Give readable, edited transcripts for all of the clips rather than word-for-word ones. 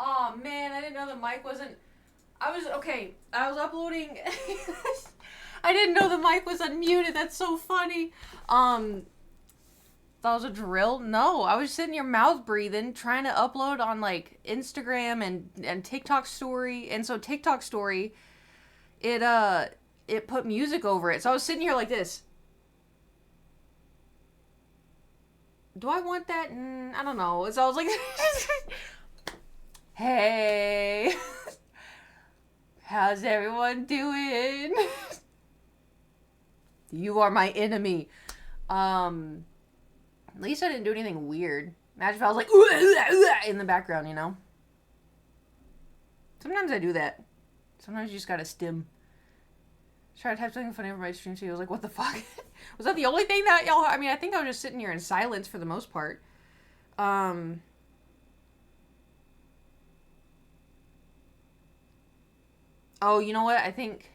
Oh man, I didn't know the mic wasn't. I was uploading. I didn't know the mic was unmuted. That's so funny. That was a drill. No, I was sitting your mouth breathing, trying to upload on like Instagram and TikTok story, and so TikTok story, it put music over it. So I was sitting here like this. Do I want that? I don't know. So I was like, hey, how's everyone doing? You are my enemy. At least I didn't do anything weird. Imagine if I was like in the background, you know? Sometimes I do that. Sometimes you just gotta stim. Try to type something funny over my stream too. I was like, what the fuck? Was that the only thing that y'all... I mean, I think I was just sitting here in silence for the most part. Oh, you know what? I think...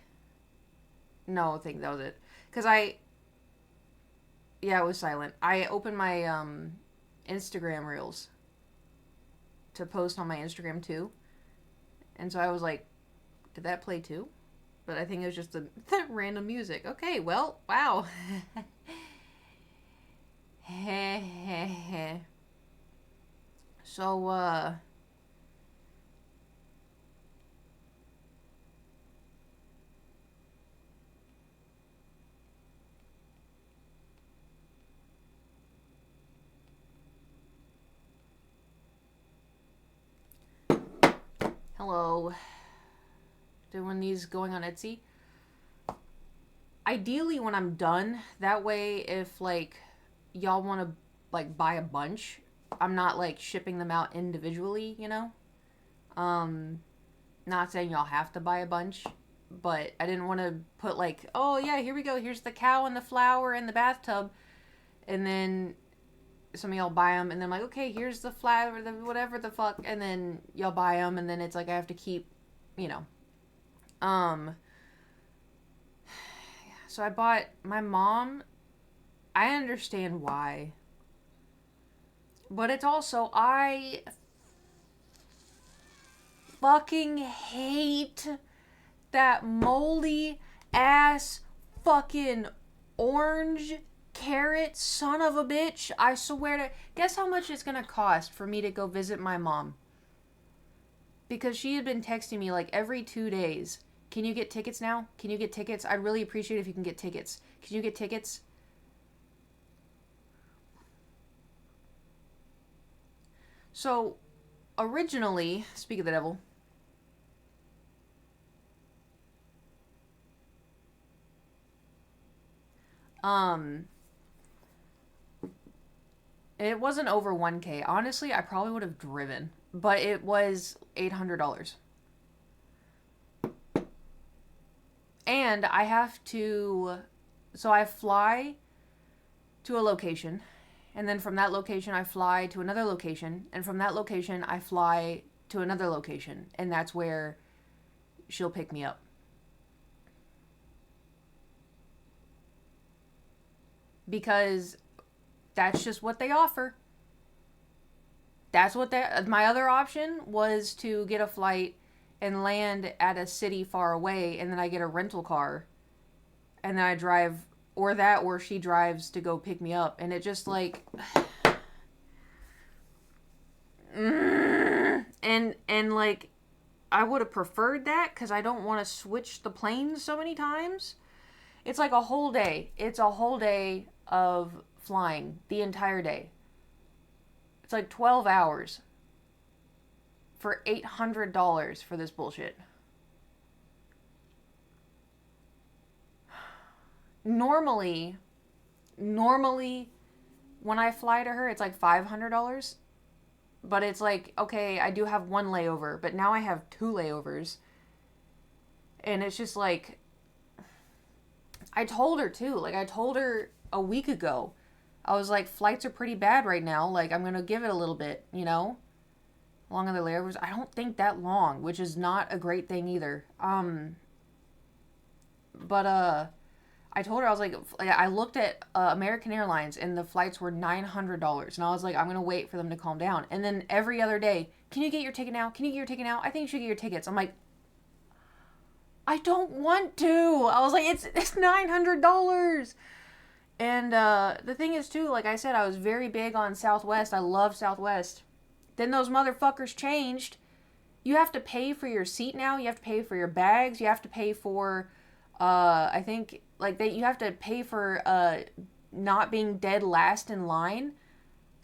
No, I think that was it. Because Yeah, it was silent. I opened my, Instagram Reels to post on my Instagram too. And so I was like, did that play too? But I think it was just the random music. Okay, well, wow. So, hello. Doing these going on Etsy. Ideally, when I'm done, that way, if like y'all want to like buy a bunch, I'm not like shipping them out individually, you know. Not saying y'all have to buy a bunch, but I didn't want to put like, oh yeah, here we go. Here's the cow and the flower and the bathtub, and then some of y'all buy them, and then I'm like, okay, here's the flower, the whatever the fuck, and then y'all buy them, and then it's like I have to keep, you know. So I bought my mom. I understand why, but it's also I fucking hate that moldy ass fucking orange carrot son of a bitch. I swear to... Guess how much it's gonna cost for me to go visit my mom? Because she had been texting me like every 2 days. Can you get tickets now? Can you get tickets? I'd really appreciate it if you can get tickets. Can you get tickets? So, originally, speak of the devil, um, it wasn't over 1K. Honestly, I probably would have driven, but it was $800. And I have to... So I fly to a location, and then from that location I fly to another location, and from that location I fly to another location, and that's where she'll pick me up. Because that's just what they offer. That's what they... My other option was to get a flight and land at a city far away, and then I get a rental car, and then I drive, or that, or she drives to go pick me up, and it just like... and like, I would have preferred that because I don't want to switch the planes so many times. It's like a whole day. It's a whole day of flying, the entire day. It's like 12 hours for $800 for this bullshit. Normally, when I fly to her, it's like $500. But it's like, okay, I do have one layover, but now I have two layovers. And it's just like, I told her too. Like, I told her a week ago. I was like, flights are pretty bad right now. Like, I'm going to give it a little bit, you know? Long other layovers. I don't think that long, which is not a great thing either. But I told her, I was like, I looked at American Airlines and the flights were $900. And I was like, I'm going to wait for them to calm down. And then every other day, can you get your ticket now? Can you get your ticket now? I think you should get your tickets. I'm like, I don't want to. I was like, it's $900. And the thing is, too, like I said, I was very big on Southwest. I love Southwest. Then those motherfuckers changed. You have to pay for your seat now. You have to pay for your bags. You have to pay for, I think, like, you have to pay for not being dead last in line.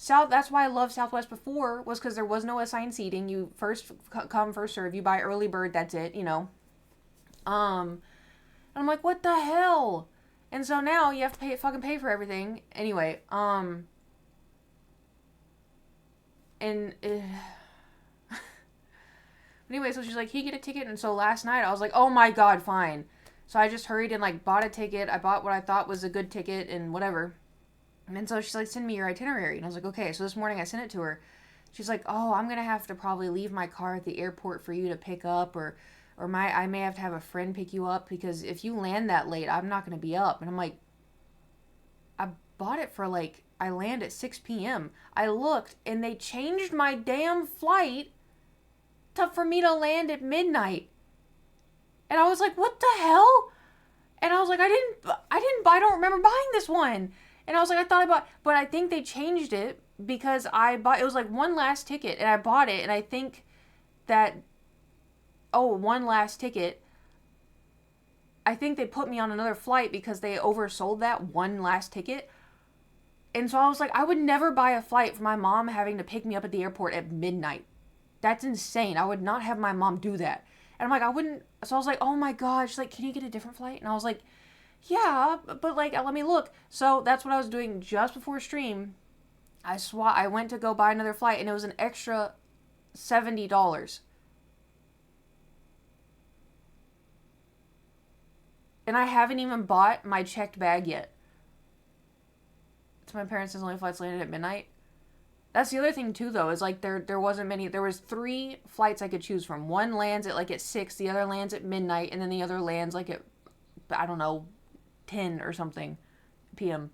That's why I loved Southwest before, was because there was no assigned seating. You first come, first serve. You buy early bird, that's it, you know. And I'm like, what the hell? And so now you have to fucking pay for everything. Anyway, and anyway, so she's like, "Can you get a ticket?" And so last night I was like, "Oh my god, fine." So I just hurried and like bought a ticket. I bought what I thought was a good ticket and whatever. And then so she's like, "Send me your itinerary." And I was like, "Okay." So this morning I sent it to her. She's like, "Oh, I'm gonna have to probably leave my car at the airport for you to pick up, or I may have to have a friend pick you up, because if you land that late, I'm not gonna be up." And I'm like, I bought it for like, I land at 6 p.m. I looked and they changed my damn flight for me to land at midnight. And I was like, what the hell? And I was like, I don't remember buying this one. And I was like, I thought about, but I think they changed it because it was like one last ticket and I bought it. And I think that, one last ticket. I think they put me on another flight because they oversold that one last ticket. And so I was like, I would never buy a flight for my mom having to pick me up at the airport at midnight. That's insane. I would not have my mom do that. And I'm like, I wouldn't. So I was like, oh my God. She's like, can you get a different flight? And I was like, yeah, but like, let me look. So that's what I was doing just before stream. I went to go buy another flight and it was an extra $70. And I haven't even bought my checked bag yet. To my parents' only flights landed at midnight. That's the other thing too, though, is like there wasn't many. There was 3 flights I could choose from. One lands at 6, the other lands at midnight, and then the other lands like at, I don't know, 10 or something p.m.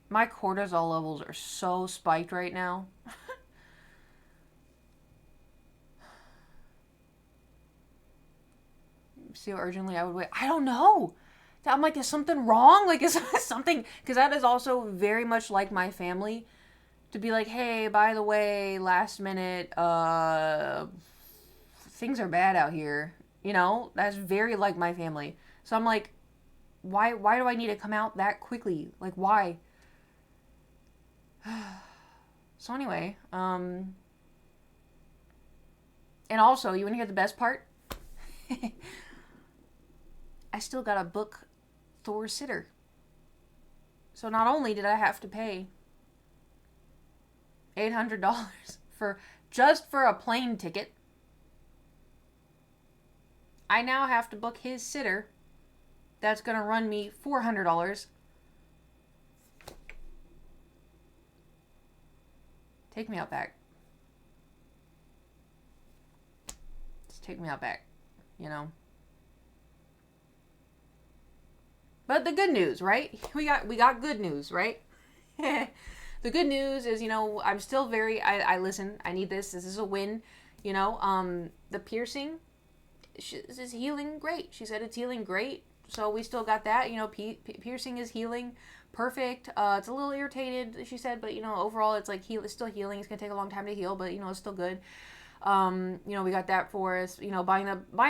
My cortisol levels are so spiked right now. See how urgently I would wait. I don't know. I'm like, is something wrong? Like, is something... Because that is also very much like my family. To be like, hey, by the way, last minute, things are bad out here. You know? That's very like my family. So I'm like, why do I need to come out that quickly? Like, why? So anyway, and also, you want to hear the best part? I still gotta book Thor's sitter. So not only did I have to pay $800 just for a plane ticket, I now have to book his sitter. That's gonna run me $400. Take me out back. Just take me out back, you know. But the good news, right? We got good news, right? The good news is, you know, I'm still I listen, I need this. This is a win. You know, the piercing is healing great. She said it's healing great. So we still got that. You know, piercing is healing perfect. It's a little irritated, she said, but, you know, overall it's like it's still healing. It's going to take a long time to heal, but, you know, it's still good. You know, we got that for us. You know, buying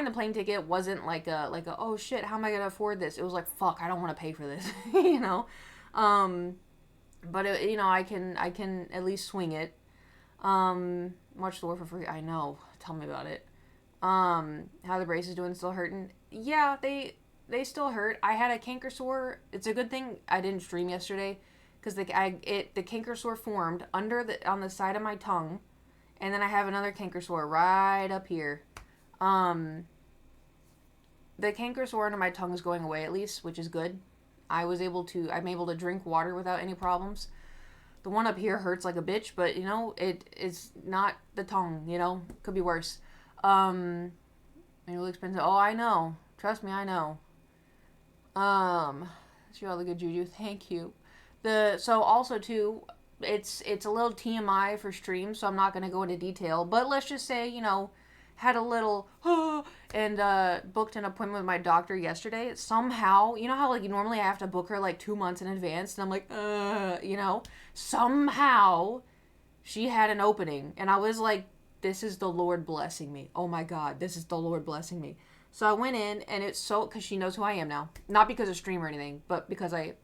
the plane ticket wasn't like a oh shit, how am I gonna afford this? It was like, fuck, I don't want to pay for this. You know, but you know, I can at least swing it. Watch the war for free. I know. Tell me about it. How the brace is doing? Still hurting? Yeah, they still hurt. I had a canker sore. It's a good thing I didn't stream yesterday, because the canker sore formed on the side of my tongue. And then I have another canker sore right up here. The canker sore under my tongue is going away at least, which is good. I'm able to drink water without any problems. The one up here hurts like a bitch, but you know, it's not the tongue, you know? Could be worse. And it really expensive. Oh, I know. Trust me, I know. See all the good juju. Thank you. So also too, it's a little TMI for stream, so I'm not gonna go into detail. But let's just say, you know, had a little and booked an appointment with my doctor yesterday. Somehow, you know how like normally I have to book her like 2 months in advance, and I'm like, you know, somehow she had an opening, and I was like, this is the Lord blessing me. Oh my God, this is the Lord blessing me. So I went in, and it's so, because she knows who I am now. Not because of stream or anything, but because I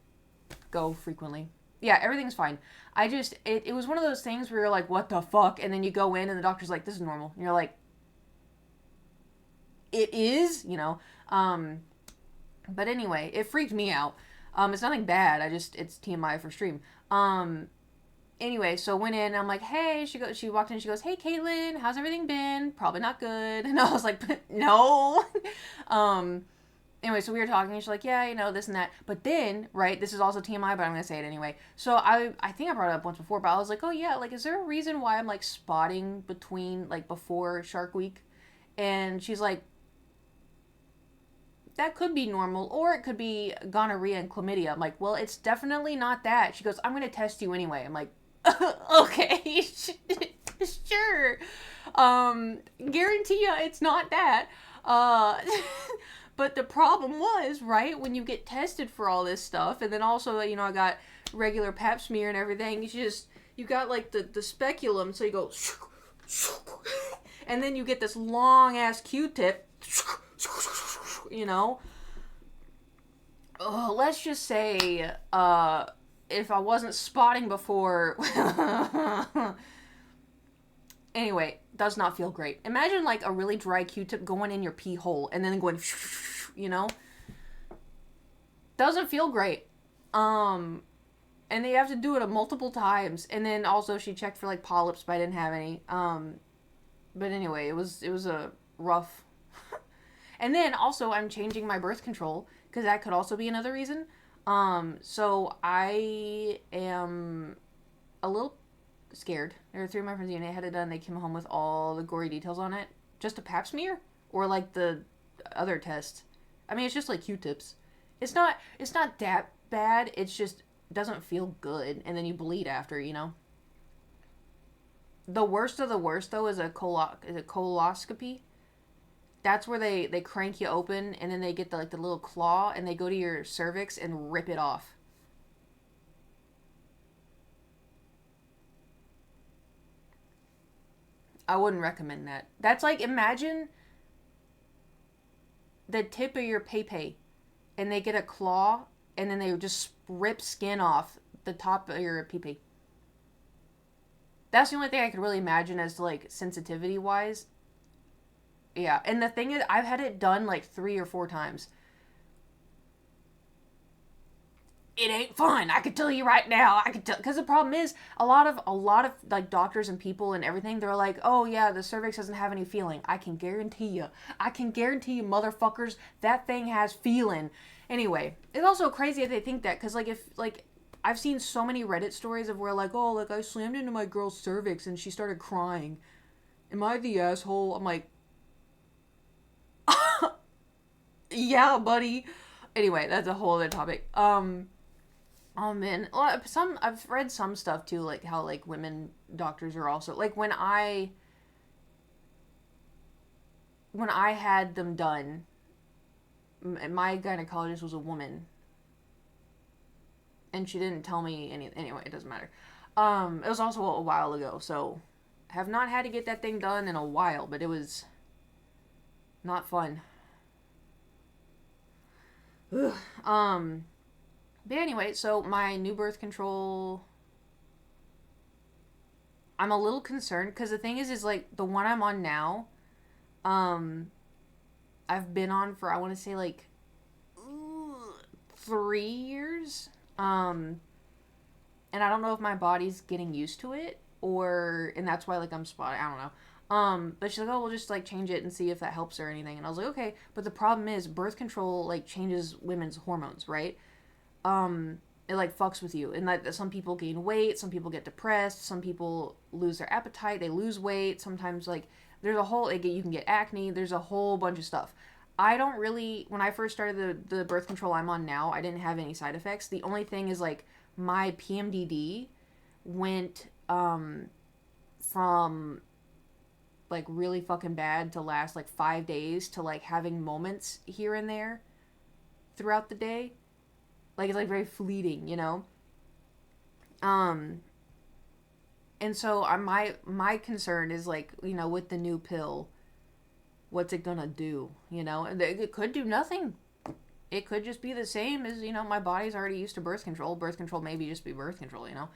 go frequently. Yeah, everything's fine. It was one of those things where you're like, what the fuck? And then you go in, and the doctor's like, this is normal. And you're like, it is, you know. But anyway, it freaked me out. It's nothing bad. It's TMI for stream. Anyway, so went in and I'm like, hey, she walked in, she goes, hey, Caitlin, how's everything been? Probably not good. And I was like, no. Anyway, so we were talking and she's like, yeah, you know, this and that. But then, right, this is also TMI, but I'm going to say it anyway. So I think I brought it up once before, but I was like, oh yeah, like, is there a reason why I'm like spotting between, like, before Shark Week? And she's like, that could be normal, or it could be gonorrhea and chlamydia. I'm like, well, it's definitely not that. She goes, I'm going to test you anyway. I'm like, okay, sure. Guarantee you it's not that. But the problem was, right, when you get tested for all this stuff, and then also, you know, I got regular pap smear and everything, you got like the speculum, so you go, and then you get this long ass Q-tip, you know. Let's just say, if I wasn't spotting before, anyway, does not feel great. Imagine like a really dry Q-tip going in your pee hole and then going, you know, doesn't feel great. And they have to do it multiple times. And then also she checked for like polyps, but I didn't have any. But anyway, it was a rough. And then also I'm changing my birth control because that could also be another reason. So I am a little scared. There were 3 of my friends DNA had it done. They came home with all the gory details on it. Just a pap smear or like the other test. I mean, it's just like Q-tips. It's not that bad. It's just doesn't feel good, and then you bleed after. You know. The worst of the worst though is a coloscopy. That's where they crank you open, and then they get the little claw, and they go to your cervix and rip it off. I wouldn't recommend that. That's like, imagine the tip of your pay, and they get a claw, and then they just rip skin off the top of your pee. That's the only thing I could really imagine as like sensitivity wise. Yeah, and the thing is, I've had it done like 3 or 4 times. It ain't fun. I can tell you right now. I can tell, because the problem is a lot of like doctors and people and everything. They're like, oh yeah, the cervix doesn't have any feeling. I can guarantee you, motherfuckers, that thing has feeling. Anyway, it's also crazy that they think that, because like if like I've seen so many Reddit stories of where like, oh, like I slammed into my girl's cervix and she started crying. Am I the asshole? I'm like, yeah, buddy. Anyway, that's a whole other topic. Oh man, well, I've read some stuff too, like how like women doctors are also like when I had them done, my gynecologist was a woman, and she didn't tell me any. Anyway, it doesn't matter. It was also a while ago, so have not had to get that thing done in a while, but it was not fun. Ugh. But anyway, so my new birth control, I'm a little concerned because the thing is like the one I'm on now, I've been on for, I want to say like 3 years. And I don't know if my body's getting used to it and that's why like I'm spotting, I don't know. But she's like, oh, we'll just like change it and see if that helps or anything. And I was like, okay. But the problem is birth control like changes women's hormones, right? It like fucks with you, and like some people gain weight, some people get depressed, some people lose their appetite, they lose weight. Sometimes like there's a whole like, you can get acne. There's a whole bunch of stuff. I don't really, when I first started the birth control I'm on now, I didn't have any side effects. The only thing is like my PMDD went from like really fucking bad to last like 5 days to like having moments here and there throughout the day. Like it's like very fleeting, you know? And so my concern is like, you know, with the new pill, what's it gonna do? You know, and it could do nothing. It could just be the same as, you know, my body's already used to birth control. Birth control maybe just be birth control, you know.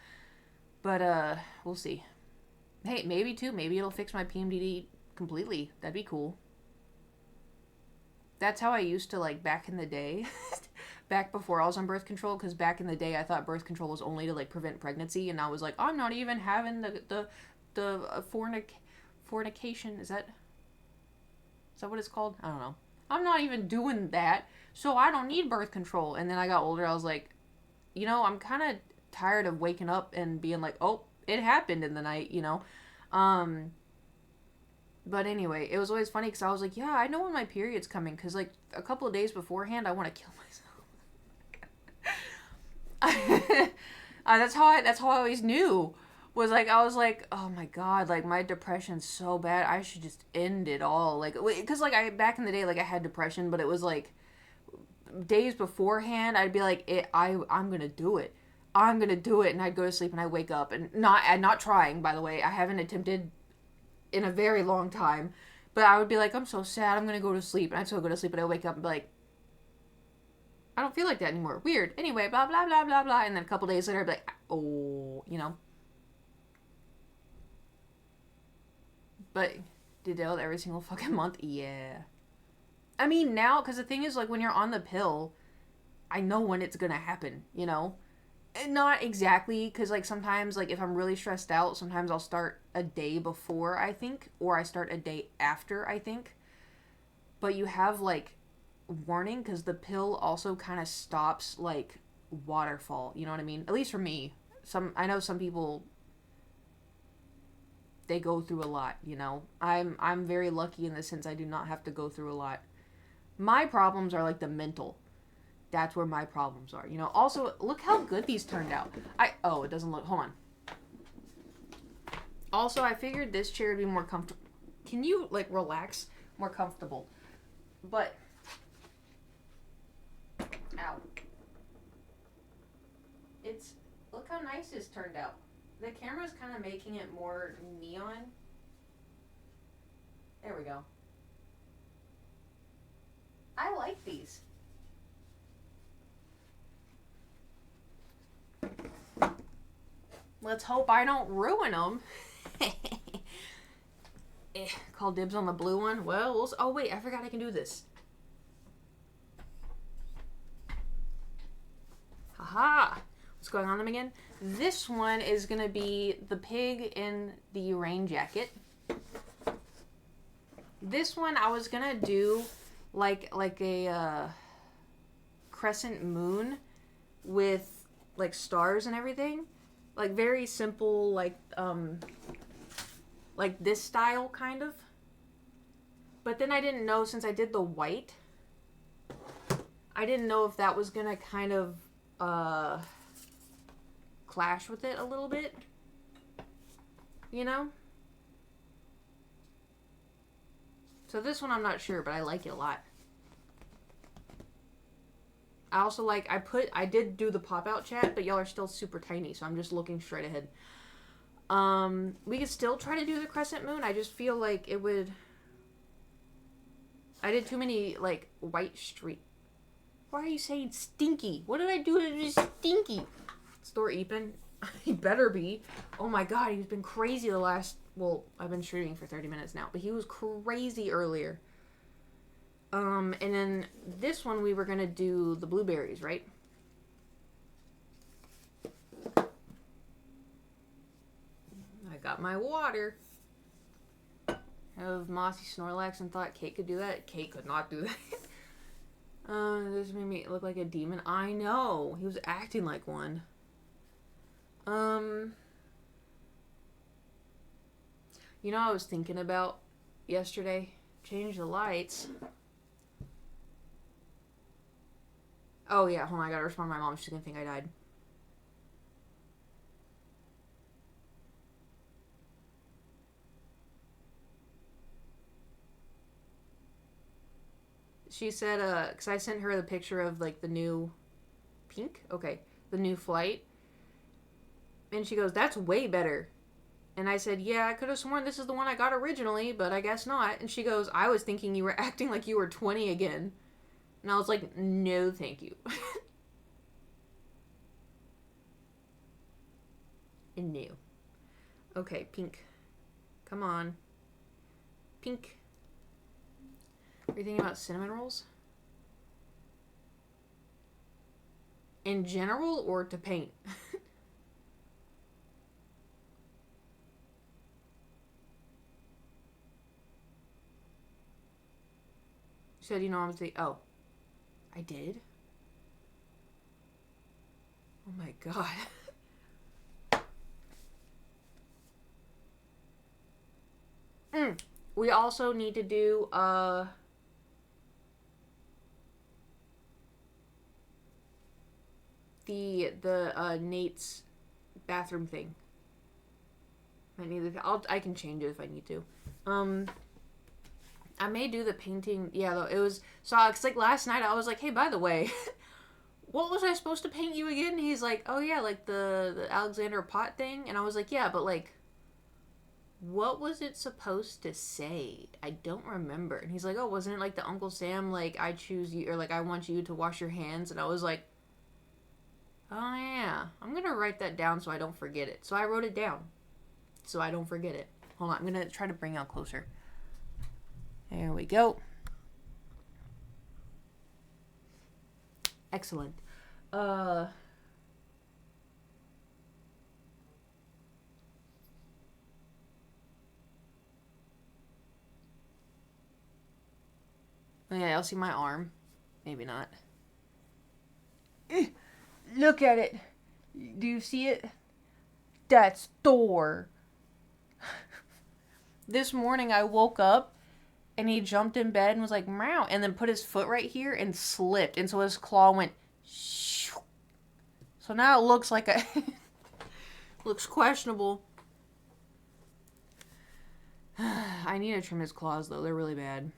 But we'll see. Hey, maybe too. Maybe it'll fix my PMDD completely. That'd be cool. That's how I used to, like, back in the day. Back before I was on birth control, because back in the day I thought birth control was only to like prevent pregnancy, and I was like, I'm not even having the fornication. Is that what it's called? I don't know. I'm not even doing that, so I don't need birth control. And then I got older, I was like, you know, I'm kind of tired of waking up and being like, oh, it happened in the night, you know. But anyway, it was always funny because I was like, yeah, I know when my period's coming, because like a couple of days beforehand I want to kill myself. That's how I always knew, was like, I was like, oh my god, like my depression's so bad, I should just end it all. Like, because like I back in the day, like I had depression, but it was like days beforehand I'd be like, I'm gonna do it, and I'd go to sleep and I'd wake up and not trying, by the way, I haven't attempted in a very long time, but I would be like, I'm so sad, I'm gonna go to sleep, and I'd still go to sleep, and I'd wake up and be like, I don't feel like that anymore. Weird. Anyway, blah, blah, blah, blah, blah. And then a couple days later, I'd be like, oh, you know. But did that every single fucking month? Yeah. I mean, now, because the thing is, like, when you're on the pill, I know when it's going to happen, you know? And not exactly, because, like, sometimes, like, if I'm really stressed out, sometimes I'll start a day before, I think, or I start a day after, I think. But you have, like, warning, because the pill also kind of stops like waterfall, you know what I mean? At least for me. I know some people, they go through a lot, you know. I'm very lucky in the sense I do not have to go through a lot. My problems are like the mental. That's where my problems are, you know. Also, look how good these turned out. It doesn't look, hold on. Also, I figured this chair would be more comfortable. Can you like relax? More comfortable. But ow. Look how nice this turned out. The camera's kind of making it more neon. There we go. I like these. Let's hope I don't ruin them. Call dibs on the blue one. Well, oh wait, I forgot I can do this. Haha. What's going on them again? This one is going to be the pig in the rain jacket. This one I was going to do like a crescent moon with like stars and everything. Like very simple, like this style kind of. But then I didn't know, since I did the white, I didn't know if that was going to kind of clash with it a little bit, you know? So this one I'm not sure, but I like it a lot. I also like, I did do the pop-out chat, but y'all are still super tiny, so I'm just looking straight ahead. We could still try to do the crescent moon. I just feel like it would, I did too many, like, white streak. Why are you saying stinky? What did I do to be stinky? Store Eepin. He better be. Oh my god, he's been crazy the last... Well, I've been streaming for 30 minutes now, but he was crazy earlier. And then this one we were gonna do the blueberries, right? I got my water. Have Mossy Snorlax and thought Kate could do that. Kate could not do that. This made me look like a demon. I know. He was acting like one. You know what I was thinking about yesterday? Change the lights. Oh yeah, hold on, I gotta respond to my mom. She's gonna think I died. She said, because I sent her the picture of, like, the new pink? Okay. The new flight. And she goes, that's way better. And I said, yeah, I could have sworn this is the one I got originally, but I guess not. And she goes, I was thinking you were acting like you were 20 again. And I was like, no, thank you. And no. Okay, pink. Come on. Pink. Are you thinking about cinnamon rolls? In general or to paint? She said, you know, I'm saying, oh. I did? Oh my god. We also need to do, the Nate's bathroom thing. I can change it if I need to. I may do the painting. Yeah, though it was cause like last night I was like, hey, by the way, what was I supposed to paint you again? And he's like, oh yeah, like the Alexander Pot thing, and I was like, yeah, but like, what was it supposed to say? I don't remember. And he's like, oh, wasn't it like the Uncle Sam, like, I choose you, or like, I want you to wash your hands? And I was like, oh yeah, I'm gonna write that down so I don't forget it. So I wrote it down so I don't forget it. Hold on, I'm gonna try to bring out closer. There we go. Excellent. Yeah, I'll see my arm. Maybe not. Look at it. Do you see it? That's Thor. This morning I woke up and he jumped in bed and was like, meow, and then put his foot right here and slipped. And so his claw went, shoo. So now it looks like a, looks questionable. I need to trim his claws though. They're really bad.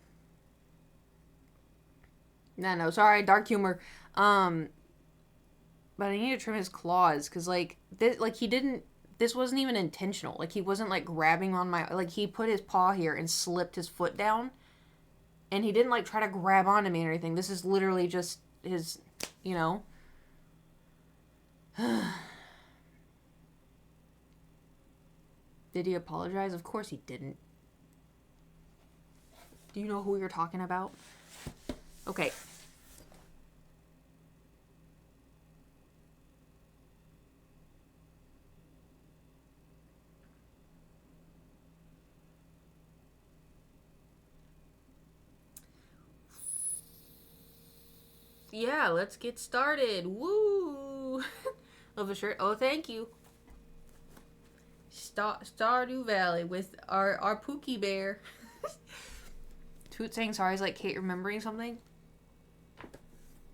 No, sorry, dark humor. But I need to trim his claws because, like, this, like, he didn't. This wasn't even intentional. Like, he wasn't like grabbing on my. Like, he put his paw here and slipped his foot down, and he didn't like try to grab onto me or anything. This is literally just his, you know. Did he apologize? Of course he didn't. Do you know who you're talking about? Okay. Yeah, let's get started. Woo! Love a shirt. Oh, thank you. Stardew Valley with our Pookie Bear. Toot saying sorry is like Kate remembering something.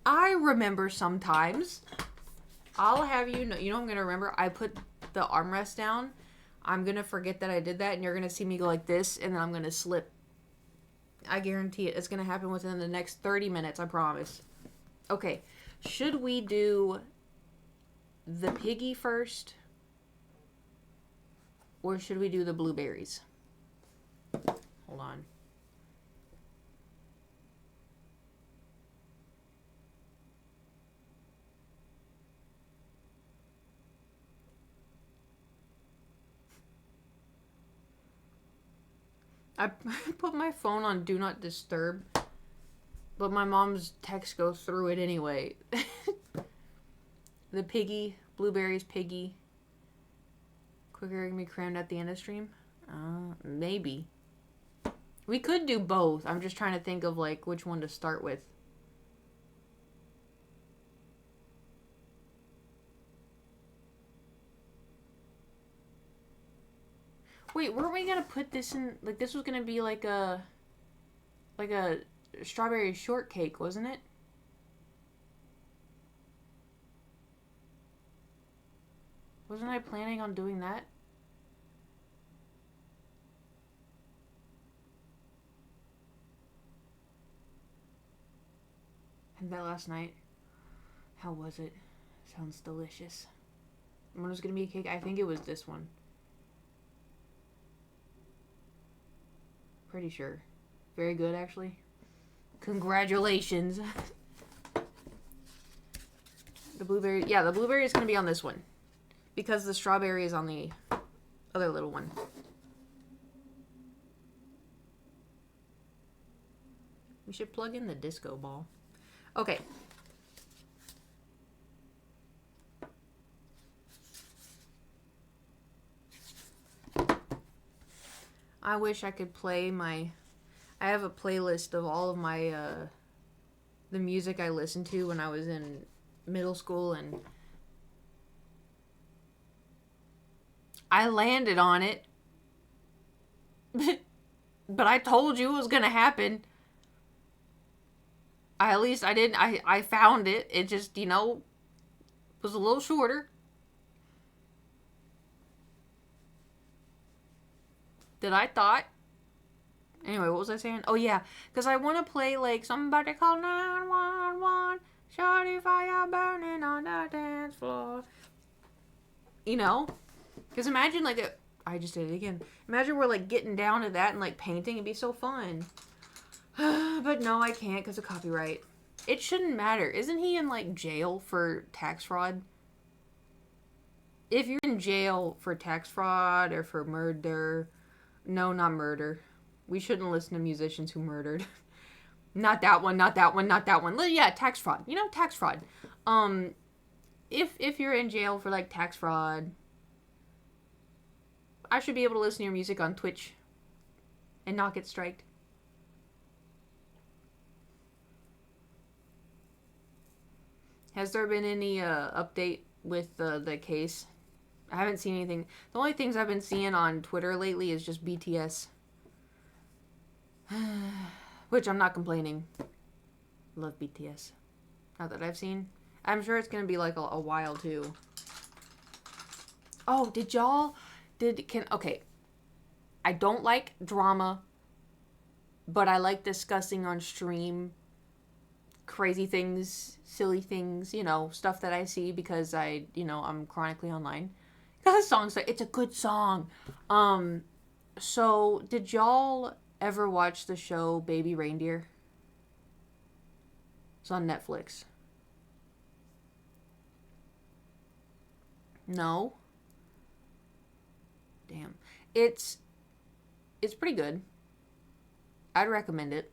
I remember sometimes. I'll have you know. You know I'm gonna remember. I put the armrest down. I'm gonna forget that I did that, and you're gonna see me go like this, and then I'm gonna slip. I guarantee it. It's gonna happen within the next 30 minutes. I promise. Okay, should we do the piggy first? Or should we do the blueberries? Hold on. I put my phone on Do Not Disturb. But my mom's text goes through it anyway. The piggy, blueberries, piggy. Quicker gonna be crammed at the end of stream? Maybe. We could do both. I'm just trying to think of like which one to start with. Wait, weren't we gonna put this in, like, this was gonna be like a strawberry shortcake, wasn't it? Wasn't I planning on doing that? Had that last night. How was it? Sounds delicious. When was gonna be a cake? I think it was this one. Pretty sure. Very good, actually. Congratulations. The blueberry, yeah, the blueberry is gonna be on this one, because the strawberry is on the other little one. We should plug in the disco ball. Okay. I wish I could play my... I have a playlist of all of my, the music I listened to when I was in middle school, and I landed on it. But I told you it was gonna happen. I found it. It just, was a little shorter than I thought. Anyway, what was I saying? Oh, yeah. Because I want to play, like, somebody call 911. Shawty fire burning on the dance floor. Because imagine, like, I just did it again. Imagine we're, like, getting down to that and, like, painting. It'd be so fun. But no, I can't because of copyright. It shouldn't matter. Isn't he in, like, jail for tax fraud? If you're in jail for tax fraud or for murder... No, not murder. We shouldn't listen to musicians who murdered. Not that one, not that one, not that one. Yeah, tax fraud. Tax fraud. If you're in jail for, like, tax fraud, I should be able to listen to your music on Twitch and not get striked. Has there been any update with the case? I haven't seen anything. The only things I've been seeing on Twitter lately is just BTS. Which I'm not complaining. Love BTS. Not that I've seen. I'm sure it's going to be like a while too. Oh, okay. I don't like drama, but I like discussing on stream crazy things, silly things, stuff that I see because I'm chronically online. Because the song's like, it's a good song. So did y'all ever watch the show Baby Reindeer? It's on Netflix. No? Damn. It's pretty good. I'd recommend it.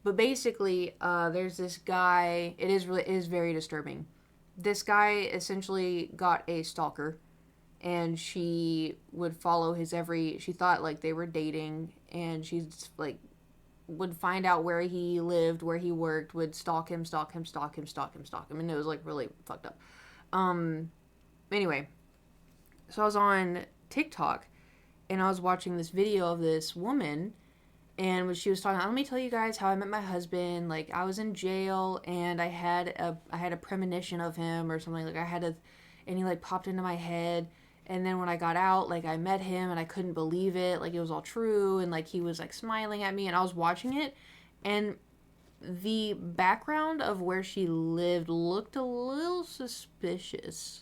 But basically, there's this guy. It is very disturbing. This guy essentially got a stalker, and she would follow she thought, like, they were dating, and she's, like, would find out where he lived, where he worked, would stalk him, and it was, like, really fucked up. Anyway, so I was on TikTok, and I was watching this video of this woman, and when she was talking, let me tell you guys how I met my husband. Like, I was in jail, and I had a premonition of him or something. Like, and he, like, popped into my head. And then when I got out, like, I met him, and I couldn't believe it. Like, it was all true, and, like, he was, like, smiling at me, and I was watching it. And the background of where she lived looked a little suspicious.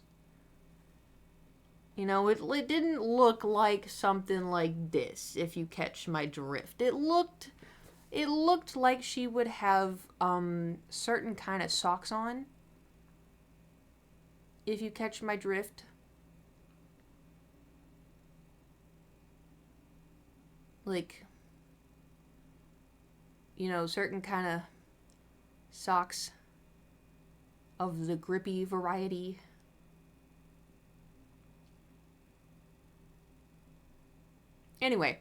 It didn't look like something like this, if you catch my drift. It looked like she would have certain kind of socks on, if you catch my drift. Like, certain kind of socks of the grippy variety. Anyway,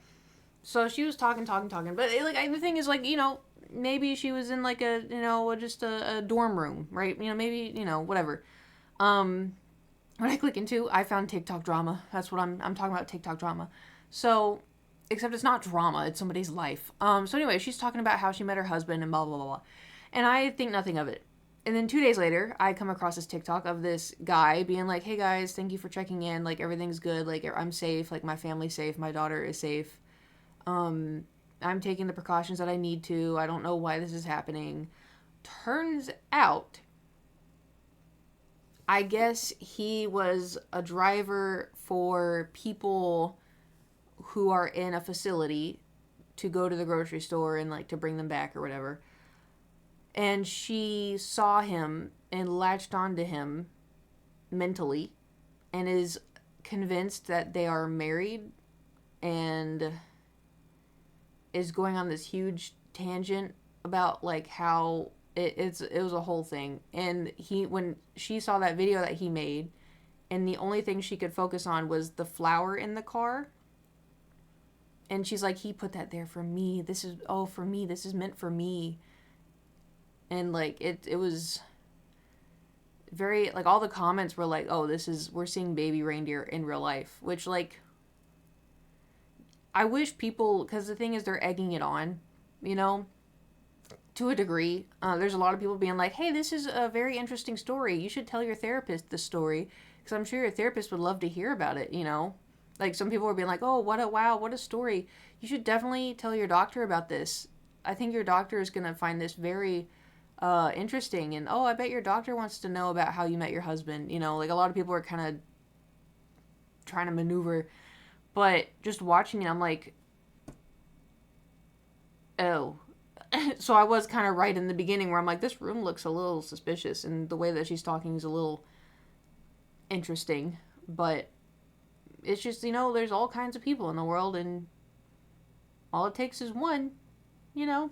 so she was talking, but the thing is, like, maybe she was in, like, just a dorm room, right? Maybe, whatever. when I click into, I found TikTok drama. That's what I'm talking about, TikTok drama. So, except it's not drama, it's somebody's life. So anyway, she's talking about how she met her husband and blah, blah, blah, blah. And I think nothing of it. And then 2 days later, I come across this TikTok of this guy being like, hey guys, thank you for checking in. Like, everything's good. Like, I'm safe. Like, my family's safe. My daughter is safe. I'm taking the precautions that I need to. I don't know why this is happening. Turns out, I guess he was a driver for people who are in a facility to go to the grocery store and like to bring them back or whatever. And she saw him and latched onto him mentally and is convinced that they are married and is going on this huge tangent about like how it was a whole thing. And when she saw that video that he made, and the only thing she could focus on was the flower in the car, and she's like, he put that there for me. This is for me. This is meant for me. And like it was very like, all the comments were like, oh, we're seeing baby reindeer in real life, which like I wish people, because the thing is they're egging it on, you know, to a degree. There's a lot of people being like, hey, this is a very interesting story. You should tell your therapist this story, because I'm sure your therapist would love to hear about it, you know. Like, some people were being like, oh, what a story. You should definitely tell your doctor about this. I think your doctor is going to find this very interesting. And, oh, I bet your doctor wants to know about how you met your husband. You know, like, a lot of people are kind of trying to maneuver. But just watching it, I'm like, oh. So I was kind of right in the beginning where I'm like, this room looks a little suspicious, and the way that she's talking is a little interesting. But it's just, you know, there's all kinds of people in the world, and all it takes is one, you know.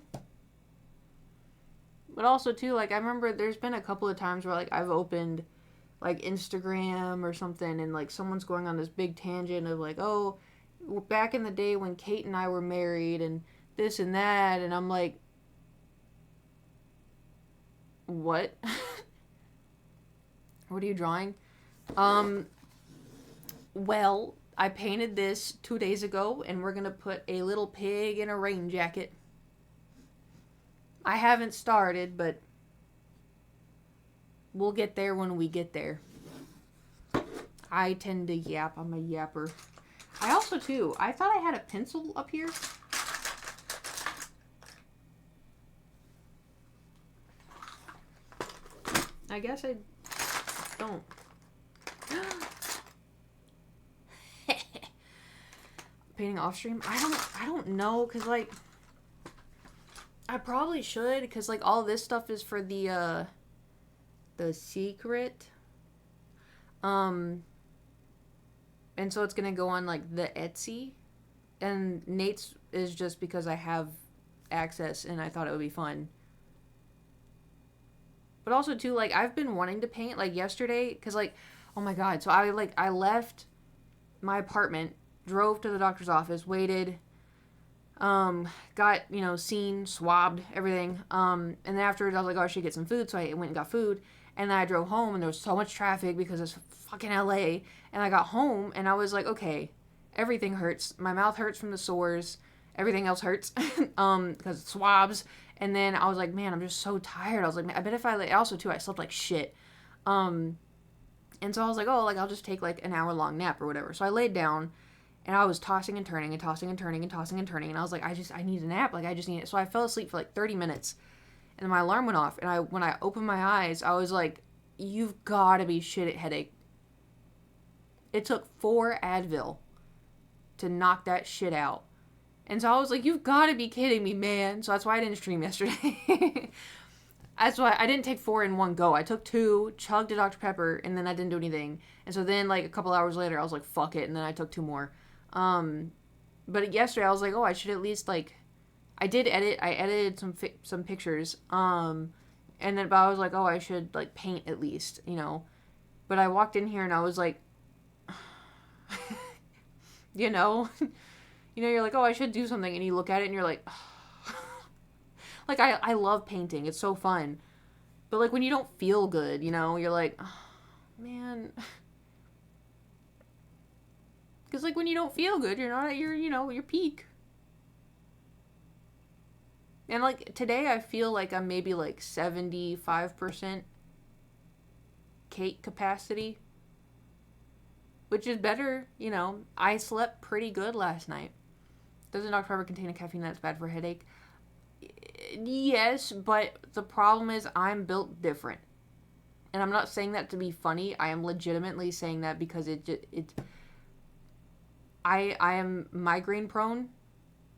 But also, too, like, I remember there's been a couple of times where, like, I've opened, like, Instagram or something, and, like, someone's going on this big tangent of, like, oh, back in the day when Kate and I were married, and this and that, and I'm like, what? What are you drawing? Well, I painted this 2 days ago, and we're gonna put a little pig in a rain jacket. I haven't started, but we'll get there when we get there. I tend to yap. I'm a yapper. I also, too, I thought I had a pencil up here. I guess I don't. Painting off stream? I don't know, cause like I probably should, cause like all this stuff is for the secret. And so it's gonna go on like the Etsy, and Nate's is just because I have access and I thought it would be fun. But also, too, like, I've been wanting to paint, like, yesterday, because, like, oh my god, so I left my apartment, drove to the doctor's office, waited, got, you know, seen, swabbed, everything, and then afterwards, I was like, oh, I should get some food, so I went and got food, and then I drove home, and there was so much traffic, because it's fucking LA, and I got home, and I was like, okay, everything hurts, my mouth hurts from the sores, everything else hurts, because it swabs. And then I was like, man, I'm just so tired. I was like, man, I bet if also, too, I slept like shit. And so I was like, oh, like, I'll just take, like, an hour-long nap or whatever. So I laid down, and I was tossing and turning and tossing and turning and tossing and turning. And I was like, I need a nap. Like, I just need it. So I fell asleep for, like, 30 minutes. And then my alarm went off. And when I opened my eyes, I was like, you've got to be shit at headache. It took 4 Advil to knock that shit out. And so I was like, you've got to be kidding me, man. So that's why I didn't stream yesterday. That's why I didn't take 4 in one go. I took 2, chugged a Dr. Pepper, and then I didn't do anything. And so then, like, a couple hours later, I was like, fuck it. And then I took 2 more. But yesterday, I was like, oh, I should at least, like, I did edit. I edited some pictures. And then, but I was like, oh, I should, like, paint at least, you know. But I walked in here, and I was like, you know... You know, you're like, oh, I should do something, and you look at it, and you're like, like, I love painting, it's so fun, but, like, when you don't feel good, you know, you're like, oh, man, Because, like, when you don't feel good, you're not at your, your peak. And, like, today I feel like I'm maybe, like, 75% cake capacity. Which is better, I slept pretty good last night. Doesn't Dr. Pepper contain a caffeine that's bad for a headache? Yes, but the problem is I'm built different. And I'm not saying that to be funny. I am legitimately saying that because I am migraine prone.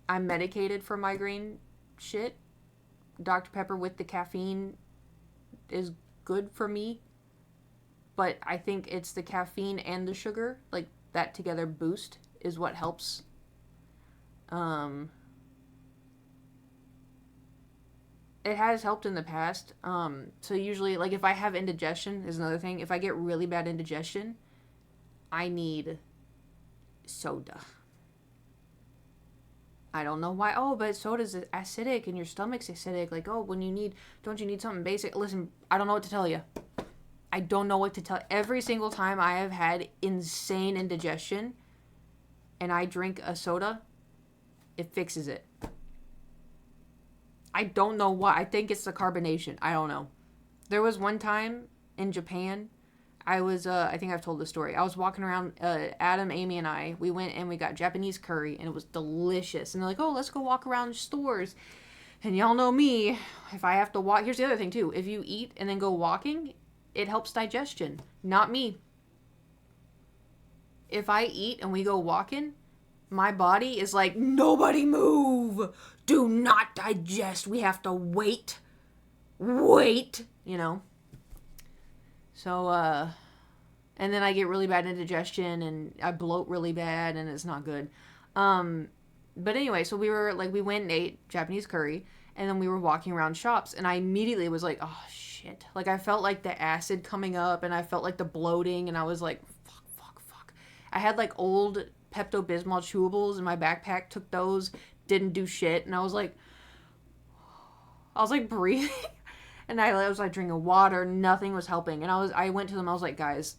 I'm medicated for migraine shit. Dr. Pepper with the caffeine is good for me. But I think it's the caffeine and the sugar, like that together boost is what helps. It has helped in the past. So usually, like, if I have indigestion is another thing. If I get really bad indigestion, I need soda. I don't know why. Oh, but soda's acidic and your stomach's acidic. Like, oh, don't you need something basic? Listen, I don't know what to tell you. I don't know what to tell. Every single time I have had insane indigestion and I drink a soda, it fixes it. I don't know why. I think it's the carbonation. I don't know. There was one time in Japan, I was, I think I've told this story. I was walking around, Adam, Amy, and I, we went and we got Japanese curry, and it was delicious. And they're like, oh, let's go walk around stores. And y'all know me, if I have to walk, here's the other thing, too. If you eat and then go walking, it helps digestion. Not me. If I eat and we go walking, my body is like, nobody move. Do not digest. We have to wait. Wait. So, and then I get really bad indigestion and I bloat really bad and it's not good. But anyway, so we went and ate Japanese curry and then we were walking around shops and I immediately was like, oh shit. Like I felt like the acid coming up and I felt like the bloating and I was like, fuck. I had like old Pepto-Bismol chewables in my backpack, took those, didn't do shit. And I was like breathing. And I was like drinking water, nothing was helping. And I went to them, I was like, guys,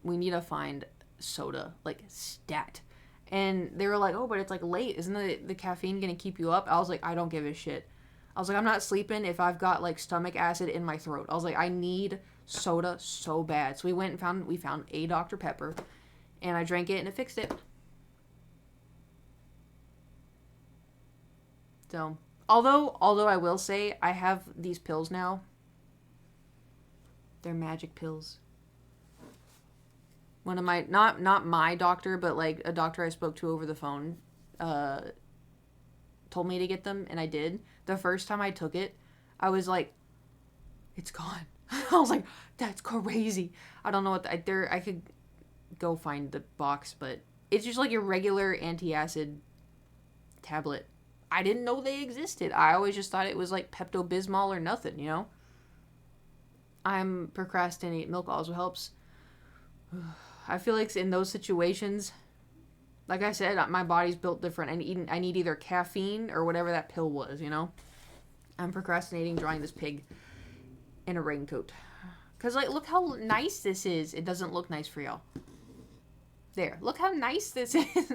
we need to find soda, like stat. And they were like, oh, but it's like late. Isn't the caffeine going to keep you up? I was like, I don't give a shit. I was like, I'm not sleeping if I've got like stomach acid in my throat. I was like, I need soda so bad. So we went and we found a Dr. Pepper and I drank it and it fixed it. So, although I will say I have these pills now. They're magic pills. One of my, not my doctor, but like a doctor I spoke to over the phone, told me to get them, and I did. The first time I took it, I was like, it's gone. I was like, that's crazy. I don't know what, I could go find the box, but it's just like your regular antacid tablet. I didn't know they existed. I always just thought it was like Pepto-Bismol or nothing, I'm procrastinating. Milk also helps. I feel like in those situations, like I said, my body's built different. I need either caffeine or whatever that pill was, I'm procrastinating drawing this pig in a raincoat. Because, like, look how nice this is. It doesn't look nice for y'all. There. Look how nice this is.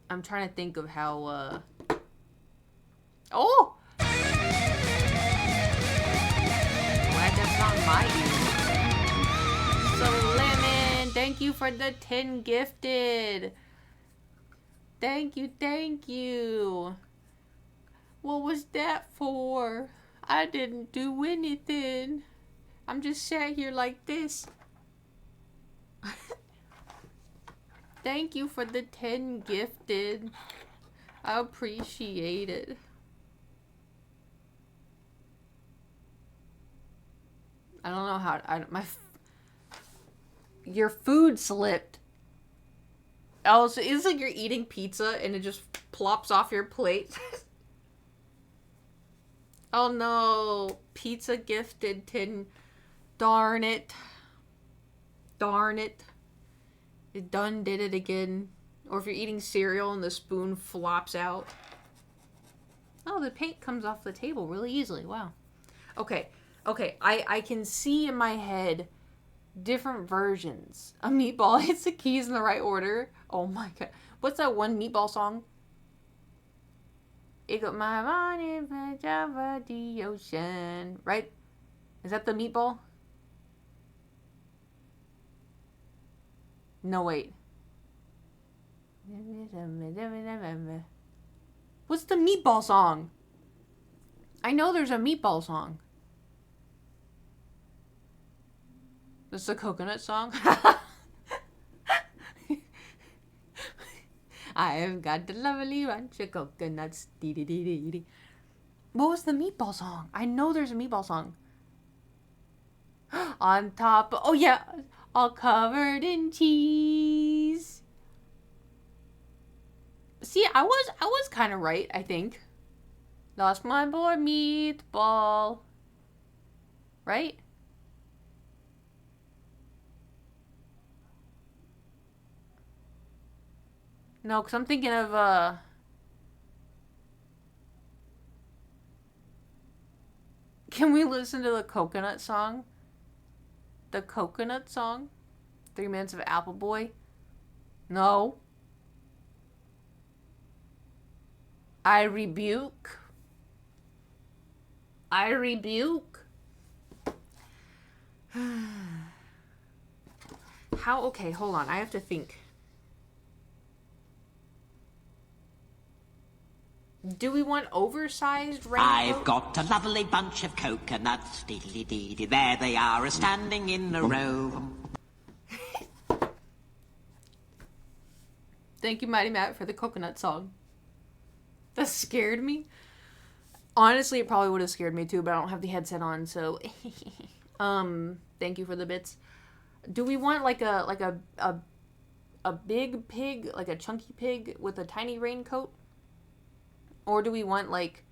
I'm trying to think of how, Oh! Glad that's not my ear. So, Lemon, thank you for the 10 gifted. Thank you. What was that for? I didn't do anything. I'm just sat here like this. Thank you for the 10 gifted. I appreciate it. I don't know how your food slipped. Oh, so it's like you're eating pizza and it just plops off your plate. Oh no, pizza gifted 10. Darn it. It done did it again. Or if you're eating cereal and the spoon flops out. Oh, the paint comes off the table really easily. Wow. Okay. Okay. I can see in my head different versions. A meatball hits the keys in the right order. Oh my god. What's that one meatball song? It got my mind in the of the ocean. Right? Is that the meatball? No, wait. What's the meatball song? I know there's a meatball song. This is a coconut song? I've got the lovely bunch of coconuts. Dee-dee-dee-dee-dee. What was the meatball song? I know there's a meatball song. On top. Oh, yeah. All covered in cheese. See, I was kind of right, I think. Lost my boy meatball. Right? No, because I'm thinking of, Can we listen to the coconut song? The coconut song? 3 Minutes of Apple Boy? No. I rebuke. I rebuke. How? Okay, hold on. I have to think. Do we want oversized raincoat? I've got a lovely bunch of coconuts. Dee-dee-dee-dee. There they are, standing in a row. Thank you, Mighty Matt, for the coconut song. That scared me. Honestly, it probably would have scared me too, but I don't have the headset on, so thank you for the bits. Do we want like a big pig, like a chunky pig with a tiny raincoat? Or do we want like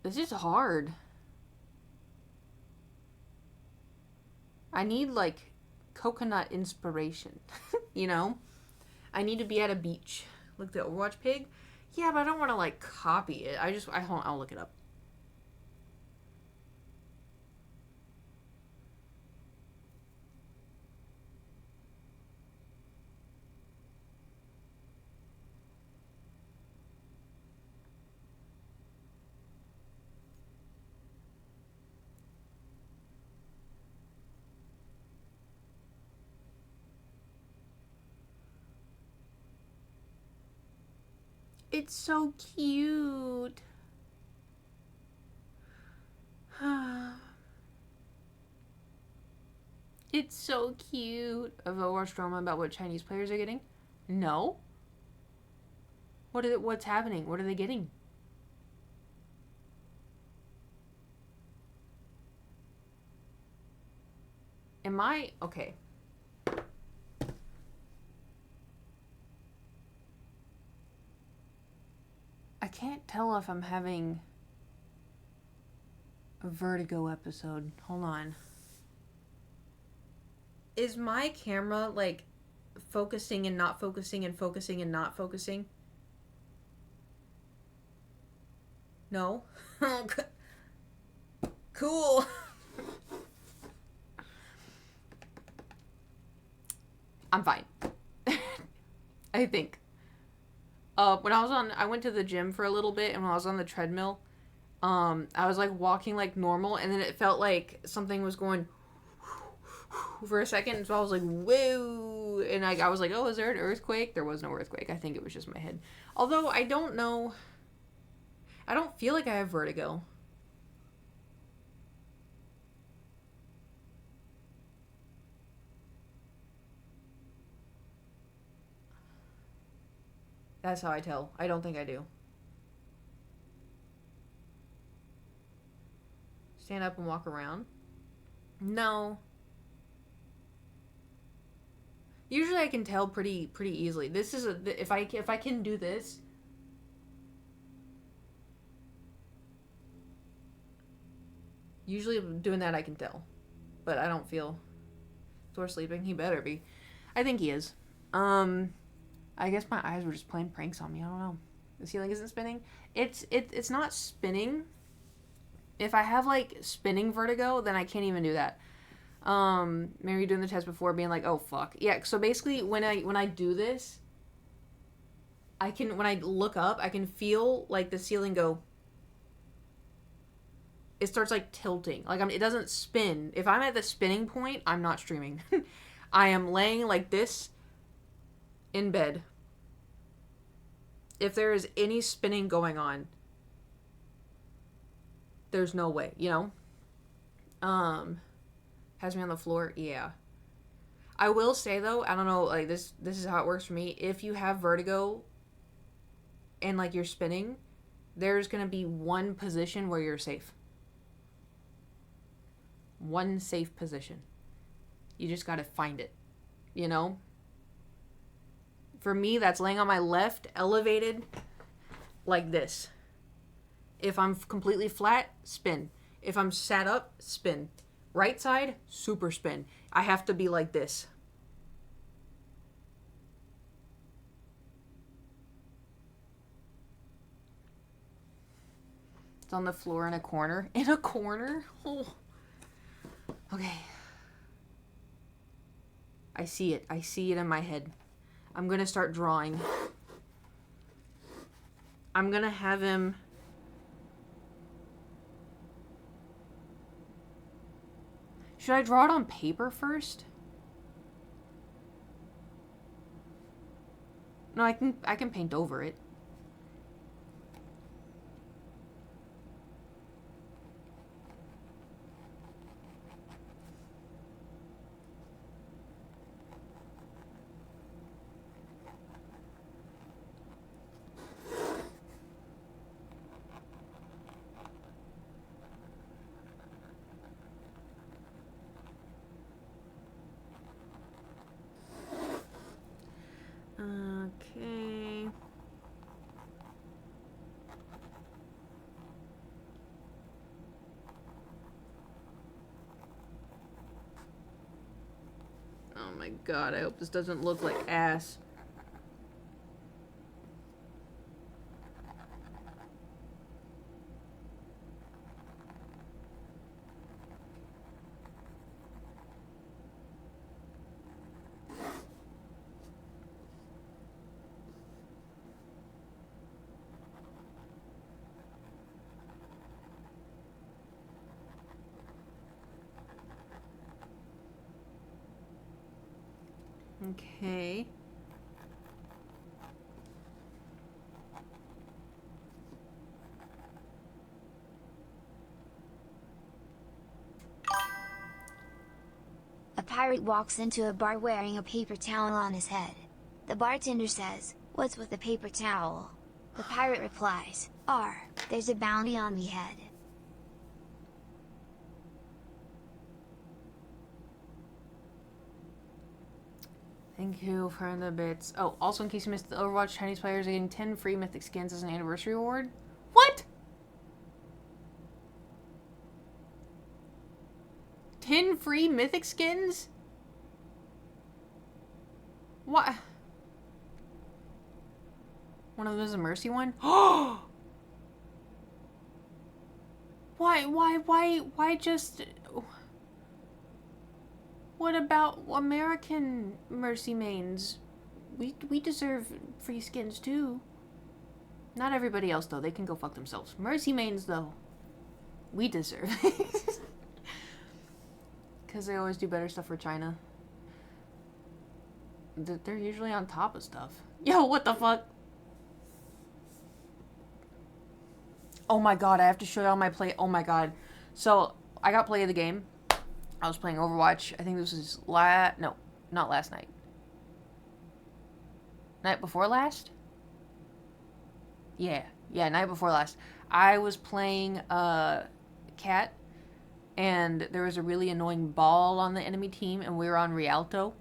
This is hard. I need like coconut inspiration, you know? I need to be at a beach. Look, the Overwatch pig? Yeah, but I don't want to like copy it. I'll look it up. It's so cute. It's so cute. A Overwatch drama about what Chinese players are getting? No. What's happening? What are they getting? Am I okay? I can't tell if I'm having a vertigo episode. Hold on. Is my camera like focusing and not focusing and focusing and not focusing? No? Cool. I'm fine. I think. I went to the gym for a little bit, and when I was on the treadmill, I was like walking like normal, and then it felt like something was going for a second, so I was like, whoa, and I was like, oh, is there an earthquake? There was no earthquake. I think it was just my head. Although I don't know. I don't feel like I have vertigo. That's how I tell. I don't think I do. Stand up and walk around? No. Usually I can tell pretty easily. This is if I can do this. Usually doing that I can tell. but I don't feel Thor sleeping. He better be. I think he is. I guess my eyes were just playing pranks on me. I don't know. The ceiling isn't spinning. It's not spinning. If I have like spinning vertigo, then I can't even do that. Maybe doing the test before being like, oh fuck. Yeah, so basically when I do this, when I look up, I can feel like the ceiling go. It starts like tilting. Like it doesn't spin. If I'm at the spinning point, I'm not streaming. I am laying like this in bed. If there is any spinning going on, there's no way, you know? Has me on the floor? Yeah. I will say though, I don't know, like this is how it works for me. If you have vertigo and like you're spinning, there's gonna be one position where you're safe. One safe position. You just gotta find it, you know? For me, that's laying on my left, elevated, like this. If I'm completely flat, spin. If I'm sat up, spin. Right side, super spin. I have to be like this. It's on the floor in a corner. In a corner? Oh. Okay. I see it. I see it in my head. I'm gonna start drawing. I'm gonna have him... Should I draw it on paper first? No, I can paint over it. Okay. Oh my god, I hope this doesn't look like ass. Okay. A pirate walks into a bar wearing a paper towel on his head. The bartender says, "What's with the paper towel?" The pirate replies, "There's a bounty on me head." Thank you for the bits. Oh, also in case you missed the Overwatch, Chinese players are getting 10 free mythic skins as an anniversary reward. What? 10 free mythic skins? What? One of them is a mercy one? Oh! Why just... What about American mercy mains? We deserve free skins too. Not everybody else though, they can go fuck themselves. Mercy mains though, we deserve. Because they always do better stuff for China. They're usually on top of stuff. Yo, what the fuck? Oh my god, I have to show y'all my play. Oh my god. So, I got play of the game. I was playing Overwatch. I think this was no, not last night. Night before last? Yeah, night before last. I was playing Cat, and there was a really annoying ball on the enemy team, and we were on Rialto,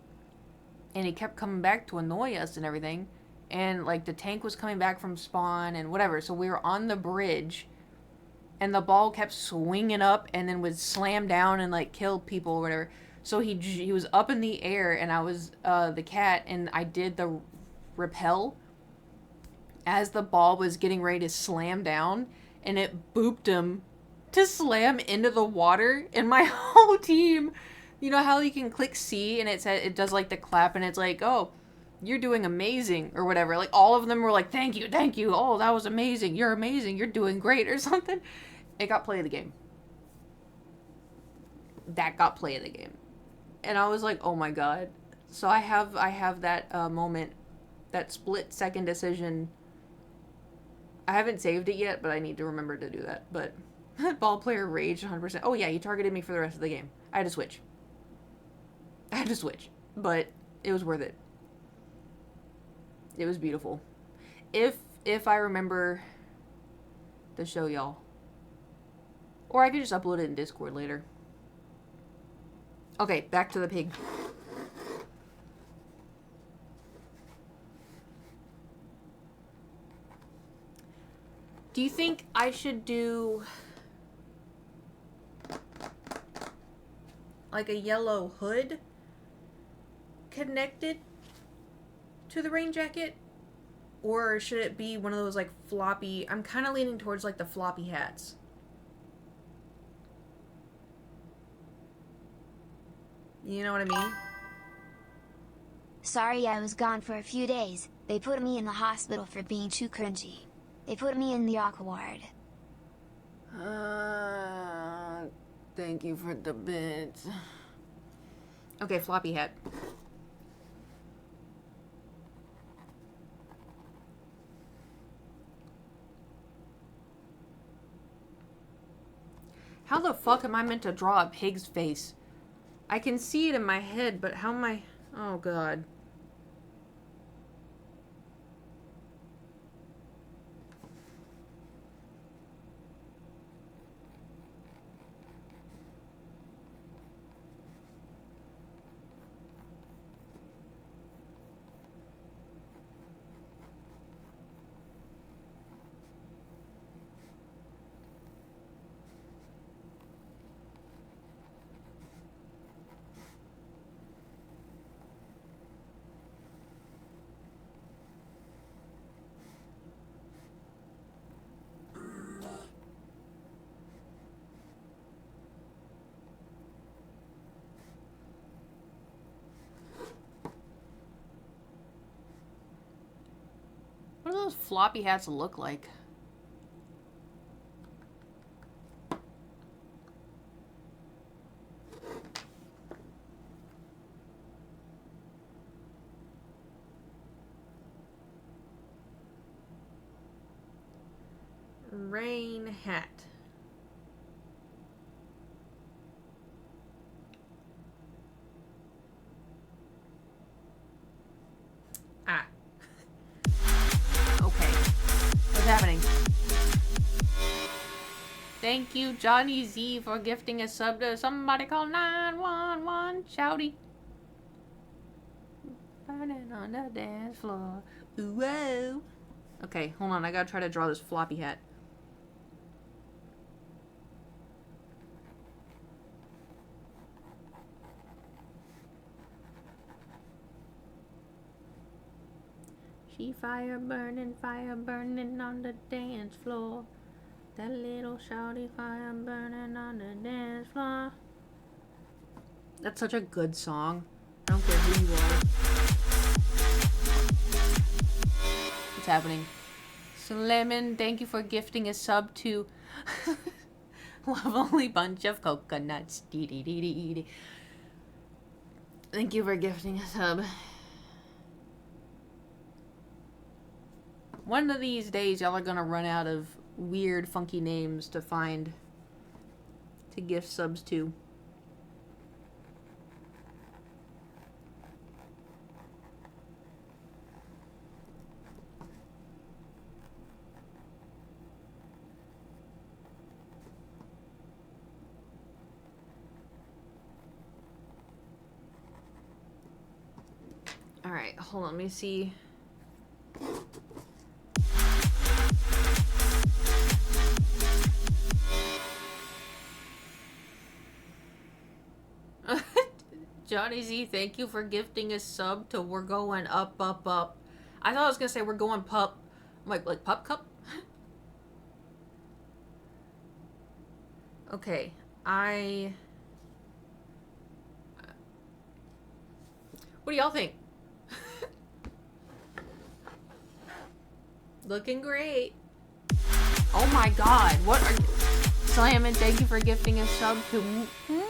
and he kept coming back to annoy us and everything, and like the tank was coming back from spawn and whatever, so we were on the bridge, and the ball kept swinging up and then would slam down and like kill people or whatever. So he was up in the air, and I was the cat, and I did the repel as the ball was getting ready to slam down, and it booped him to slam into the water, and my whole team, you know how you can click C and it does like the clap, and it's like, oh, you're doing amazing or whatever. Like all of them were like, thank you. Oh, that was amazing. You're amazing. You're doing great or something. It got play of the game. That got play of the game. And I was like, oh my God. So I have that moment, that split second decision. I haven't saved it yet, but I need to remember to do that. But ball player rage 100%. Oh yeah, he targeted me for the rest of the game. I had to switch. But it was worth it. It was beautiful. If I remember to show y'all. Or I could just upload it in Discord later. Okay, back to the pig. Do you think I should do like a yellow hood connected to the rain jacket? Or should it be one of those like floppy... I'm kind of leaning towards like the floppy hats. You know what I mean? Sorry, I was gone for a few days. They put me in the hospital for being too cringy. They put me in the aqua ward. Thank you for the bits. Okay, floppy hat. How the fuck am I meant to draw a pig's face? I can see it in my head, but how am I... Oh, God. What do those floppy hats look like? Rain hat. Ah. Okay. What's happening? Thank you, Johnny Z, for gifting a sub to somebody called 911 Shouty. Burning on the dance floor. Ooh, whoa. Okay, hold on. I gotta try to draw this floppy hat. She fire burning on the dance floor. That little shawty fire burning on the dance floor. That's such a good song. I don't care who you are. What's happening? So Lemon, thank you for gifting a sub to Lovely Bunch of Coconuts. Dee dee dee dee dee. Thank you for gifting a sub. One of these days, y'all are gonna run out of weird, funky names to find to gift subs to. Alright, hold on, let me see. Johnny Z, thank you for gifting a sub to We're Going Up, Up, Up. I thought I was gonna say We're Going Pup. I'm like Pup Cup? Okay, what do y'all think? Looking great. Oh my god, what are you... Slam, and thank you for gifting a sub to Moonbeam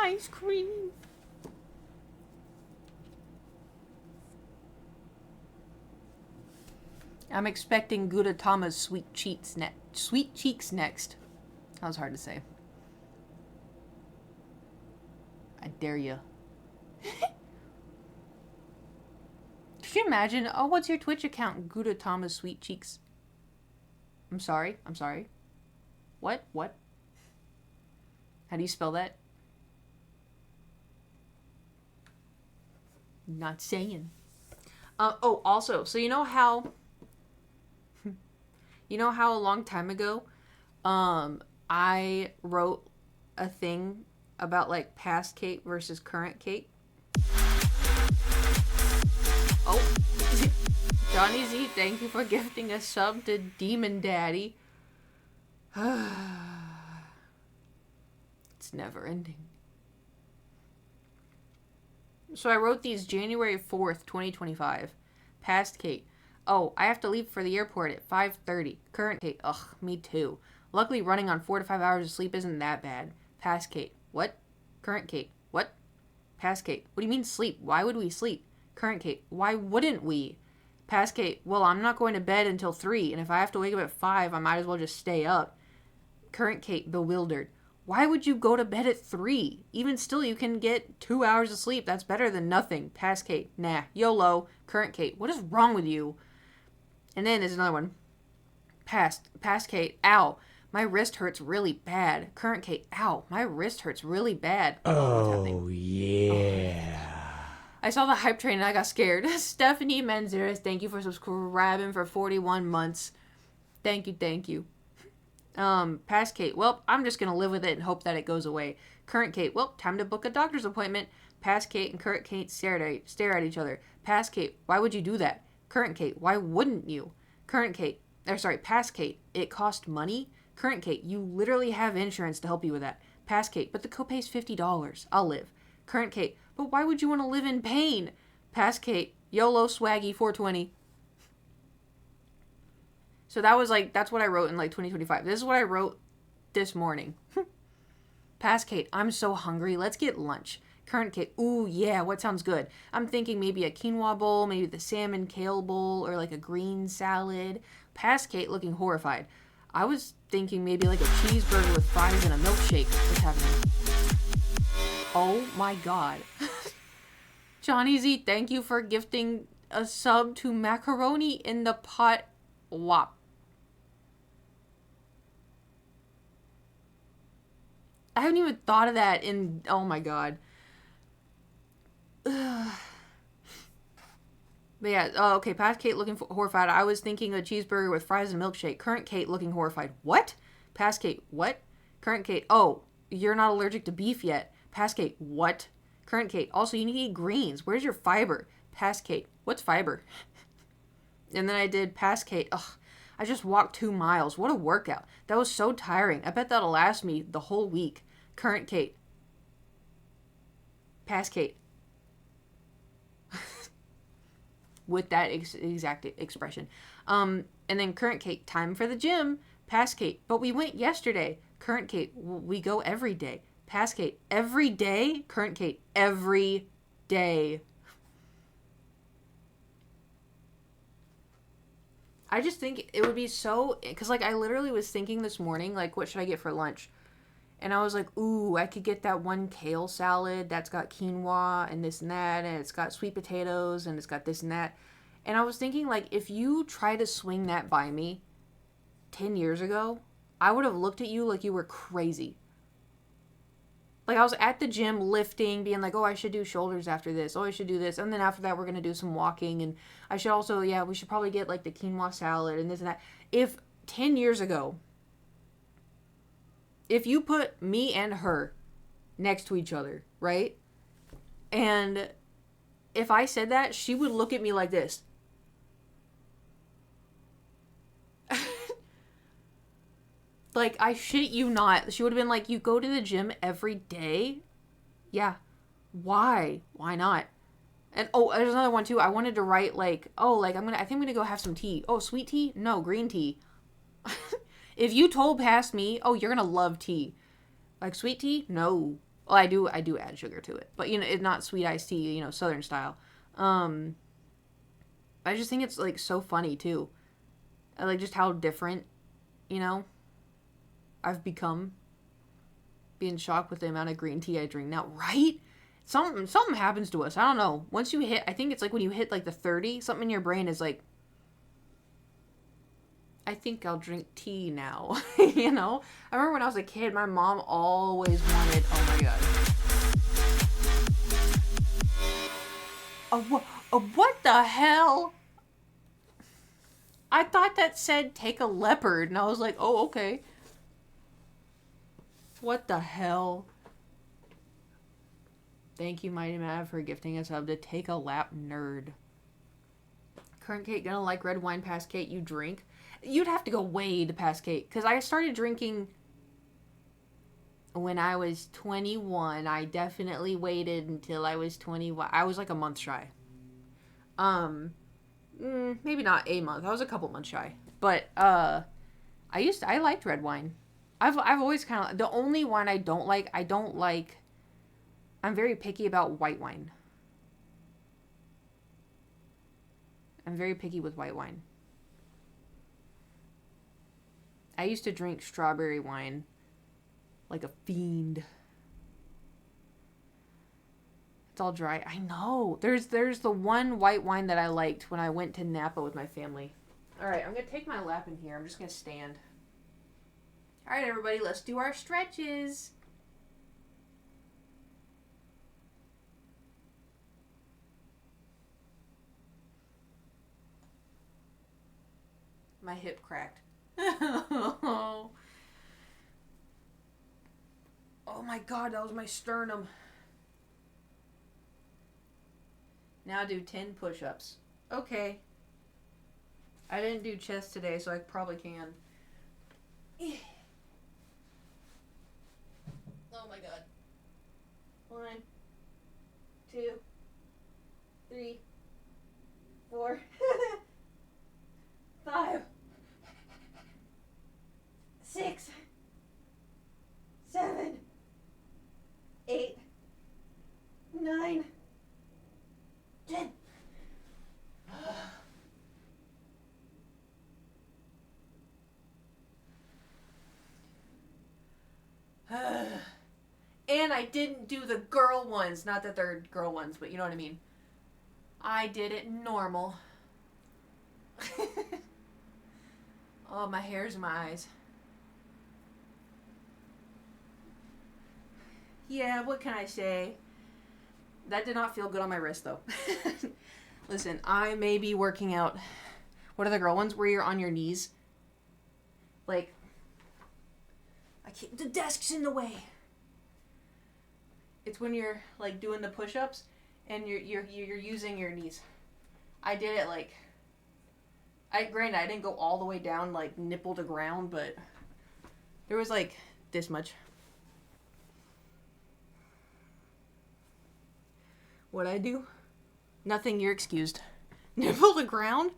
Ice Cream. I'm expecting Gudetama's sweet cheeks next. That was hard to say. I dare you. Could you imagine? Oh, what's your Twitch account? Gudetama's sweet cheeks. I'm sorry. What? How do you spell that? Not saying. Oh, also, so you know how a long time ago, I wrote a thing about like past Kate versus current Kate? Oh, Johnny Z, thank you for gifting a sub to Demon Daddy. It's never ending. So I wrote these January 4th, 2025. Past Kate. Oh, I have to leave for the airport at 5:30. Current Kate. Ugh, me too. Luckily, running on 4 to 5 hours of sleep isn't that bad. Past Kate. What? Current Kate. What? Past Kate. What do you mean sleep? Why would we sleep? Current Kate. Why wouldn't we? Past Kate. Well, I'm not going to bed until 3, and if I have to wake up at 5, I might as well just stay up. Current Kate. Bewildered. Why would you go to bed at 3? Even still, you can get 2 hours of sleep. That's better than nothing. Past Kate. Nah. YOLO. Current Kate. What is wrong with you? And then there's another one. Past Kate. Ow. My wrist hurts really bad. Current Kate. Ow. My wrist hurts really bad. Oh, yeah. I saw the hype train and I got scared. Stephanie Menzies, thank you for subscribing for 41 months. Thank you. Past Kate. Well, I'm just going to live with it and hope that it goes away. Current Kate. Well, time to book a doctor's appointment. Past Kate and current Kate stare at each other. Past Kate. Why would you do that? Current Kate. Why wouldn't you? Current Kate. Past Kate. It cost money? Current Kate. You literally have insurance to help you with that. Past Kate. But the copay's $50. I'll live. Current Kate. But why would you want to live in pain? Past Kate. YOLO swaggy 420. So that's what I wrote in like 2025. This is what I wrote this morning. Past Kate. I'm so hungry. Let's get lunch. Current Kate. Ooh, yeah, what sounds good? I'm thinking maybe a quinoa bowl, maybe the salmon kale bowl, or like a green salad. Past Kate looking horrified. I was thinking maybe like a cheeseburger with fries and a milkshake. What's happening? Oh my god. Johnny Z, thank you for gifting a sub to Macaroni in the Pot WAP. I haven't even thought of that in... Oh my god. But yeah, okay, past Kate looking horrified. I was thinking a cheeseburger with fries and milkshake. Current Kate looking horrified. What? Past Kate, what? Current Kate, oh, you're not allergic to beef yet. Past Kate, what? Current Kate, also you need to eat greens. Where's your fiber? Past Kate, what's fiber? And then I did past Kate. Ugh, I just walked 2 miles. What a workout. That was so tiring. I bet that'll last me the whole week. Current Kate. Past Kate. With that exact expression. And then current Kate, time for the gym. Past Kate, but we went yesterday. Current Kate, we go every day. Past Kate, every day. Current Kate, every day. I just think it would be so, because like I literally was thinking this morning, like what should I get for lunch? And I was like, ooh, I could get that one kale salad that's got quinoa and this and that, and it's got sweet potatoes, and it's got this and that. And I was thinking, like, if you try to swing that by me 10 years ago, I would have looked at you like you were crazy. Like, I was at the gym lifting, being like, oh, I should do shoulders after this. Oh, I should do this. And then after that, we're going to do some walking. And I should also, we should probably get, like, the quinoa salad and this and that. If 10 years ago... If you put me and her next to each other, right? And if I said that, she would look at me like this. Like, I shit you not. She would have been like, you go to the gym every day? Yeah. Why? Why not? And, oh, there's another one, too. I wanted to write, like, oh, like, I think I'm gonna go have some tea. Oh, sweet tea? No, green tea. If you told past me, oh, you're gonna love tea. Like, sweet tea? No. Well, I do add sugar to it. But, you know, it's not sweet iced tea, you know, Southern style. I just think it's, like, so funny, too. I like just how different, you know, I've become. Being shocked with the amount of green tea I drink now, right? Something happens to us. I don't know. Once you hit, I think it's like when you hit like the 30, something in your brain is like, I think I'll drink tea now. You know? I remember when I was a kid, my mom always wanted, oh my god. What the hell? I thought that said take a leopard, and I was like, oh, okay. What the hell? Thank you, Mighty Mav, for gifting us sub to Take a Lap Nerd. Current Kate gonna like red wine past Kate you drink? You'd have to go way to past Kate, because I started drinking when I was 21. I definitely waited until I was 21. I was like a month shy. Maybe not a month. I was a couple months shy. But, I liked red wine. I've always kind of, the only wine I don't like, I'm very picky about white wine. I'm very picky with white wine. I used to drink strawberry wine like a fiend. It's all dry. I know. There's the one white wine that I liked when I went to Napa with my family. All right, I'm going to take my lap in here. I'm just going to stand. All right, everybody, let's do our stretches. My hip cracked. Oh my god, that was my sternum. Now do 10 push-ups. Okay. I didn't do chest today, so I probably can. Oh my god. 1, 2, 3, 4, 5, 6, 7, 8, 9, 10. And I didn't do the girl ones. Not that they're girl ones, but you know what I mean. I did it normal. Oh, my hair's in my eyes. Yeah, what can I say? That did not feel good on my wrist, though. Listen, I may be working out. What are the girl ones where you're on your knees? Like, I can't, the desk's in the way. It's when you're like doing the push-ups and you're using your knees. I did it like, granted I didn't go all the way down like nipple to ground, but there was like this much. What'd I do? Nothing, you're excused. Nipple to ground?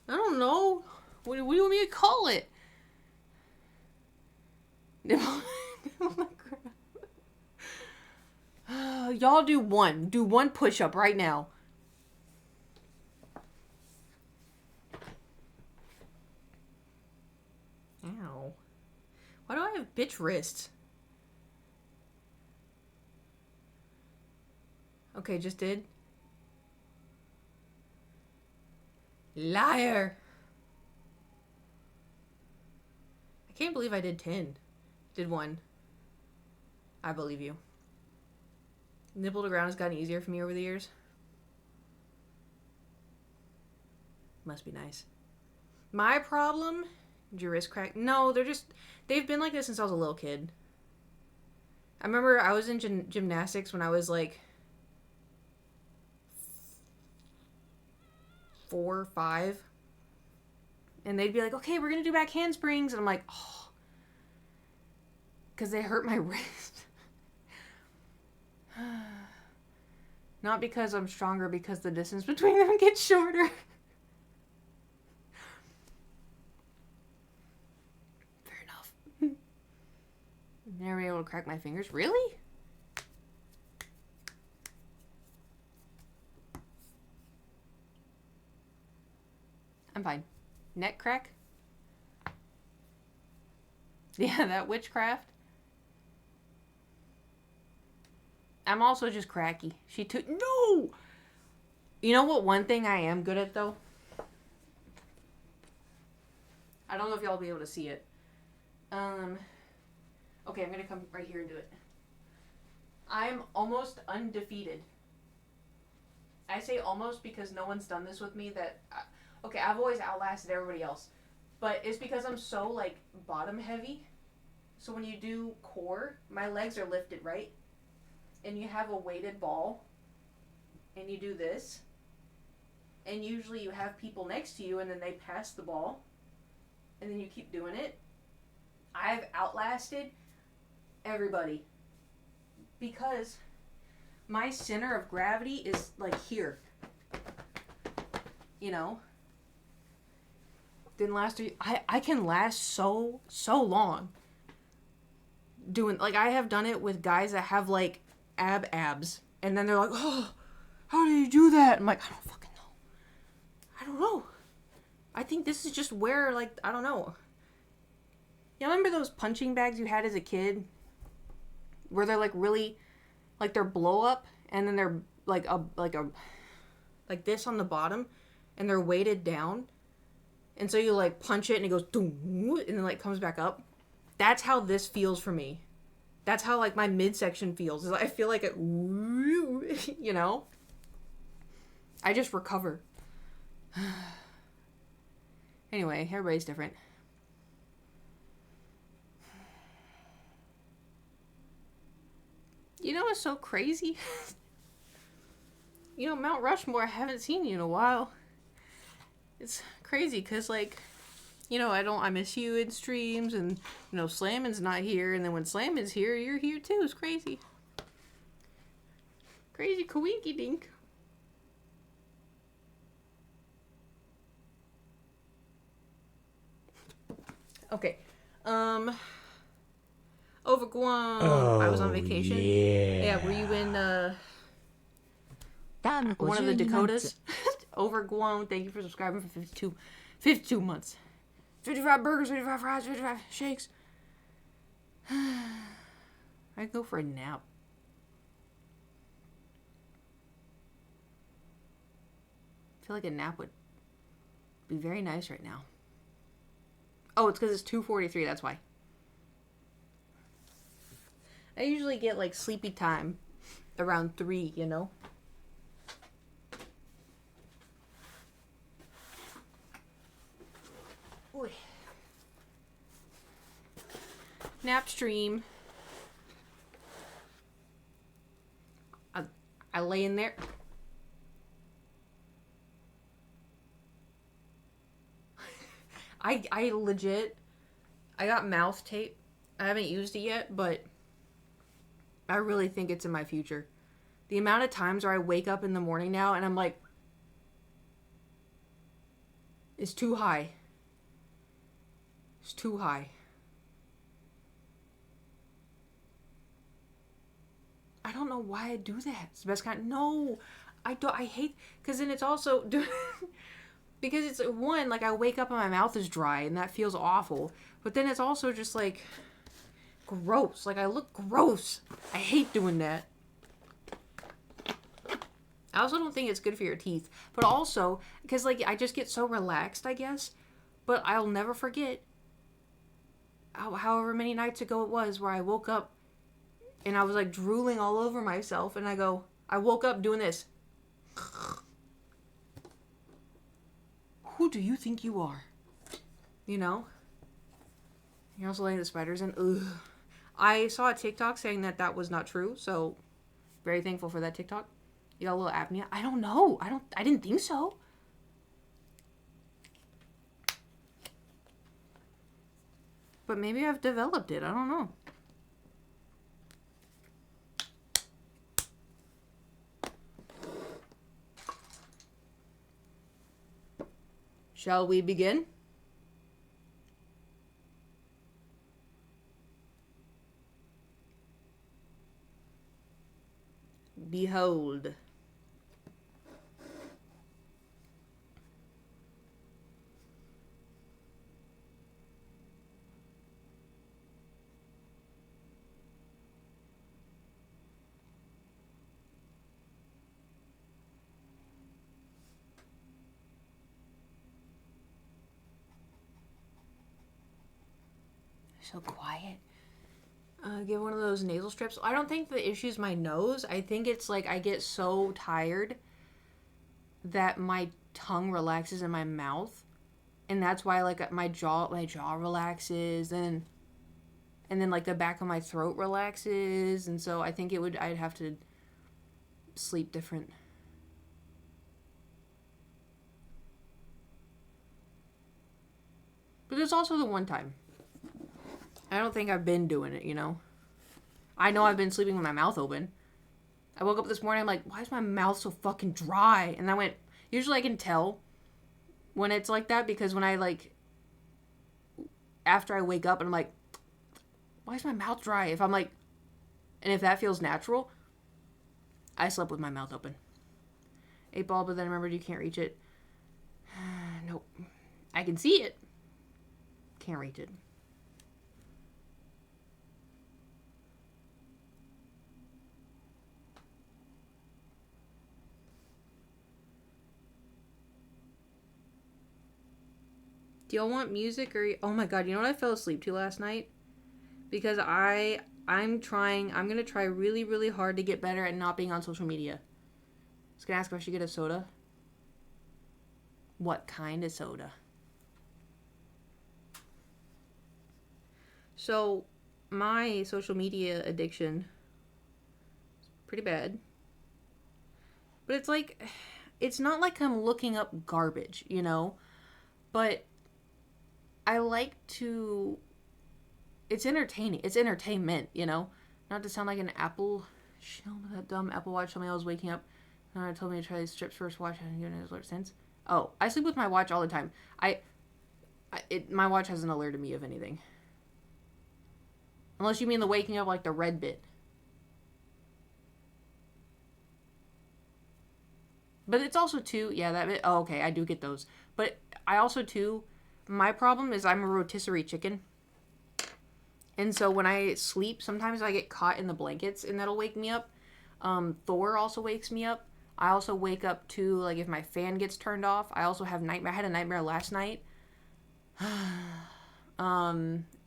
I don't know. What do you want me to call it? Nipple to ground. Y'all do one. Do one push-up right now. Ow. Why do I have bitch wrists? Okay, just did. Liar. I can't believe I did 10. Did 1. I believe you. Nipple to ground has gotten easier for me over the years. Must be nice. My problem? Did your wrist crack? No, they've been like this since I was a little kid. I remember I was in gymnastics when I was like 4 or 5. And they'd be like, okay, we're going to do back handsprings. And I'm like, oh. Because they hurt my wrist. Not because I'm stronger, because the distance between them gets shorter. Fair enough. Never able to crack my fingers. Really? I'm fine. Neck crack? Yeah, that witchcraft. I'm also just cracky. She took... No! You know what one thing I am good at, though? I don't know if y'all will be able to see it. Okay, I'm going to come right here and do it. I'm almost undefeated. I say almost because no one's done this with me that... Okay, I've always outlasted everybody else. But it's because I'm so, like, bottom heavy. So when you do core, my legs are lifted, right? And you have a weighted ball. And you do this. And usually you have people next to you and then they pass the ball. And then you keep doing it. I've outlasted everybody. Because my center of gravity is, like, here. You know? Didn't last. I can last so long. Doing, like, I have done it with guys that have, like, abs. And then they're like, oh, how do you do that? I'm like, I don't fucking know. I don't know. I think this is just where, like, I don't know. You remember those punching bags you had as a kid? Where they're, like, really, like, they're blow up. And then they're, like this on the bottom. And they're weighted down. And so you, like, punch it and it goes, and then, like, comes back up. That's how this feels for me. That's how, like, my midsection feels. I feel like it, you know? I just recover. Anyway, everybody's different. You know what's so crazy? You know, Mount Rushmore, I haven't seen you in a while. It's crazy because, like, you know, I miss you in streams, and, you know, Slammin's not here, and then when Slammin's here, you're here too. It's crazy. Crazy coinky dink. Okay. Over Guam. Oh, I was on vacation. yeah. Yeah, were you in, one of the Dakotas? Over Guam. Thank you for subscribing for 52 months. 55 burgers, 55 fries, 55 shakes. I'd go for a nap. I feel like a nap would be very nice right now. Oh, it's because it's 2:43, that's why. I usually get, like, sleepy time around 3, you know? Oy. Nap stream. I lay in there. I legit, I got mouth tape. I haven't used it yet, but I really think it's in my future. The amount of times where I wake up in the morning now and I'm like, it's too high. It's too high. I don't know why I do that. It's the best kind. No, I don't. I hate, because then it's also, because it's, one, like, I wake up and my mouth is dry and that feels awful. But then it's also just, like, gross. Like, I look gross. I hate doing that. I also don't think it's good for your teeth. But also, because, like, I just get so relaxed, I guess. But I'll never forget however many nights ago it was where I woke up and I was, like, drooling all over myself. And I woke up doing this. Who do you think you are? You know? You're also letting the spiders in. Ugh. I saw a TikTok saying that that was not true, so very thankful for that TikTok. You got a little apnea? I don't know. I didn't think so. But maybe I've developed it. I don't know. Shall we begin? Behold. So quiet. Get one of those nasal strips. I don't think the issue is my nose. I think it's like I get so tired that my tongue relaxes in my mouth, and that's why like my jaw relaxes, and then like the back of my throat relaxes, and so I think I'd have to sleep different. But there's also the one time. I don't think I've been doing it, you know? I know I've been sleeping with my mouth open. I woke up this morning, I'm like, why is my mouth so fucking dry? And I went, usually I can tell when it's like that, because when I like, after I wake up and I'm like, why is my mouth dry? If I'm like, and if that feels natural, I slept with my mouth open. 8-ball, but then I remembered you can't reach it. Nope. I can see it. Can't reach it. Do y'all want music or... Oh my god, you know what I fell asleep to last night? Because I'm gonna try really, really hard to get better at not being on social media. I was gonna ask if I should get a soda. What kind of soda? So, my social media addiction is pretty bad. But it's like... It's not like I'm looking up garbage, you know? But... I like to... It's entertaining. It's entertainment, you know? Not to sound like an Apple... That dumb Apple Watch told me I was waking up. And it told me to try these strips first watch. I haven't given it an alert since. Oh, I sleep with my watch all the time. My watch hasn't alerted me of anything. Unless you mean the waking up, like the red bit. But it's also too... Yeah, that bit... Oh, okay, I do get those. But I also too... My problem is I'm a rotisserie chicken. And so when I sleep, sometimes I get caught in the blankets and that'll wake me up. Thor also wakes me up. I also wake up to, like, if my fan gets turned off. I also have nightmare. I had a nightmare last night.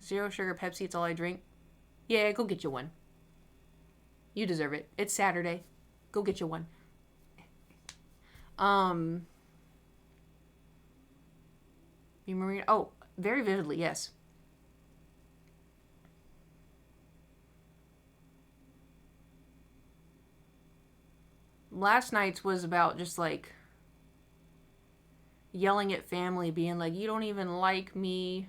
Zero sugar Pepsi, it's all I drink. Yeah, go get you one. You deserve it. It's Saturday. Go get you one. You remember? Oh, very vividly, yes. Last night's was about just like yelling at family, being like, you don't even like me.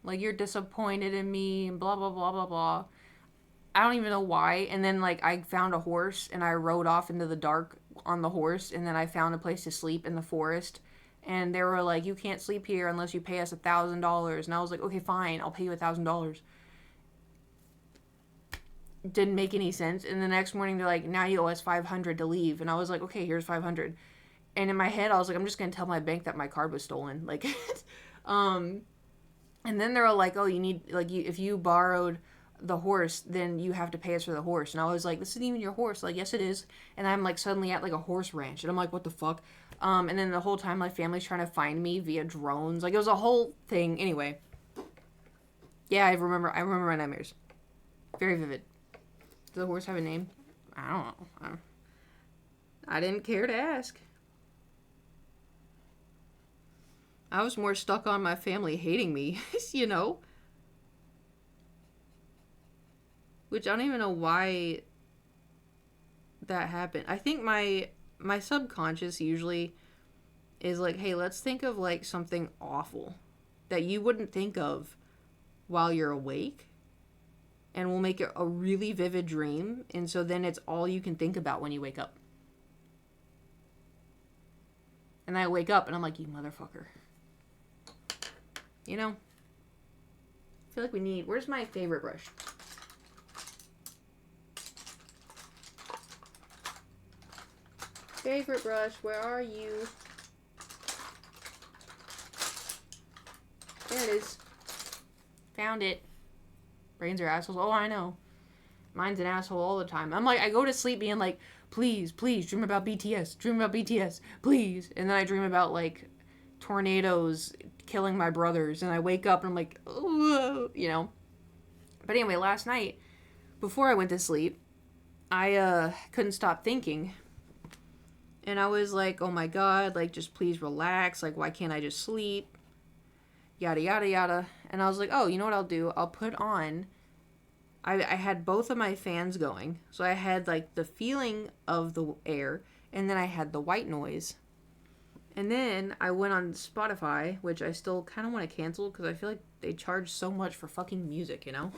Like, you're disappointed in me, and blah, blah, blah, blah, blah. I don't even know why. And then, like, I found a horse, and I rode off into the dark on the horse, and then I found a place to sleep in the forest. And they were like, you can't sleep here unless you pay us $1,000. And I was like, okay, fine, I'll pay you $1,000. Didn't make any sense. And the next morning, they're like, now you owe us $500 to leave. And I was like, okay, here's $500. And in my head, I was like, I'm just going to tell my bank that my card was stolen. Like, and then they were like, oh, you need, like, if you borrowed the horse, then you have to pay us for the horse. And I was like, this isn't even your horse. Like, yes, it is. And I'm, like, suddenly at, like, a horse ranch. And I'm like, what the fuck? And then the whole time, my family's trying to find me via drones. Like, it was a whole thing. Anyway. Yeah, I remember my nightmares. Very vivid. Does the horse have a name? I don't know. I didn't care to ask. I was more stuck on my family hating me, you know? Which I don't even know why that happened. I think my subconscious usually is like, hey, let's think of like something awful that you wouldn't think of while you're awake, and we'll make it a really vivid dream, and so then it's all you can think about when you wake up. And I wake up and I'm like, you motherfucker. You know? I feel like we need... Where's my favorite brush? Favorite brush, where are you? There it is. Found it. Brains are assholes. Oh, I know. Mine's an asshole all the time. I'm like, I go to sleep being like, please, please, dream about BTS. Dream about BTS. Please. And then I dream about, like, tornadoes killing my brothers. And I wake up and I'm like, oh, you know. But anyway, last night, before I went to sleep, I couldn't stop thinking. And I was like, oh my God, like, just please relax. Like, why can't I just sleep? Yada, yada, yada. And I was like, oh, you know what I'll do? I'll put on... I had both of my fans going. So I had, like, the feeling of the air, and then I had the white noise. And then I went on Spotify, which I still kind of want to cancel because I feel like they charge so much for fucking music, you know?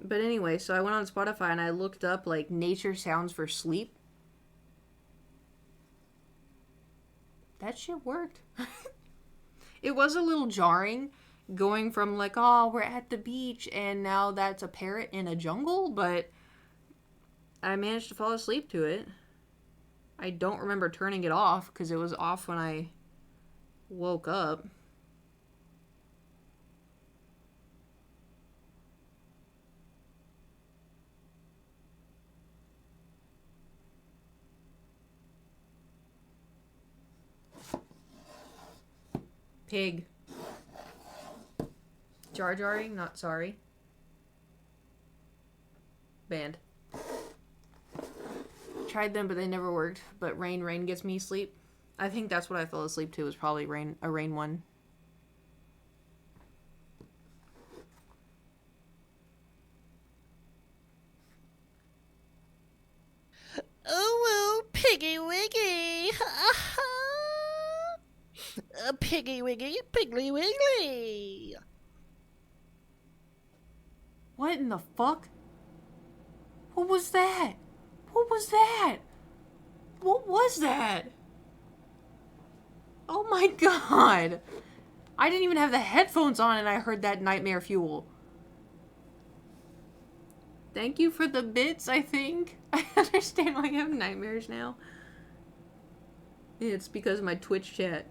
But anyway, so I went on Spotify and I looked up, like, nature sounds for sleep. That shit worked. It was a little jarring going from like, oh, we're at the beach and now that's a parrot in a jungle, but I managed to fall asleep to it. I don't remember turning it off because it was off when I woke up. Pig. Jar jarring, not sorry. Banned. Tried them, but they never worked. But rain gets me sleep. I think that's what I fell asleep to, was probably a rain one. Oh, Piggy Wiggy! Piggy Wiggy, Piggly Wiggly! What in the fuck? What was that? What was that? What was that? Oh my God. I didn't even have the headphones on and I heard that nightmare fuel. Thank you for the bits, I think. I understand why you have nightmares now. It's because of my Twitch chat.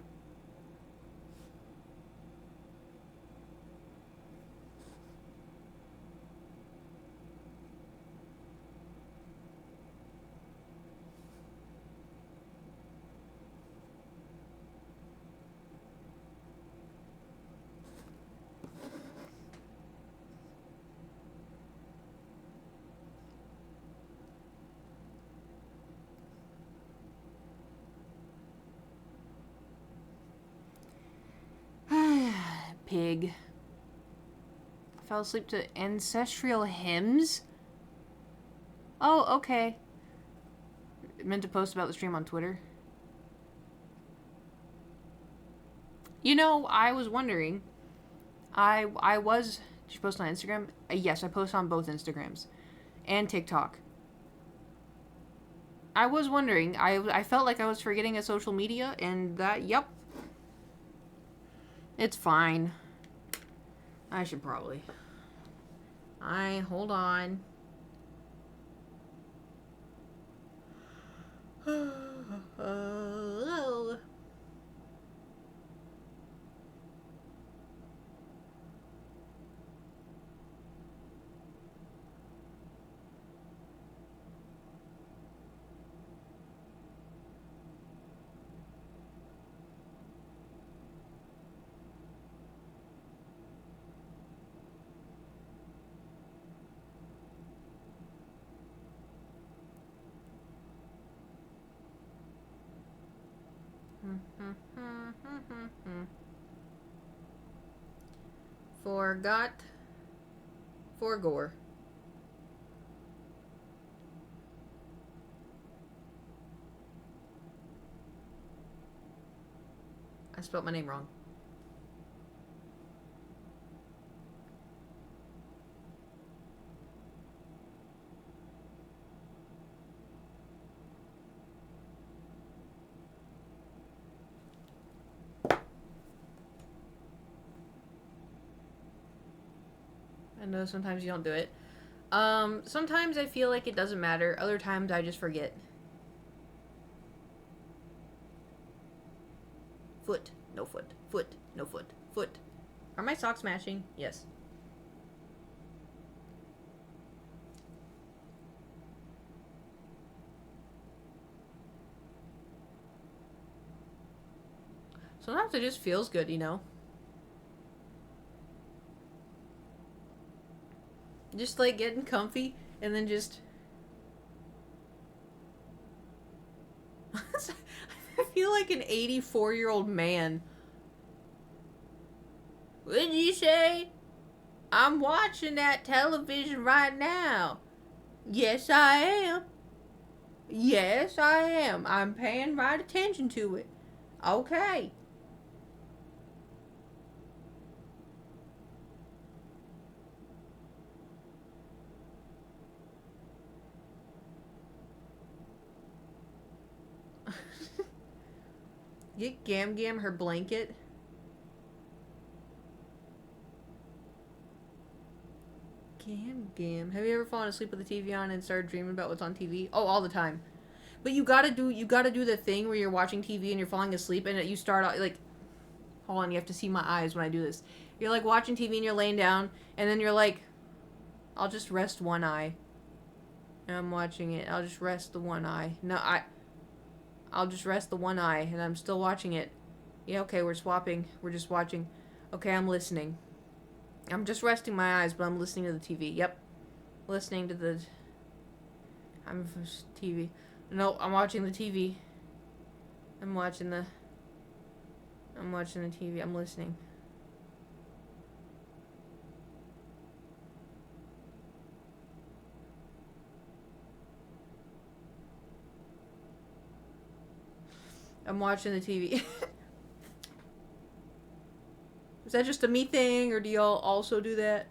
Pig. Fell asleep to ancestral hymns? Oh, okay. Meant to post about the stream on Twitter. You know, I was wondering. I was... Did you post on Instagram? Yes, I post on both Instagrams. And TikTok. I was wondering. I felt like I was forgetting a social media, and that... Yep. It's fine. I should probably. Hold on. Hello. Forgot. Forgore. I spelled my name wrong. I know sometimes you don't do it. Sometimes I feel like it doesn't matter. Other times I just forget. Foot, no foot. Foot, no foot. Foot. Are my socks matching? Yes. Sometimes it just feels good, you know? Just like getting comfy and then just... I feel like an 84-year-old man. What'd you say? I'm watching that television right now. Yes, I am. Yes, I am. I'm paying right attention to it. Okay. Get Gam Gam her blanket. Gam Gam. Have you ever fallen asleep with the TV on and started dreaming about what's on TV? Oh, all the time. But you gotta do the thing where you're watching TV and you're falling asleep and you start out like, hold on, you have to see my eyes when I do this. You're like watching TV and you're laying down and then you're like, I'll just rest one eye. And I'm watching it. I'll just rest the one eye. No, I'll just rest the one eye, and I'm still watching it. Yeah, okay, we're swapping. We're just watching. Okay, I'm listening. I'm just resting my eyes, but I'm listening to the TV. Yep. Listening to the... I'm TV. No, I'm watching the TV. I'm watching the TV. I'm listening. I'm watching the TV. Is that just a me thing, or do y'all also do that?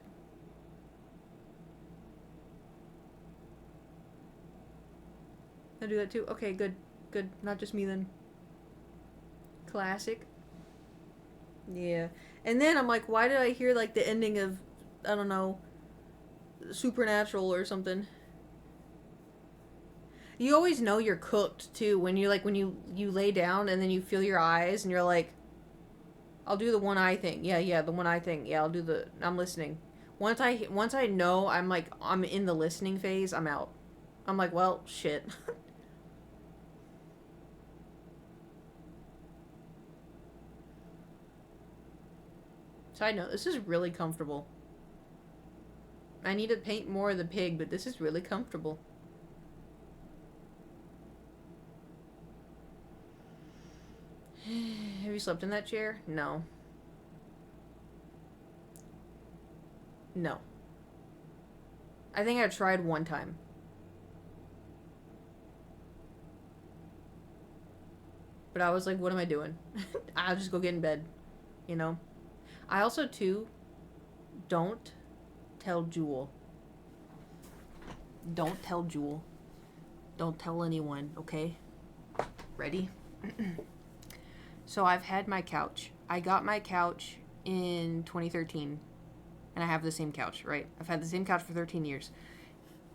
I do that too? Okay, good. Good. Not just me then. Classic. Yeah. And then I'm like, why did I hear like the ending of, I don't know, Supernatural or something? You always know you're cooked too when you you lay down and then you feel your eyes and you're like, I'll do the one eye thing. Yeah, the one eye thing. Yeah, I'm listening. Once I know I'm in the listening phase, I'm out. I'm like, well, shit. Side note, this is really comfortable. I need to paint more of the pig, but this is really comfortable. Have you slept in that chair? No. No. I think I tried one time. But I was like, what am I doing? I'll just go get in bed. You know? I also, too, don't tell Jewel. Don't tell Jewel. Don't tell anyone, okay? Ready? So I've had my couch. I got my couch in 2013. And I have the same couch, right? I've had the same couch for 13 years.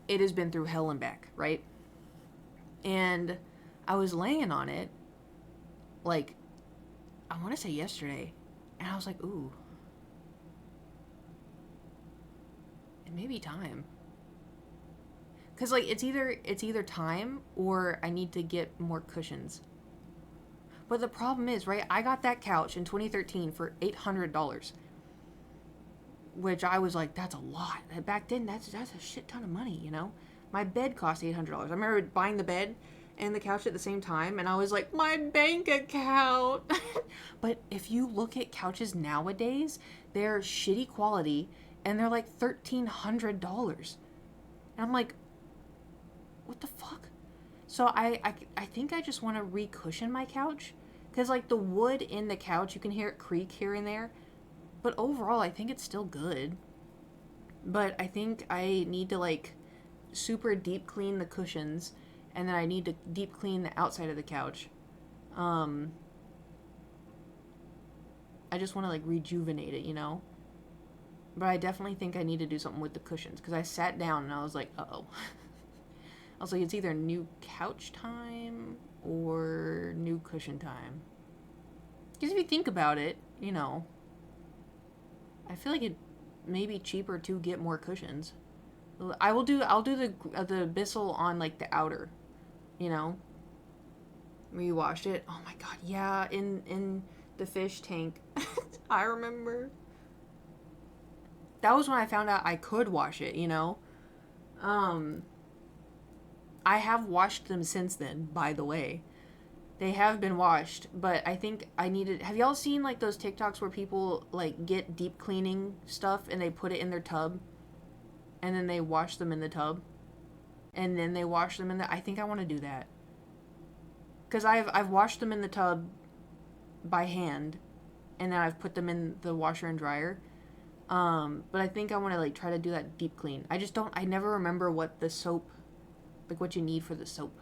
It has been through hell and back, right? And I was laying on it, like, I want to say yesterday. And I was like, ooh. It may be time. Because, like, it's either time or I need to get more cushions. But the problem is, right, I got that couch in 2013 for $800. Which I was like, that's a lot. Back then, that's a shit ton of money, you know? My bed cost $800. I remember buying the bed, and the couch at the same time, and I was like, my bank account. But if you look at couches nowadays, they're shitty quality, and they're like $1,300. And I'm like, what the fuck? So I think I just want to re-cushion my couch. Because, like, the wood in the couch, you can hear it creak here and there. But overall, I think it's still good. But I think I need to, like, super deep clean the cushions. And then I need to deep clean the outside of the couch. I just want to, like, rejuvenate it, you know? But I definitely think I need to do something with the cushions. Because I sat down and I was like, uh-oh. I was like, it's either new couch time or new cushion time. Because if you think about it, you know, I feel like it may be cheaper to get more cushions. I'll do the Bissell on, like, the outer, you know, rewashed it. Oh my god, yeah, in the fish tank. I remember. That was when I found out I could wash it, you know. I have washed them since then, by the way. They have been washed, but I think I needed... Have y'all seen, like, those TikToks where people, like, get deep cleaning stuff and they put it in their tub? And then they wash them in the tub? And then they wash them in the... I think I want to do that. Because I've washed them in the tub by hand. And then I've put them in the washer and dryer. But I think I want to, like, try to do that deep clean. I just don't... I never remember what the soap... Like, what you need for the soap.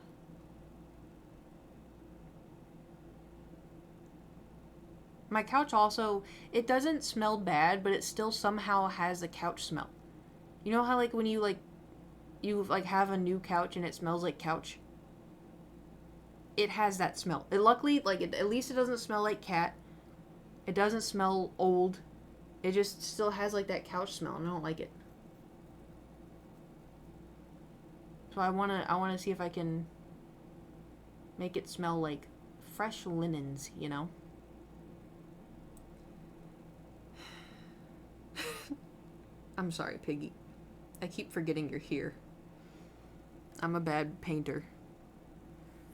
My couch also, it doesn't smell bad, but it still somehow has a couch smell. You know how, like, when you have a new couch and it smells like couch? It has that smell. It luckily, like, at least it doesn't smell like cat. It doesn't smell old. It just still has, like, that couch smell, and I don't like it. So I wanna see if I can make it smell like fresh linens, you know? I'm sorry, Piggy. I keep forgetting you're here. I'm a bad painter.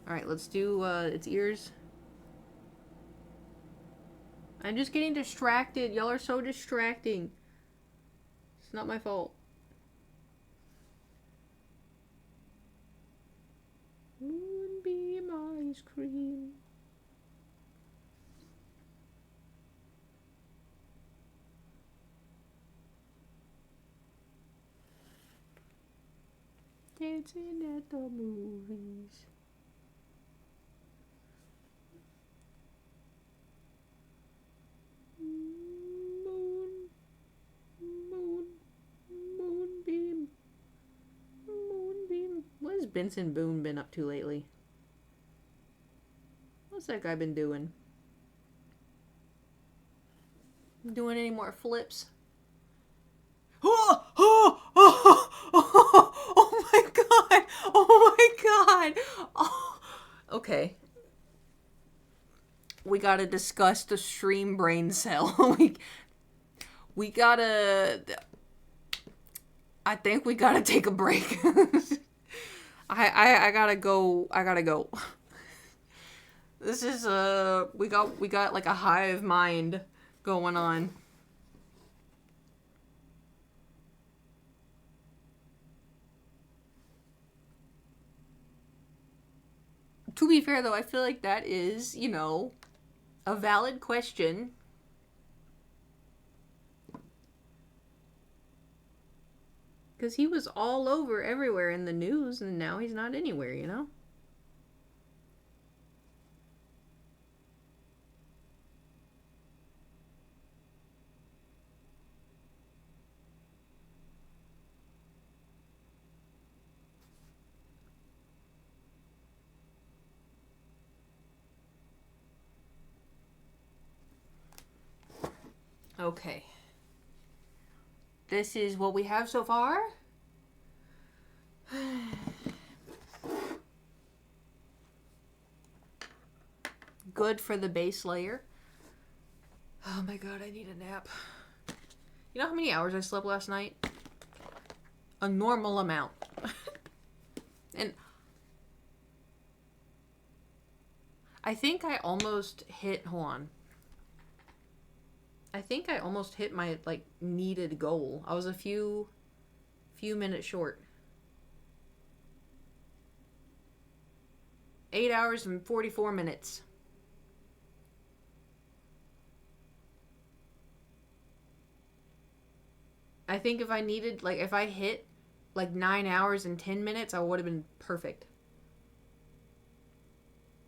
Alright, let's do its ears. I'm just getting distracted. Y'all are so distracting. It's not my fault. Moonbeam ice cream. Dancing at the movies. Moonbeam. What has Benson Boone been up to lately? What's that guy been doing? Doing any more flips? Oh, oh, oh, oh, oh my god! Oh my god! Oh. Okay. We gotta discuss the stream brain cell. we gotta... I think we gotta take a break. I gotta go. This is we got like a hive mind going on. To be fair though, I feel like that is, you know, a valid question. Because he was all over everywhere in the news, and now he's not anywhere, you know? Okay. This is what we have so far. Good for the base layer. Oh my god, I need a nap. You know how many hours I slept last night? A normal amount. And I think I almost hit, hold on. I think I almost hit my, like, needed goal. I was a few minutes short. 8 hours and 44 minutes. I think if I needed, like, if I hit, like, 9 hours and 10 minutes, I would have been perfect.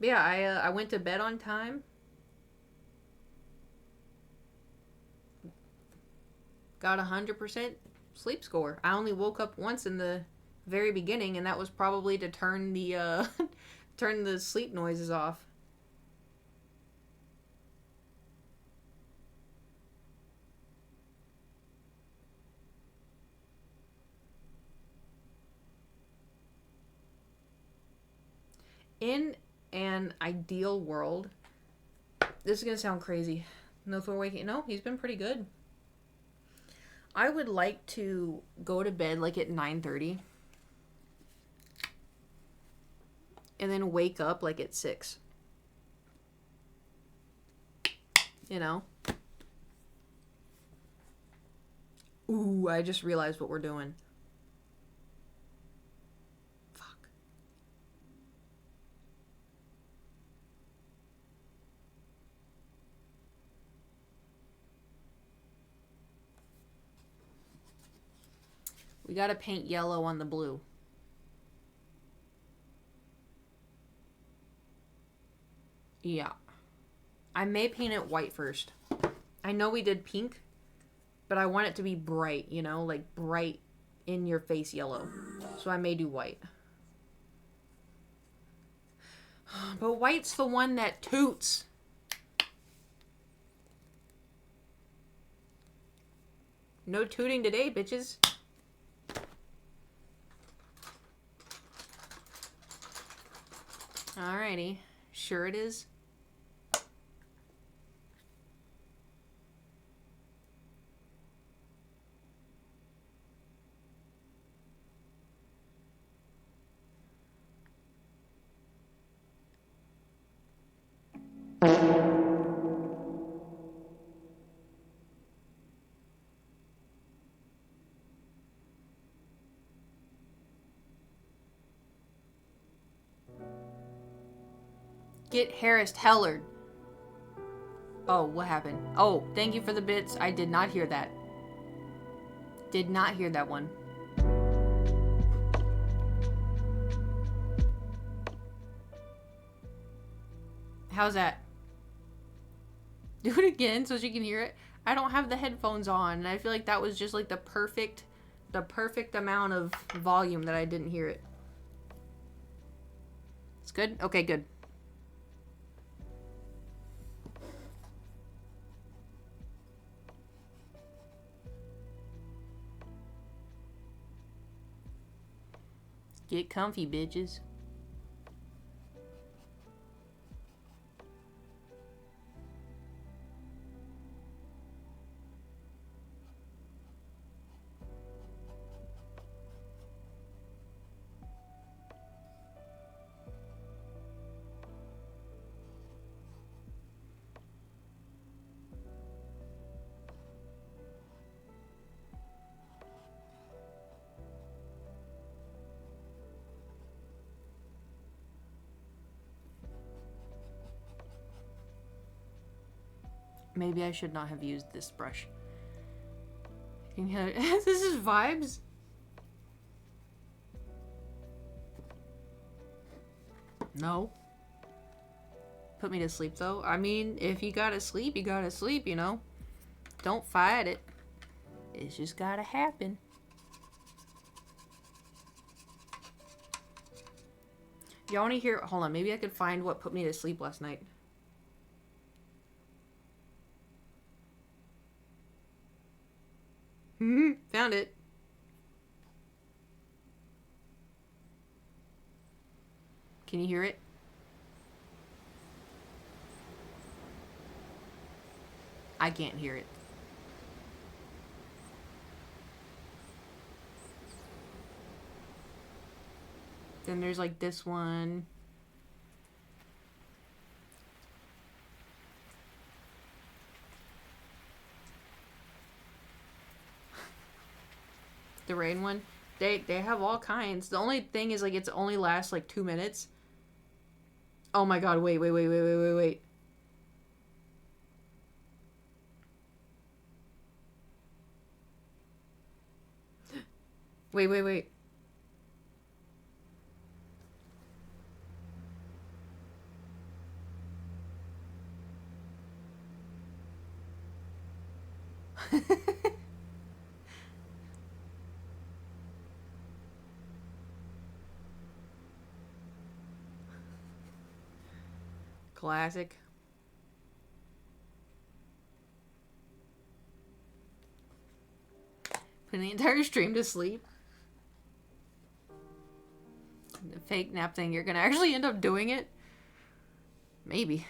But yeah, I went to bed on time. Got 100% sleep score. I only woke up once in the very beginning, and that was probably to turn the turn the sleep noises off. In an ideal world, this is gonna sound crazy. No Thor waking. No, he's been pretty good. I would like to go to bed like at 9:30 and then wake up like at 6. You know? Ooh, I just realized what we're doing. Fuck. We gotta paint yellow on the blue. Yeah. I may paint it white first. I know we did pink, but I want it to be bright, you know? Like bright in your face yellow. So I may do white. But white's the one that toots. No tooting today, bitches. Alrighty. Sure it is. Get harassed, Hellard. Oh, what happened? Oh, thank you for the bits. I did not hear that. Did not hear that one. How's that? Do it again so she can hear it. I don't have the headphones on, and I feel like that was just like the perfect amount of volume that I didn't hear it. It's good? Okay, good. Get comfy, bitches. Maybe I should not have used this brush. This is vibes. No. Put me to sleep, though. I mean, if you gotta sleep, you gotta sleep, you know? Don't fight it. It's just gotta happen. Y'all wanna hear... Hold on, maybe I could find what put me to sleep last night. Found it. Can you hear it? I can't hear it. Then there's like this one. The rain one. They have all kinds. The only thing is, like, it's only lasts, like, 2 minutes. Oh my god, wait. Wait, wait. Classic. Putting the entire stream to sleep. The fake nap thing, you're gonna actually end up doing it? Maybe.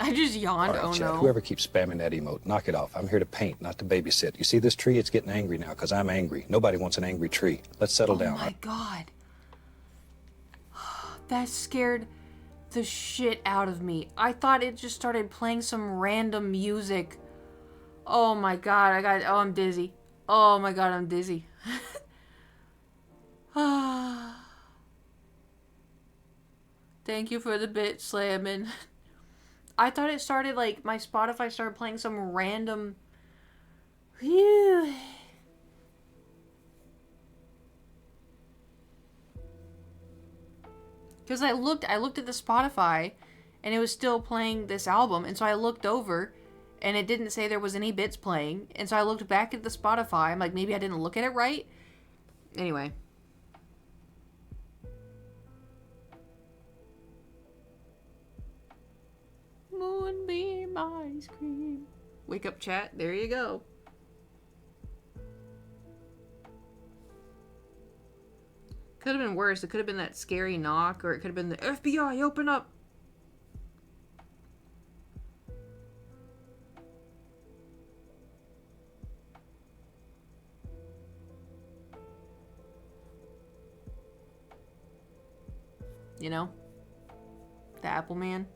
I just yawned. All right, Oh Chad, no. whoever keeps spamming that emote, knock it off. I'm here to paint, not to babysit. You see this tree? It's getting angry now because I'm angry. Nobody wants an angry tree. Let's settle down. Oh my god. That scared the shit out of me. I thought it just started playing some random music. Oh my god, I'm dizzy. Oh my god, I'm dizzy. Thank you for the bit slamming. I thought it started, like, my Spotify started playing some random... Phew. Because I looked at the Spotify, and it was still playing this album, and so I looked over, and it didn't say there was any bits playing, and so I looked back at the Spotify. I'm like, maybe I didn't look at it right? Anyway. Moonbeam ice cream. Wake up, chat. There you go. Could have been worse. It could have been that scary knock, or it could have been the FBI, open up. You know? The Apple Man.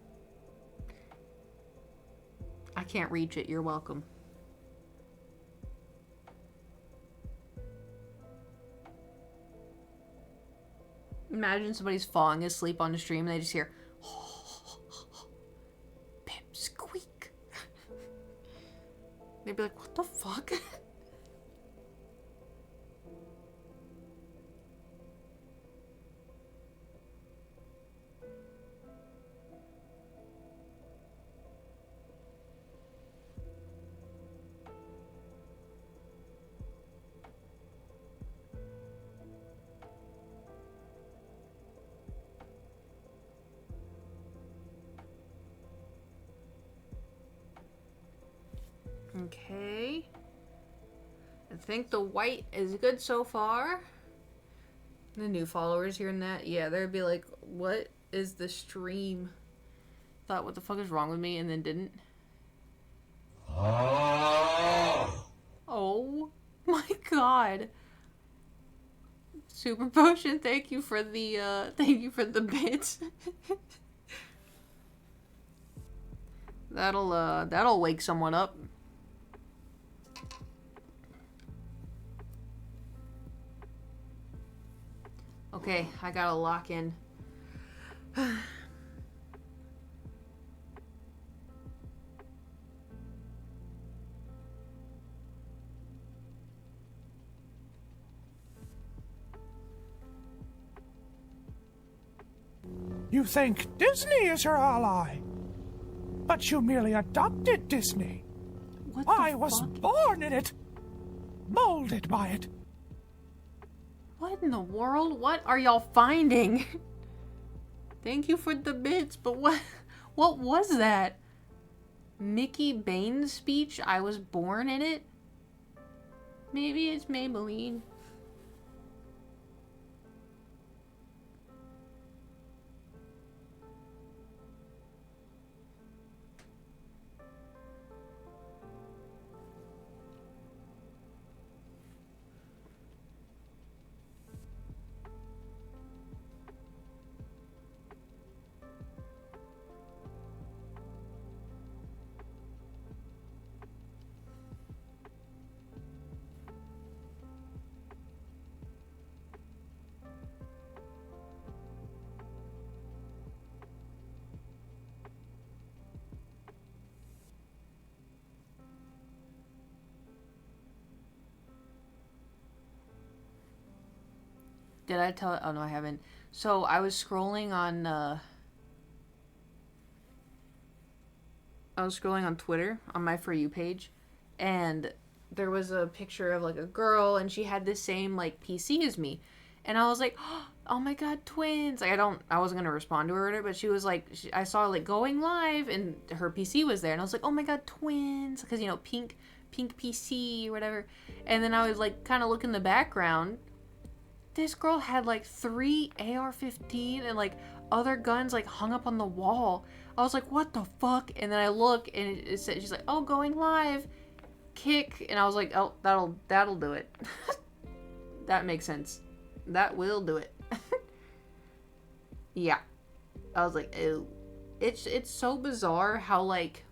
I can't reach it. You're welcome. Imagine somebody's falling asleep on the stream and they just hear Pip squeak. They'd be like, what the fuck? Okay. I think the white is good so far. The new followers hearing that, yeah, they'd be like, what is the stream? Thought, what the fuck is wrong with me, and then didn't. Oh my god. Super Potion, thank you for the bits. That'll wake someone up. Okay, I gotta lock in. You think Disney is your ally, but you merely adopted Disney. What the I was fuck? born in it, molded by it. What in the world? What are y'all finding? Thank you for the bits, but what was that? Mickey Baines' speech? I was born in it? Maybe it's Maybelline. Did I tell it? Oh no, I haven't. So I was scrolling on Twitter on my For You page, and there was a picture of like a girl, and she had the same like PC as me, and I was like, oh my god, twins! Like I wasn't gonna respond to her, but she was like, I saw like going live, and her PC was there, and I was like, oh my god, twins, because you know, pink PC or whatever, and then I was like kind of looking in the background. This girl had like 3 AR-15 and like other guns like hung up on the wall. I was like, what the fuck? And then I look and it said, she's like, oh, going live, kick. And I was like, oh, that'll do it. That makes sense. That will do it. Yeah. I was like, ew. It's so bizarre how like,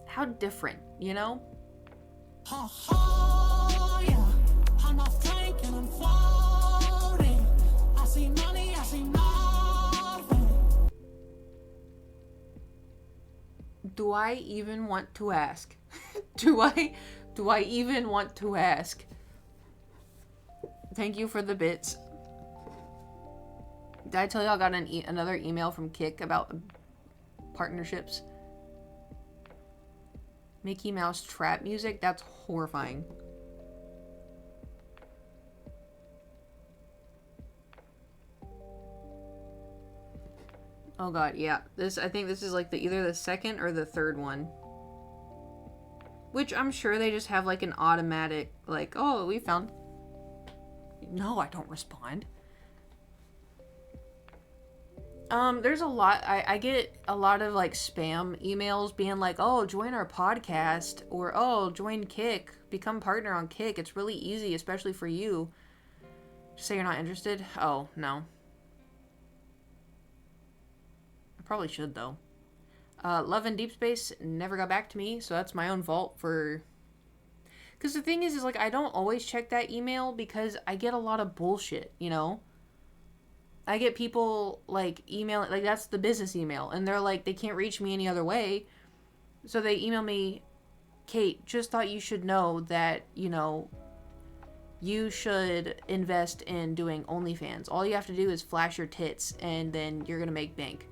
how different, you know? Yeah. I'm a Frank and I'm floating. I see money, I see nothing. Do I even want to ask? Do I even want to ask? Thank you for the bits. Did I tell you I got another email from Kik about partnerships? Mickey Mouse trap music? That's horrifying. Oh god, yeah. I think this is like either the second or the third one. Which I'm sure they just have like an automatic, like, oh, we found... No, I don't respond. There's a lot, I get a lot of like spam emails being like, oh, join our podcast, or oh, join Kik, become partner on Kik. It's really easy, especially for you. Just say you're not interested? Oh, no. Probably should though. Love and Deep Space never got back to me, so that's my own fault for... Because the thing is like, I don't always check that email because I get a lot of bullshit, you know? I get people, like, emailing, like, that's the business email, and they're like, they can't reach me any other way, so they email me, Kate, just thought you should know that, you know, you should invest in doing OnlyFans. All you have to do is flash your tits, and then you're gonna make bank.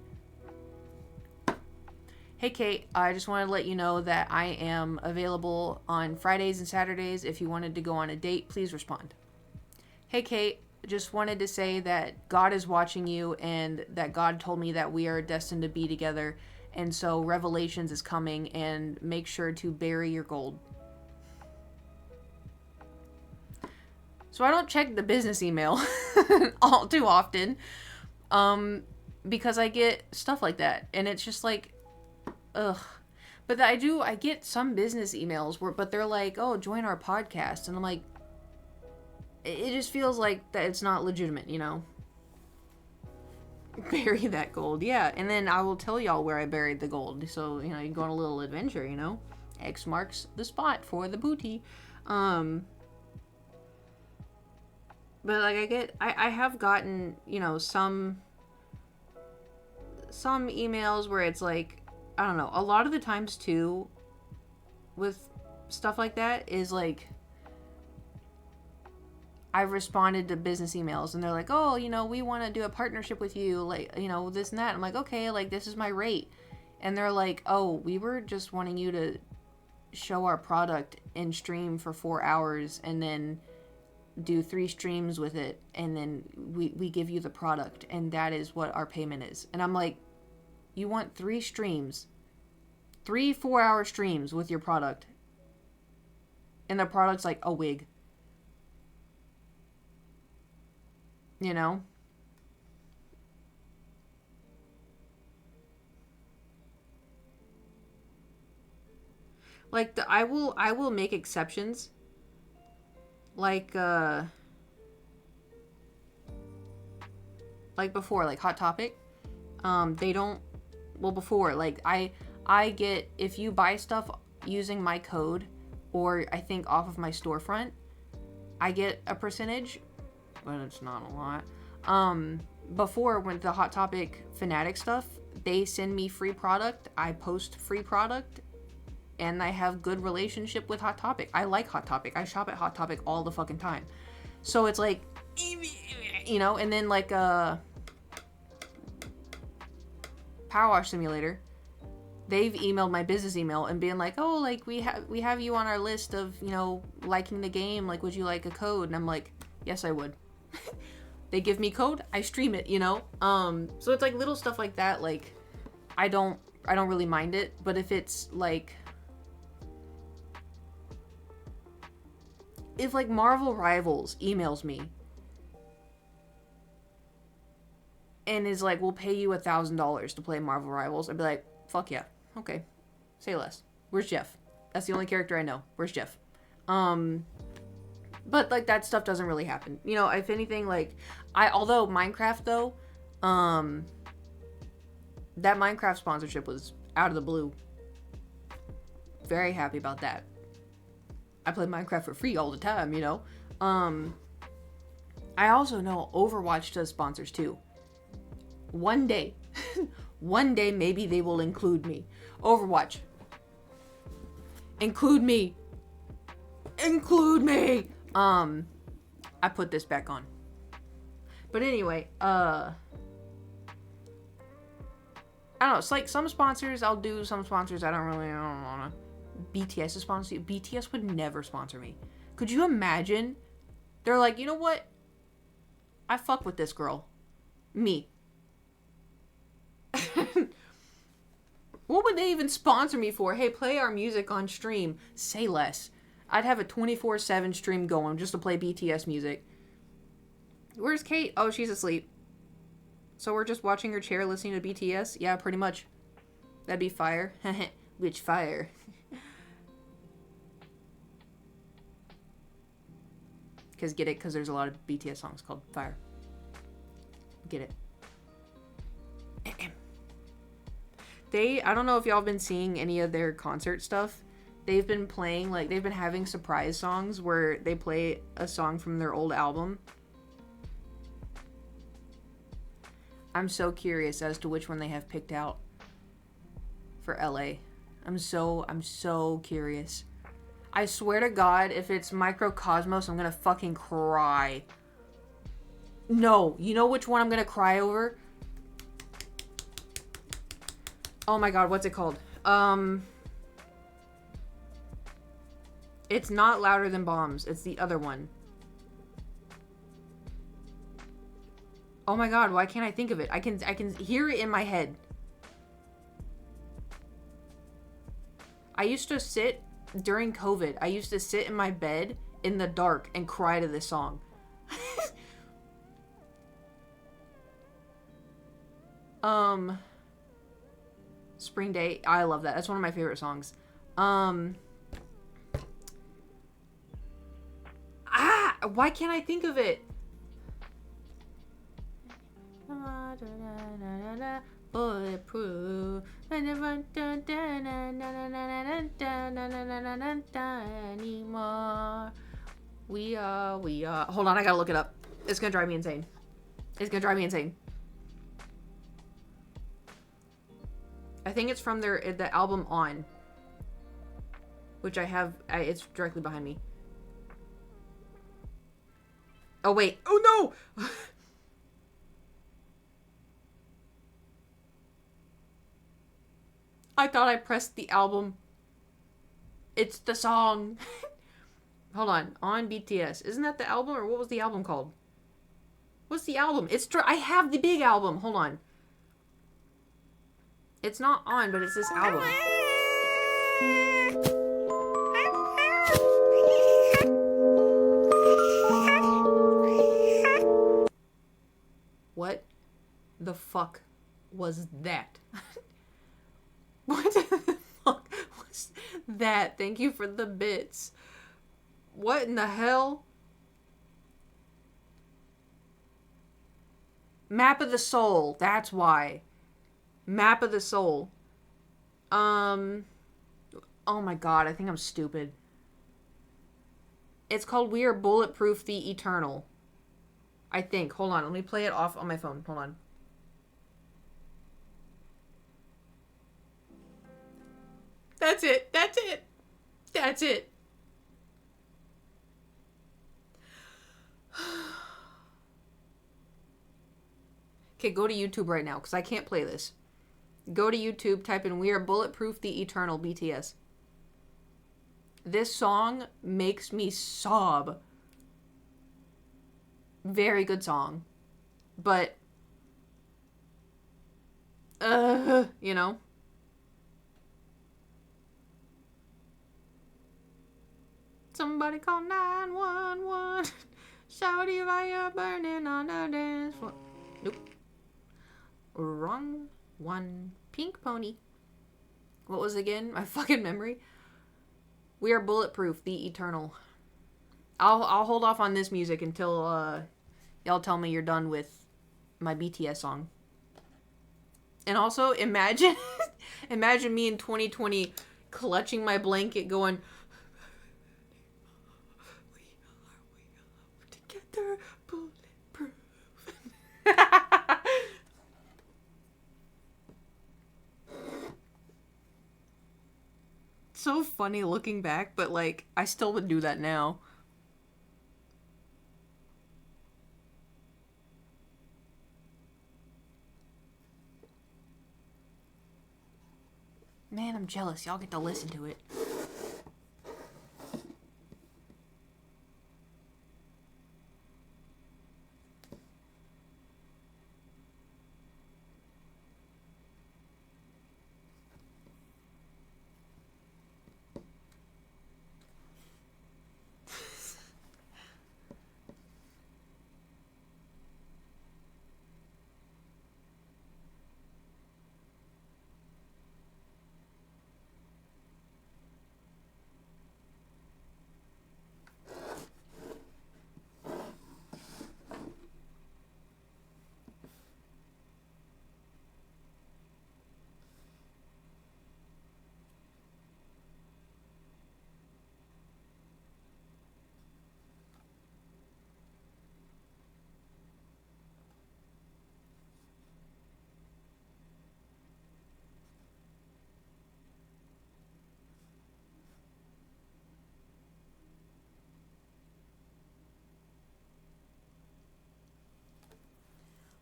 Hey Kate, I just wanted to let you know that I am available on Fridays and Saturdays. If you wanted to go on a date, please respond. Hey Kate, just wanted to say that God is watching you and that God told me that we are destined to be together. And so Revelations is coming, and make sure to bury your gold. So I don't check the business email all too often because I get stuff like that. And it's just like, ugh. But I get some business emails but they're like, oh, join our podcast. And I'm like, it just feels like that it's not legitimate, you know? Bury that gold, yeah. And then I will tell y'all where I buried the gold. So, you know, you go on a little adventure, you know? X marks the spot for the booty. But like I have gotten, you know, some emails where it's like, I don't know, a lot of the times too with stuff like that is like I've responded to business emails and they're like, oh, you know, we want to do a partnership with you, like, you know, this and that. I'm like, okay, like, this is my rate. And they're like, oh, we were just wanting you to show our product in stream for 4 hours and then do 3 streams with it. And then we give you the product. And that is what our payment is. And I'm like, you want 3 streams, 3 4-hour streams with your product. And the product's like a wig. You know? Like I will make exceptions. Like before, like Hot Topic. They don't, well, before, like I get, if you buy stuff using my code or I think off of my storefront, I get a percentage, but it's not a lot. Before, when the Hot Topic Fanatic stuff, they send me free product, I post free product, and I have good relationship with Hot Topic. I like Hot Topic. I shop at Hot Topic all the fucking time. So it's like, you know, and then like Power Wash Simulator, they've emailed my business email and being like, oh, like we have you on our list of, you know, liking the game, like would you like a code? And I'm like, yes, I would. They give me code, I stream it, you know? So it's like little stuff like that, like I don't really mind it, but if it's like, if like Marvel Rivals emails me and is like, we'll pay you $1,000 to play Marvel Rivals, I'd be like, fuck yeah, okay, say less. Where's Jeff? That's the only character I know. Where's Jeff? But like that stuff doesn't really happen. You know, if anything, like although Minecraft though, that Minecraft sponsorship was out of the blue. Very happy about that. I play Minecraft for free all the time, you know. I also know Overwatch does sponsors too. One day maybe they will include me. Overwatch. Include me. Include me. I put this back on. But anyway, I don't know. It's like some sponsors I'll do, some sponsors I don't wanna. BTS is sponsor you. BTS would never sponsor me. Could you imagine? They're like, you know what? I fuck with this girl. Me. What would they even sponsor me for? Hey, play our music on stream. Say less. I'd have a 24/7 stream going just to play BTS music. Where's Kate? Oh, she's asleep. So we're just watching her chair listening to BTS? Yeah, pretty much. That'd be fire. Which fire? Because get it? Because there's a lot of BTS songs called Fire. Get it? I don't know if y'all have been seeing any of their concert stuff. They've been playing, like, they've been having surprise songs where they play a song from their old album. I'm so curious as to which one they have picked out for LA. I'm so curious. I swear to God, if it's Microcosmos, I'm gonna fucking cry. No, you know which one I'm gonna cry over? Oh my God, what's it called? It's not Louder Than Bombs. It's the other one. Oh my God, why can't I think of it? I can hear it in my head. I used to sit during COVID. I used to sit in my bed in the dark and cry to this song. Spring Day. I love that. That's one of my favorite songs. Why can't I think of it? Bulletproof. Anymore. We are. Hold on, I gotta look it up. It's gonna drive me insane. It's gonna drive me insane. I think it's from the album On, which I have. It's directly behind me. Oh wait! Oh no! I thought I pressed the album. It's the song. Hold on BTS. Isn't that the album, or what was the album called? What's the album? I have the big album. Hold on. It's not On, but it's this album. What the fuck was that? What the fuck was that? Thank you for the bits. What in the hell? Map of the Soul. That's why. Map of the Soul. Oh my god, I think I'm stupid. It's called We Are Bulletproof the Eternal. I think. Hold on, let me play it off on my phone. Hold on. That's it. That's it. That's it. Okay, go to YouTube right now, because I can't play this. Go to YouTube, type in We Are Bulletproof the Eternal, BTS. This song makes me sob. Very good song. But, you know. Somebody call 911. Shawty fire burning on the dance floor. Nope. Wrong one. Pink Pony. What was it again? My fucking memory. We Are Bulletproof the Eternal. I'll hold off on this music until y'all tell me you're done with my BTS song. And also imagine imagine me in 2020 clutching my blanket going, we are together bulletproof. So funny looking back, but like I still would do that now. Man, I'm jealous. Y'all get to listen to it.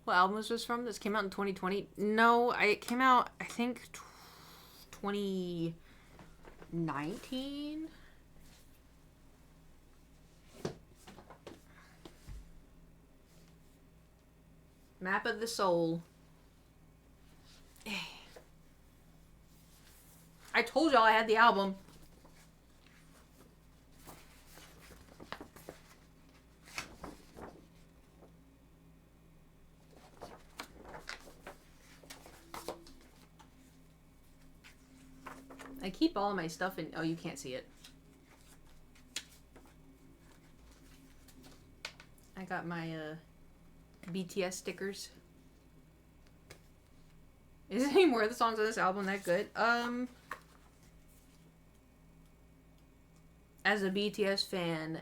What album was this from? This came out in 2020? No, it came out, I think, 2019? Map of the Soul. I told y'all I had the album. I keep all of my stuff in... Oh, you can't see it. I got my BTS stickers. Is any more of the songs on this album that good? As a BTS fan,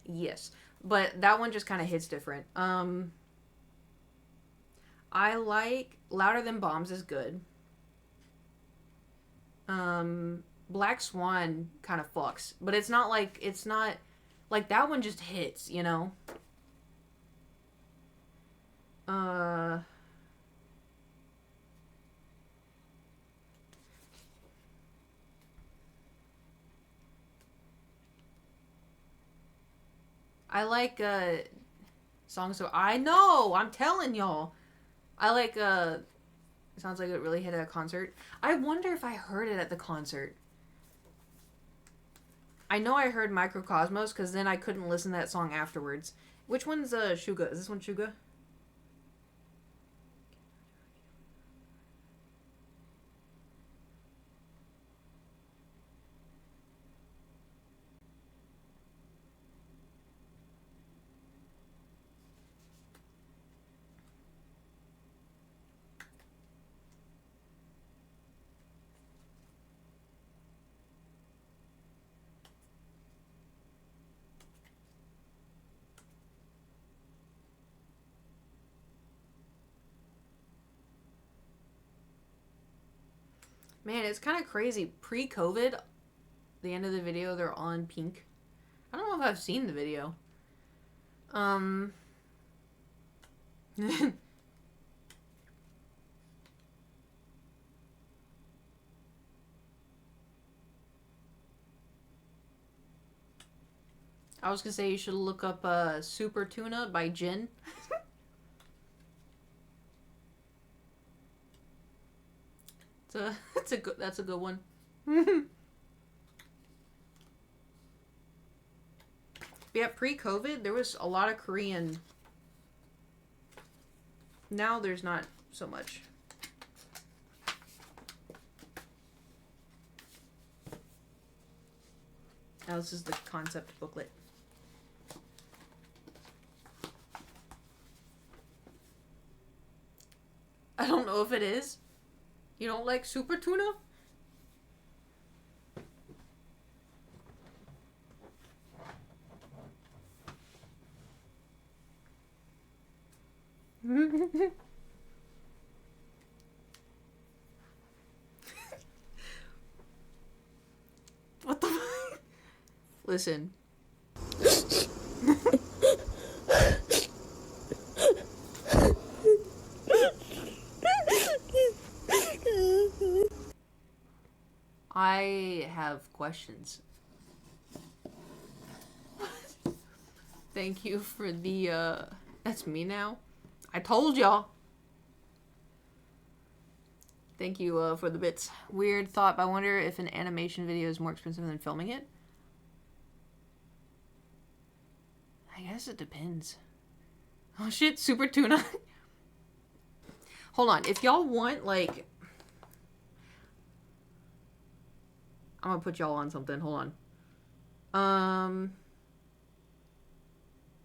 yes. But that one just kind of hits different. I like Louder Than Bombs is good. Black Swan kind of fucks, but it's not like that one just hits, you know? I like songs. So I know, I'm telling y'all. I like it sounds like it really hit at a concert. I wonder if I heard it at the concert. I know I heard Microcosmos because then I couldn't listen to that song afterwards. Which one's Suga? Is this one Suga? Man, it's kind of crazy. Pre-COVID, the end of the video, they're all in pink. I don't know if I've seen the video. I was gonna say you should look up Super Tuna by Jin. That's a good one. Yeah, pre-COVID, there was a lot of Korean. Now there's not so much. Now this is the concept booklet. I don't know if it is. You don't like Super Tuna? What the fuck? Listen. I have questions. Thank you for the, that's me now. I told y'all. Thank you, for the bits. Weird thought, but I wonder if an animation video is more expensive than filming it. I guess it depends. Oh shit, Super Tuna. Hold on, if y'all want, like... I'm gonna put y'all on something. Hold on.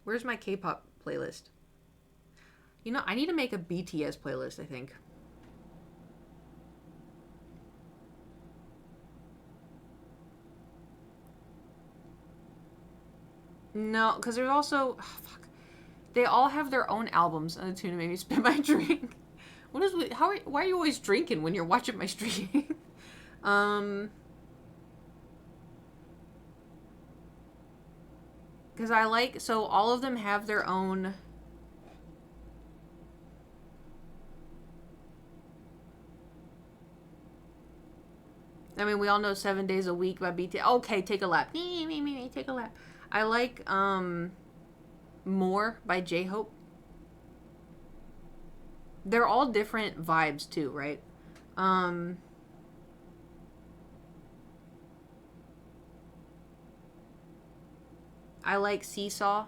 Where's my K-pop playlist? You know, I need to make a BTS playlist, I think. No, because there's also... Oh, fuck. They all have their own albums. And the tuna made me spit my drink. What is... Why are you always drinking when you're watching my stream? Because I like... So all of them have their own... I mean, we all know 7 Days a Week by BTS. Okay, Take a Lap. Take a lap. I like, More by J-Hope. They're all different vibes, too, right? I like Seesaw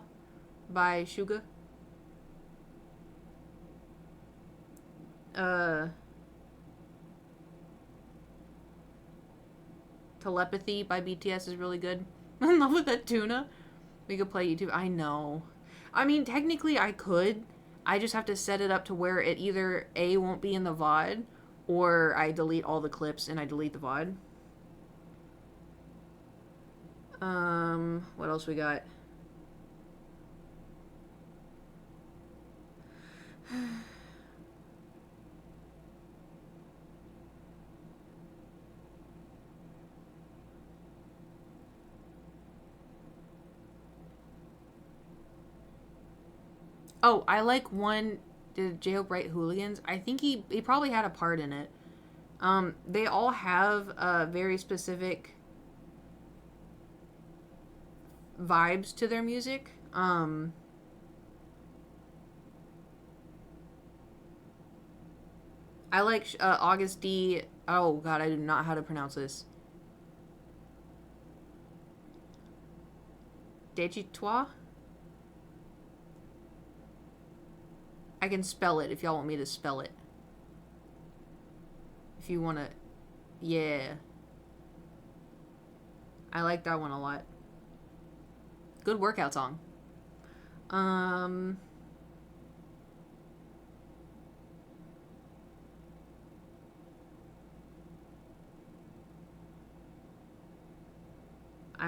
by Suga. Telepathy by BTS is really good. I'm in love with that tuna. We could play YouTube. I know. I mean, technically I could. I just have to set it up to where it either A, won't be in the VOD, or I delete all the clips and I delete the VOD. What else we got? Oh, I like one, the Jailbright Hooligans. I think he probably had a part in it. They all have very specific vibes to their music. I like August D. Oh god, I do not know how to pronounce this. Dejitois? I can spell it if y'all want me to spell it. If you want to... Yeah. I like that one a lot. Good workout song. I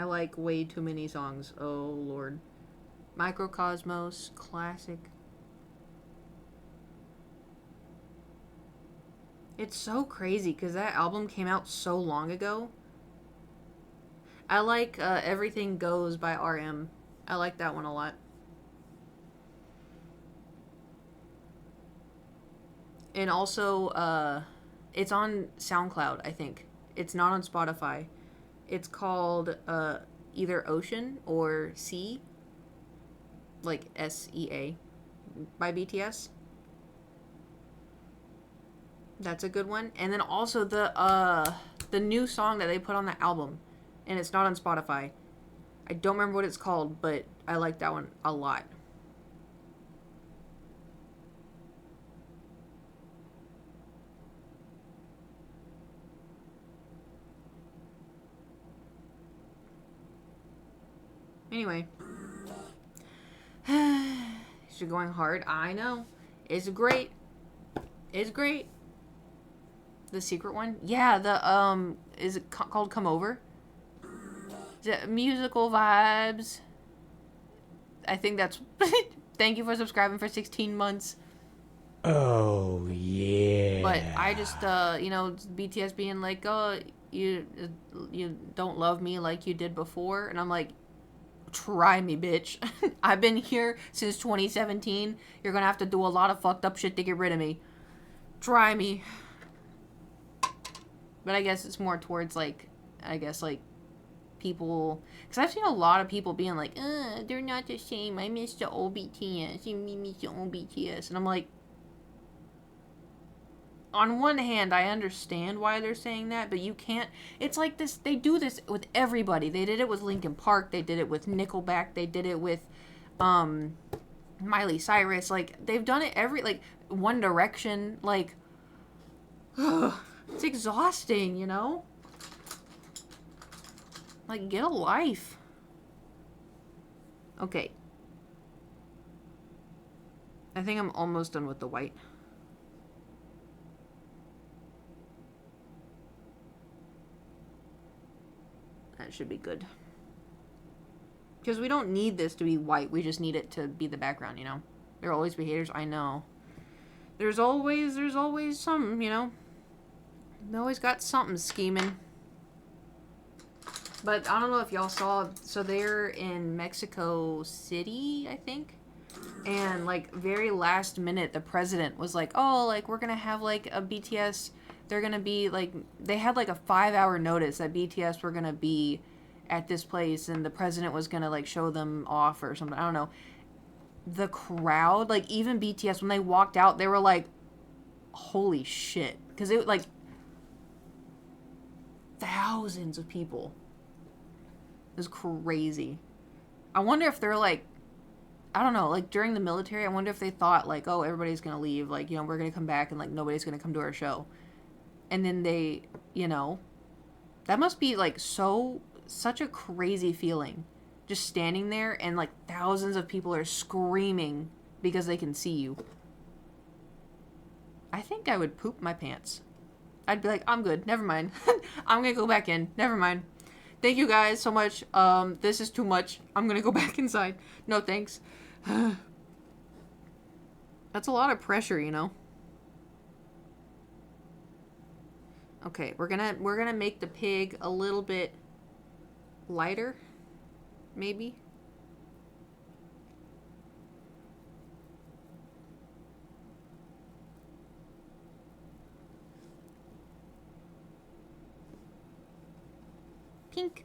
like way too many songs. Oh, Lord. Microcosmos, classic. It's so crazy because that album came out so long ago. I like Everything Goes by RM. I like that one a lot. And also, it's on SoundCloud, I think. It's not on Spotify. It's called either Ocean or Sea. Like SEA by BTS. That's a good one. And then also the new song that they put on the album. And it's not on Spotify. I don't remember what it's called, but I like that one a lot. Anyway. She's going hard. I know. It's great. It's great. The secret one? Yeah, the, is it called Come Over? Is it musical vibes? I think that's... Thank you for subscribing for 16 months. Oh, yeah. But I just, you know, BTS being like, oh, you don't love me like you did before. And I'm like, try me, bitch. I've been here since 2017. You're gonna have to do a lot of fucked up shit to get rid of me. Try me. But I guess it's more towards, like, I guess, like, people... Because I've seen a lot of people being like, they're not the same. I miss the old BTS. I miss the old BTS. And I'm like... On one hand, I understand why they're saying that, but you can't... It's like this... They do this with everybody. They did it with Linkin Park. They did it with Nickelback. They did it with, Miley Cyrus. Like, they've done it every... Like, One Direction. Like... It's exhausting, you know? Like, get a life. Okay. I think I'm almost done with the white. That should be good. Because we don't need this to be white. We just need it to be the background, you know? There'll always be haters. I know. There's always something, you know? They always got something scheming. But I don't know if y'all saw, so they're in Mexico City, I think. And, like, very last minute, the president was like, oh, like, we're gonna have, like, a BTS, they're gonna be, like, they had, like, a 5-hour notice that BTS were gonna be at this place, and the president was gonna, like, show them off or something, I don't know. The crowd, like, even BTS, when they walked out, they were like, holy shit. Because it, like, thousands of people. It was crazy. I wonder if they're like, I don't know, like during the military, I wonder if they thought like, oh, everybody's gonna leave, like, you know, we're gonna come back and like nobody's gonna come to our show. And then they, you know, that must be like such a crazy feeling. Just standing there and like thousands of people are screaming because they can see you. I think I would poop my pants. I'd be like, I'm good. Never mind. I'm going to go back in. Never mind. Thank you guys so much. This is too much. I'm going to go back inside. No, thanks. That's a lot of pressure, you know? Okay, we're gonna make the pig a little bit lighter, maybe. Pink.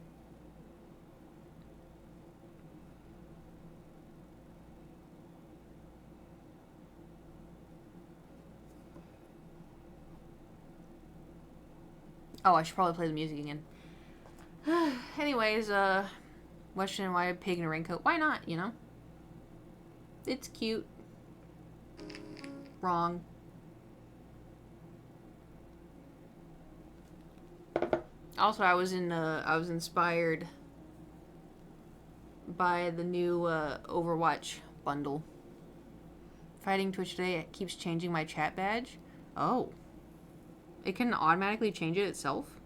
Oh, I should probably play the music again. Anyways, questioning why a pig in a raincoat. Why not, you know? It's cute. Wrong. Also, I was inspired by the new Overwatch bundle. Fighting Twitch today, it keeps changing my chat badge. Oh. It can automatically change it itself?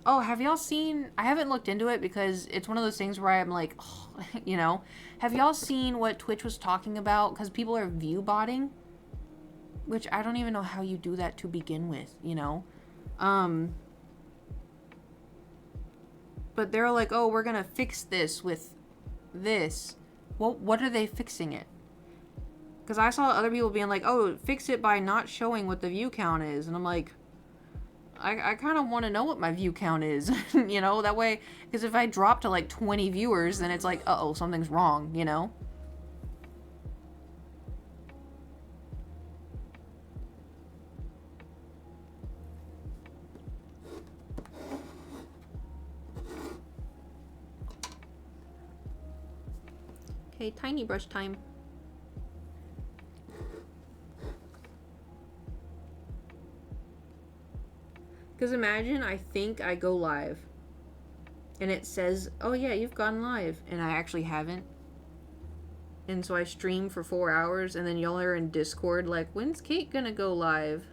Oh, have y'all seen... I haven't looked into it because it's one of those things where I'm like, oh, you know. Have y'all seen what Twitch was talking about? Because people are view botting. Which I don't even know how you do that to begin with, you know. But they're like, oh, we're gonna fix this with this. Well, what are they fixing it? Because I saw other people being like, oh, fix it by not showing what the view count is. And I'm like, I kind of want to know what my view count is. You know, that way, because if I drop to like 20 viewers, then it's like, uh-oh, something's wrong, you know? Okay, tiny brush time. Because imagine I think I go live and it says, oh yeah, you've gone live, and I actually haven't. And so I stream for 4 hours and then y'all are in Discord like, when's Kate gonna go live?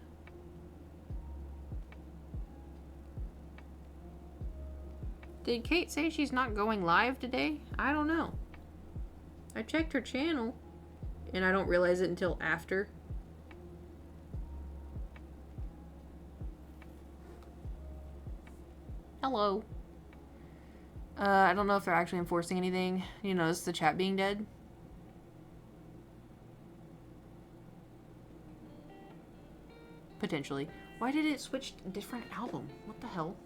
Did Kate say she's not going live today? I don't know. I checked her channel and I don't realize it until after. Hello. I don't know if they're actually enforcing anything. You notice the chat being dead? Potentially. Why did it switch to a different album? What the hell?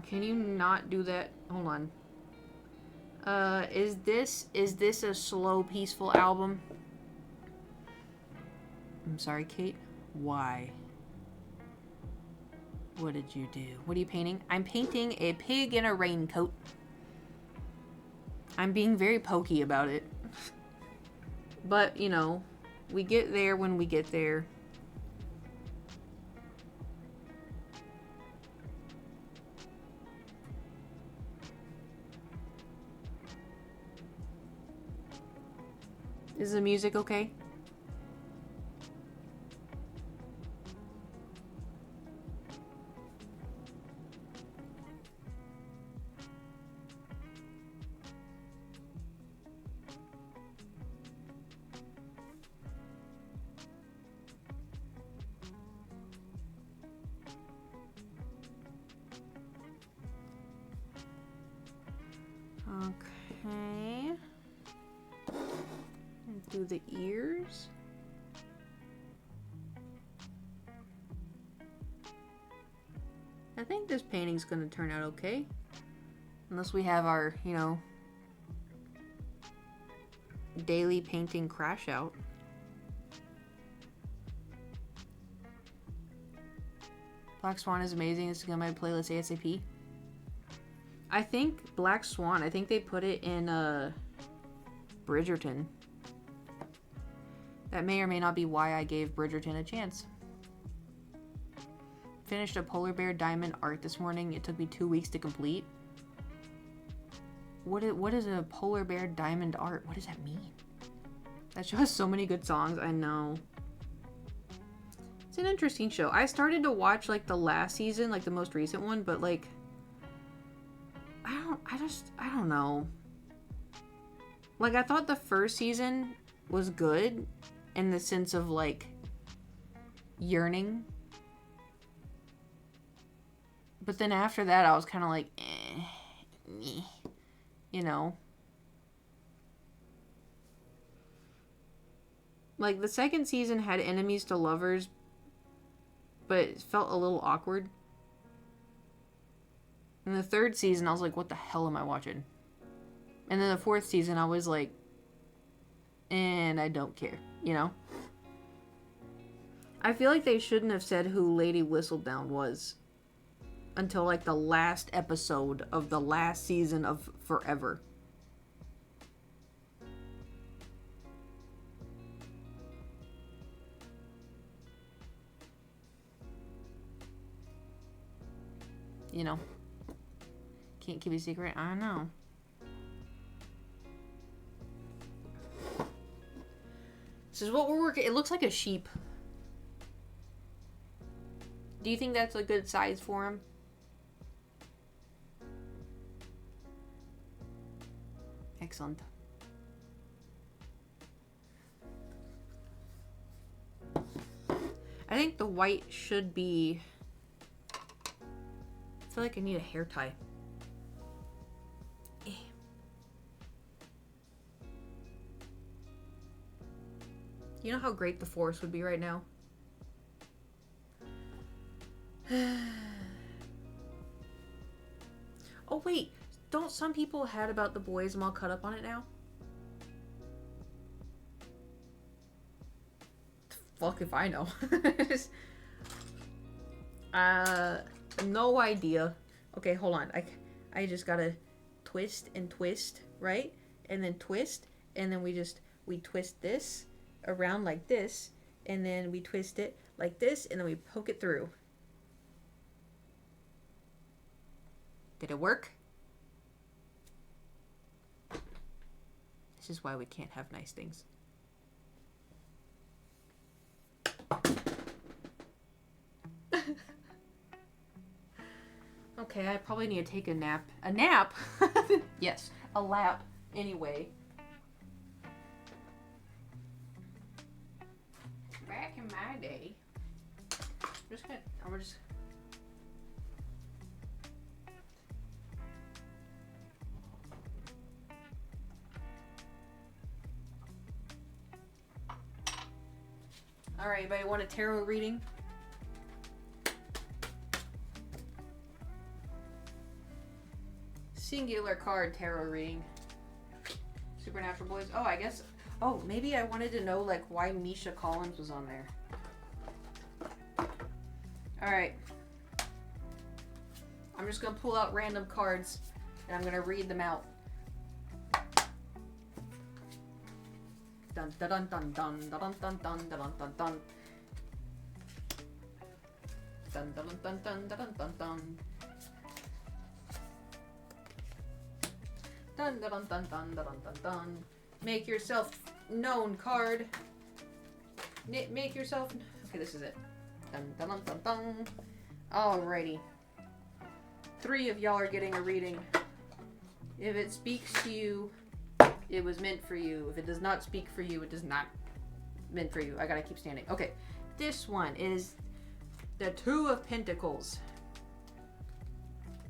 Can you not do that? Hold on. Is this a slow, peaceful album? I'm sorry, Kate. Why? What did you do? What are you painting? I'm painting a pig in a raincoat. I'm being very pokey about it. But, you know, we get there when we get there. Is the music okay? Okay. And do the ears. I think this painting's gonna turn out okay. Unless we have our, you know, daily painting crash out. Black Swan is amazing. It's on my playlist ASAP. I think Black Swan, I think they put it in Bridgerton. That may or may not be why I gave Bridgerton a chance. Finished a polar bear diamond art this morning. It took me 2 weeks to complete. What is a polar bear diamond art? What does that mean? That show has so many good songs. I know. It's an interesting show. I started to watch like the last season, like the most recent one, but like I don't know. Like, I thought the first season was good in the sense of, like, yearning. But then after that, I was kind of like, meh, you know. Like, the second season had enemies to lovers, but it felt a little awkward. In the third season, I was like, what the hell am I watching? And then the fourth season, I was like, and I don't care, you know? I feel like they shouldn't have said who Lady Whistledown was until, like, the last episode of the last season of Forever. You know? Can't keep a secret? I know. This is what we're working. It looks like a sheep. Do you think that's a good size for him? Excellent. I think the white should be... I feel like I need a hair tie. You know how great the forest would be right now? Oh wait, don't some people had about the boys I'm all cut up on it now? Fuck if I know. No idea. Okay, hold on. I just gotta twist and twist, right? And then twist, and then we twist this around like this, and then we twist it like this, and then we poke it through. Did it work? This is why we can't have nice things. Okay, I probably need to take a nap. A nap? Yes, a lap. Anyway. Back in my day. I'm just... Alright, anybody want a tarot reading? Singular card tarot reading. Supernatural Boys. Oh, I guess... Oh, maybe I wanted to know, like, why Misha Collins was on there. Alright. I'm just gonna pull out random cards, and I'm gonna read them out. Dun dun dun dun dun dun dun dun dun dun dun dun. Dun dun dun dun dun dun dun. Dun dun dun dun dun dun dun dun. Make yourself known card. Make yourself... Okay, this is it. Dun dun dun dun dun. Alrighty. 3 of y'all are getting a reading. If it speaks to you, it was meant for you. If it does not speak for you, it is not meant for you. I gotta keep standing. Okay, this one is the 2 of Pentacles.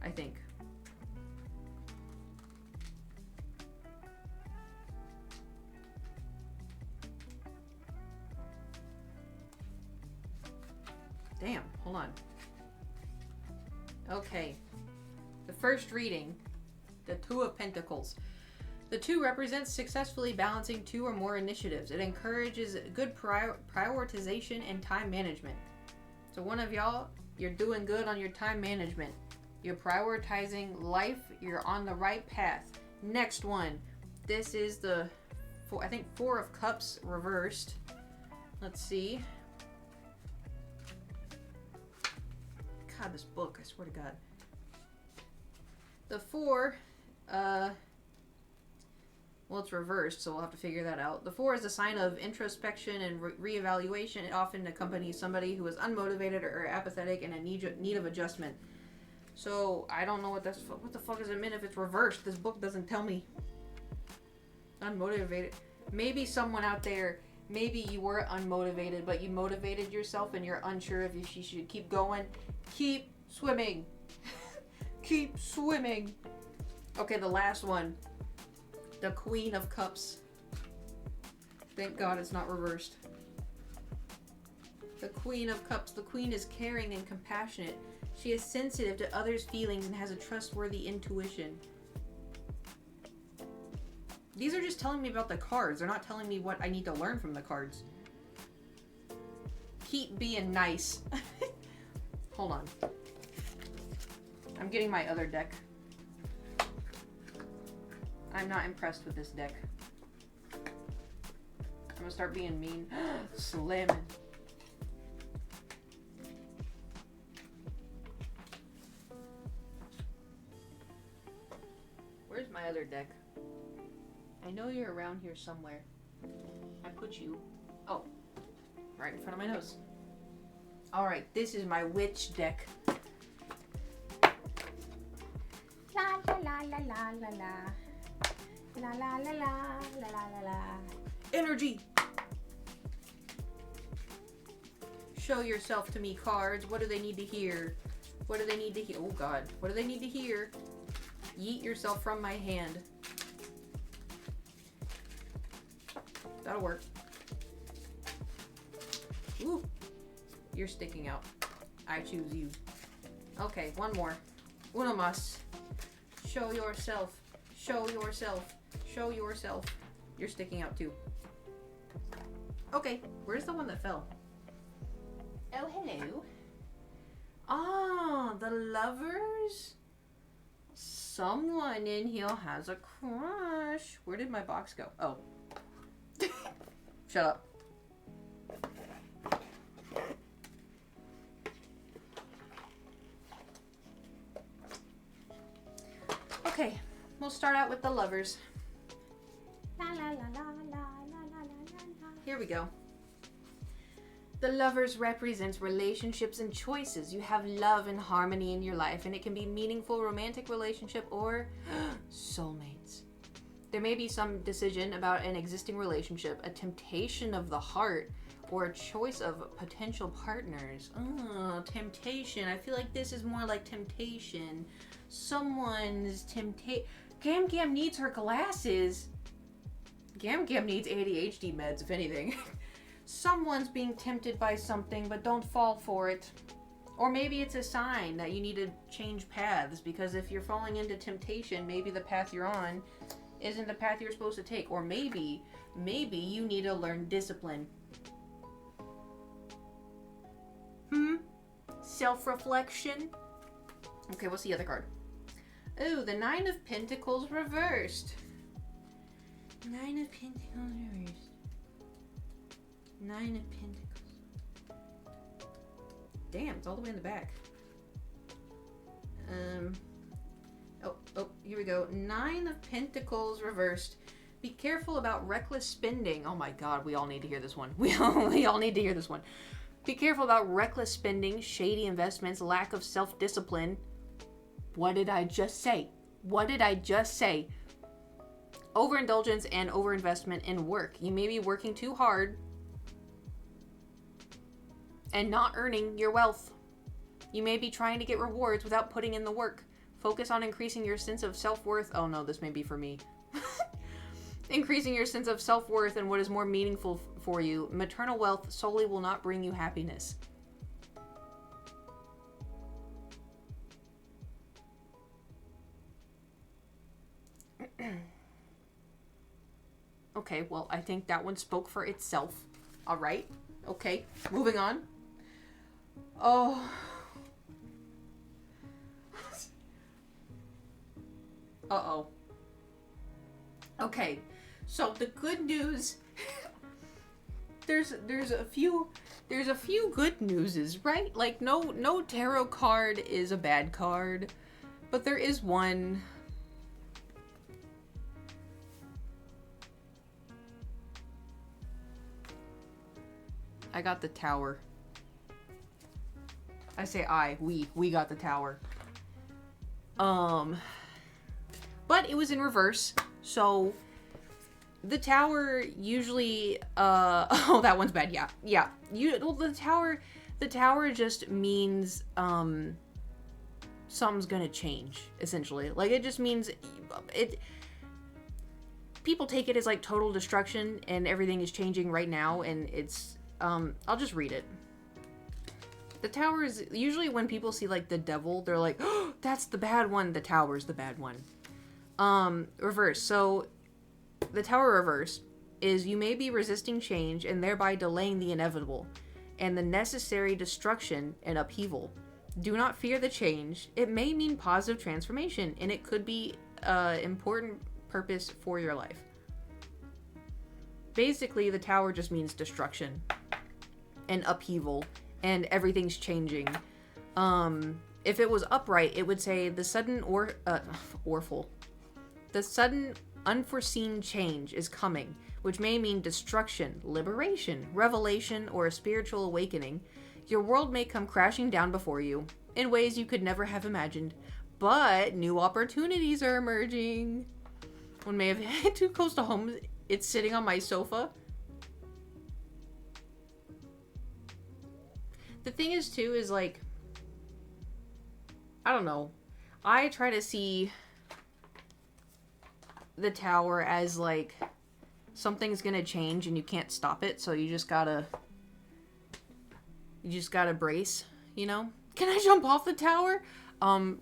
I think. Damn, hold on. Okay. The first reading, the 2 of Pentacles. The 2 represents successfully balancing 2 or more initiatives. It encourages good prioritization and time management. So one of y'all, you're doing good on your time management. You're prioritizing life. You're on the right path. Next one. This is the, I think, 4 of Cups reversed. Let's see. God, this book, I swear to God. The 4, well, it's reversed, so we'll have to figure that out. The 4 is a sign of introspection and reevaluation. It often accompanies somebody who is unmotivated or apathetic and in need of adjustment. So I don't know what that's. What the fuck does it mean if it's reversed? This book doesn't tell me. Unmotivated. Maybe someone out there. Maybe you were unmotivated, but you motivated yourself and you're unsure if you should keep going. Keep swimming. Keep swimming. Okay, the last one. The Queen of Cups. Thank God it's not reversed. The Queen of Cups. The Queen is caring and compassionate. She is sensitive to others' feelings and has a trustworthy intuition. These are just telling me about the cards. They're not telling me what I need to learn from the cards. Keep being nice. Hold on. I'm getting my other deck. I'm not impressed with this deck. I'm gonna start being mean. Slamming. Where's my other deck? I know you're around here somewhere. I put you... Oh. Right in front of my nose. Alright, this is my witch deck. La la la la la la la. La la la la la la la. Energy! Show yourself to me, cards. What do they need to hear? What do they need to hear? Oh god. What do they need to hear? Yeet yourself from my hand. That'll work. Ooh. You're sticking out. I choose you. Okay, one more. Uno más. Show yourself. Show yourself. Show yourself. You're sticking out too. Okay, where's the one that fell? Oh, hello. Ah, the lovers? Someone in here has a crush. Where did my box go? Oh. Shut up. Okay, we'll start out with the lovers. La la la la la la la la. Here we go. The lovers represents relationships and choices. You have love and harmony in your life, and it can be meaningful romantic relationship or soulmates. There may be some decision about an existing relationship, a temptation of the heart, or a choice of potential partners. Oh, temptation. I feel like this is more like temptation. Someone's temptation. Gam Gam needs her glasses. Gam Gam needs ADHD meds, if anything. Someone's being tempted by something, but don't fall for it. Or maybe it's a sign that you need to change paths, because if you're falling into temptation, maybe the path you're on isn't the path you're supposed to take. Or maybe you need to learn discipline. Self-reflection. Okay, what's the other card? Ooh, the Nine of Pentacles reversed. Nine of Pentacles reversed. Nine of Pentacles. Damn, it's all the way in the back. Oh, here we go. Nine of Pentacles reversed. Be careful about reckless spending. Oh my god, we all need to hear this one. We all need to hear this one. Be careful about reckless spending, shady investments, lack of self-discipline. What did I just say? What did I just say? Overindulgence and overinvestment in work. You may be working too hard and not earning your wealth. You may be trying to get rewards without putting in the work. Focus on increasing your sense of self-worth. Oh no, this may be for me. Increasing your sense of self-worth and what is more meaningful for you. Maternal wealth solely will not bring you happiness. Okay, well, I think that one spoke for itself. All right. Okay, moving on. Oh. Uh-oh. Okay, so the good news... there's a few good newses, right? Like, no tarot card is a bad card, but there is one... I got the Tower. I say we got the Tower. But it was in reverse, so the tower usually, oh, that one's bad, yeah. The tower just means, something's gonna change, essentially. Like, it just means, people take it as, like, total destruction, and everything is changing right now, and it's, I'll just read it. The tower is, usually when people see, like, the devil, they're like, oh, that's the bad one, the tower's the bad one. Reverse, so the tower reverse is you may be resisting change and thereby delaying the inevitable and the necessary destruction and upheaval. Do not fear the change. It may mean positive transformation, and it could be important purpose for your life. Basically, the tower just means destruction and upheaval, and everything's changing. If it was upright, it would say the sudden the sudden unforeseen change is coming, which may mean destruction, liberation, revelation, or a spiritual awakening. Your world may come crashing down before you in ways you could never have imagined, but new opportunities are emerging. One may have hit too close to home. It's sitting on my sofa. The thing is, too, is like, I don't know. I try to see the tower as like something's gonna change and you can't stop it, so you just gotta brace, you know? Can I jump off the tower?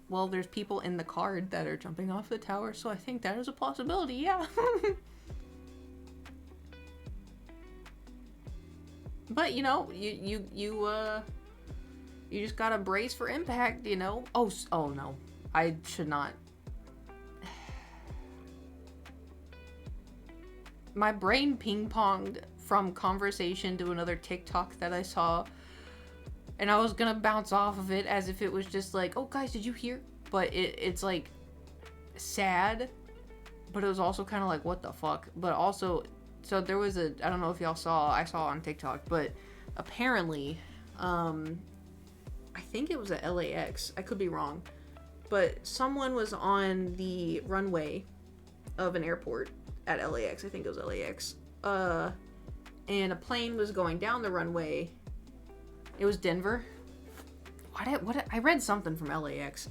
Well, there's people in the card that are jumping off the tower, so I think that is a possibility, yeah. But, you know, you just gotta brace for impact, you know? Oh no. I should not. My brain ping-ponged from conversation to another TikTok that I saw. And I was gonna bounce off of it as if it was just like, oh guys, did you hear? But it's like sad. But it was also kind of like, what the fuck? But also, so there was I don't know if y'all saw, I saw on TikTok, but apparently, I think it was at LAX. I could be wrong. But someone was on the runway of an airport at LAX. I think it was LAX. And a plane was going down the runway. It was Denver. I read something from LAX.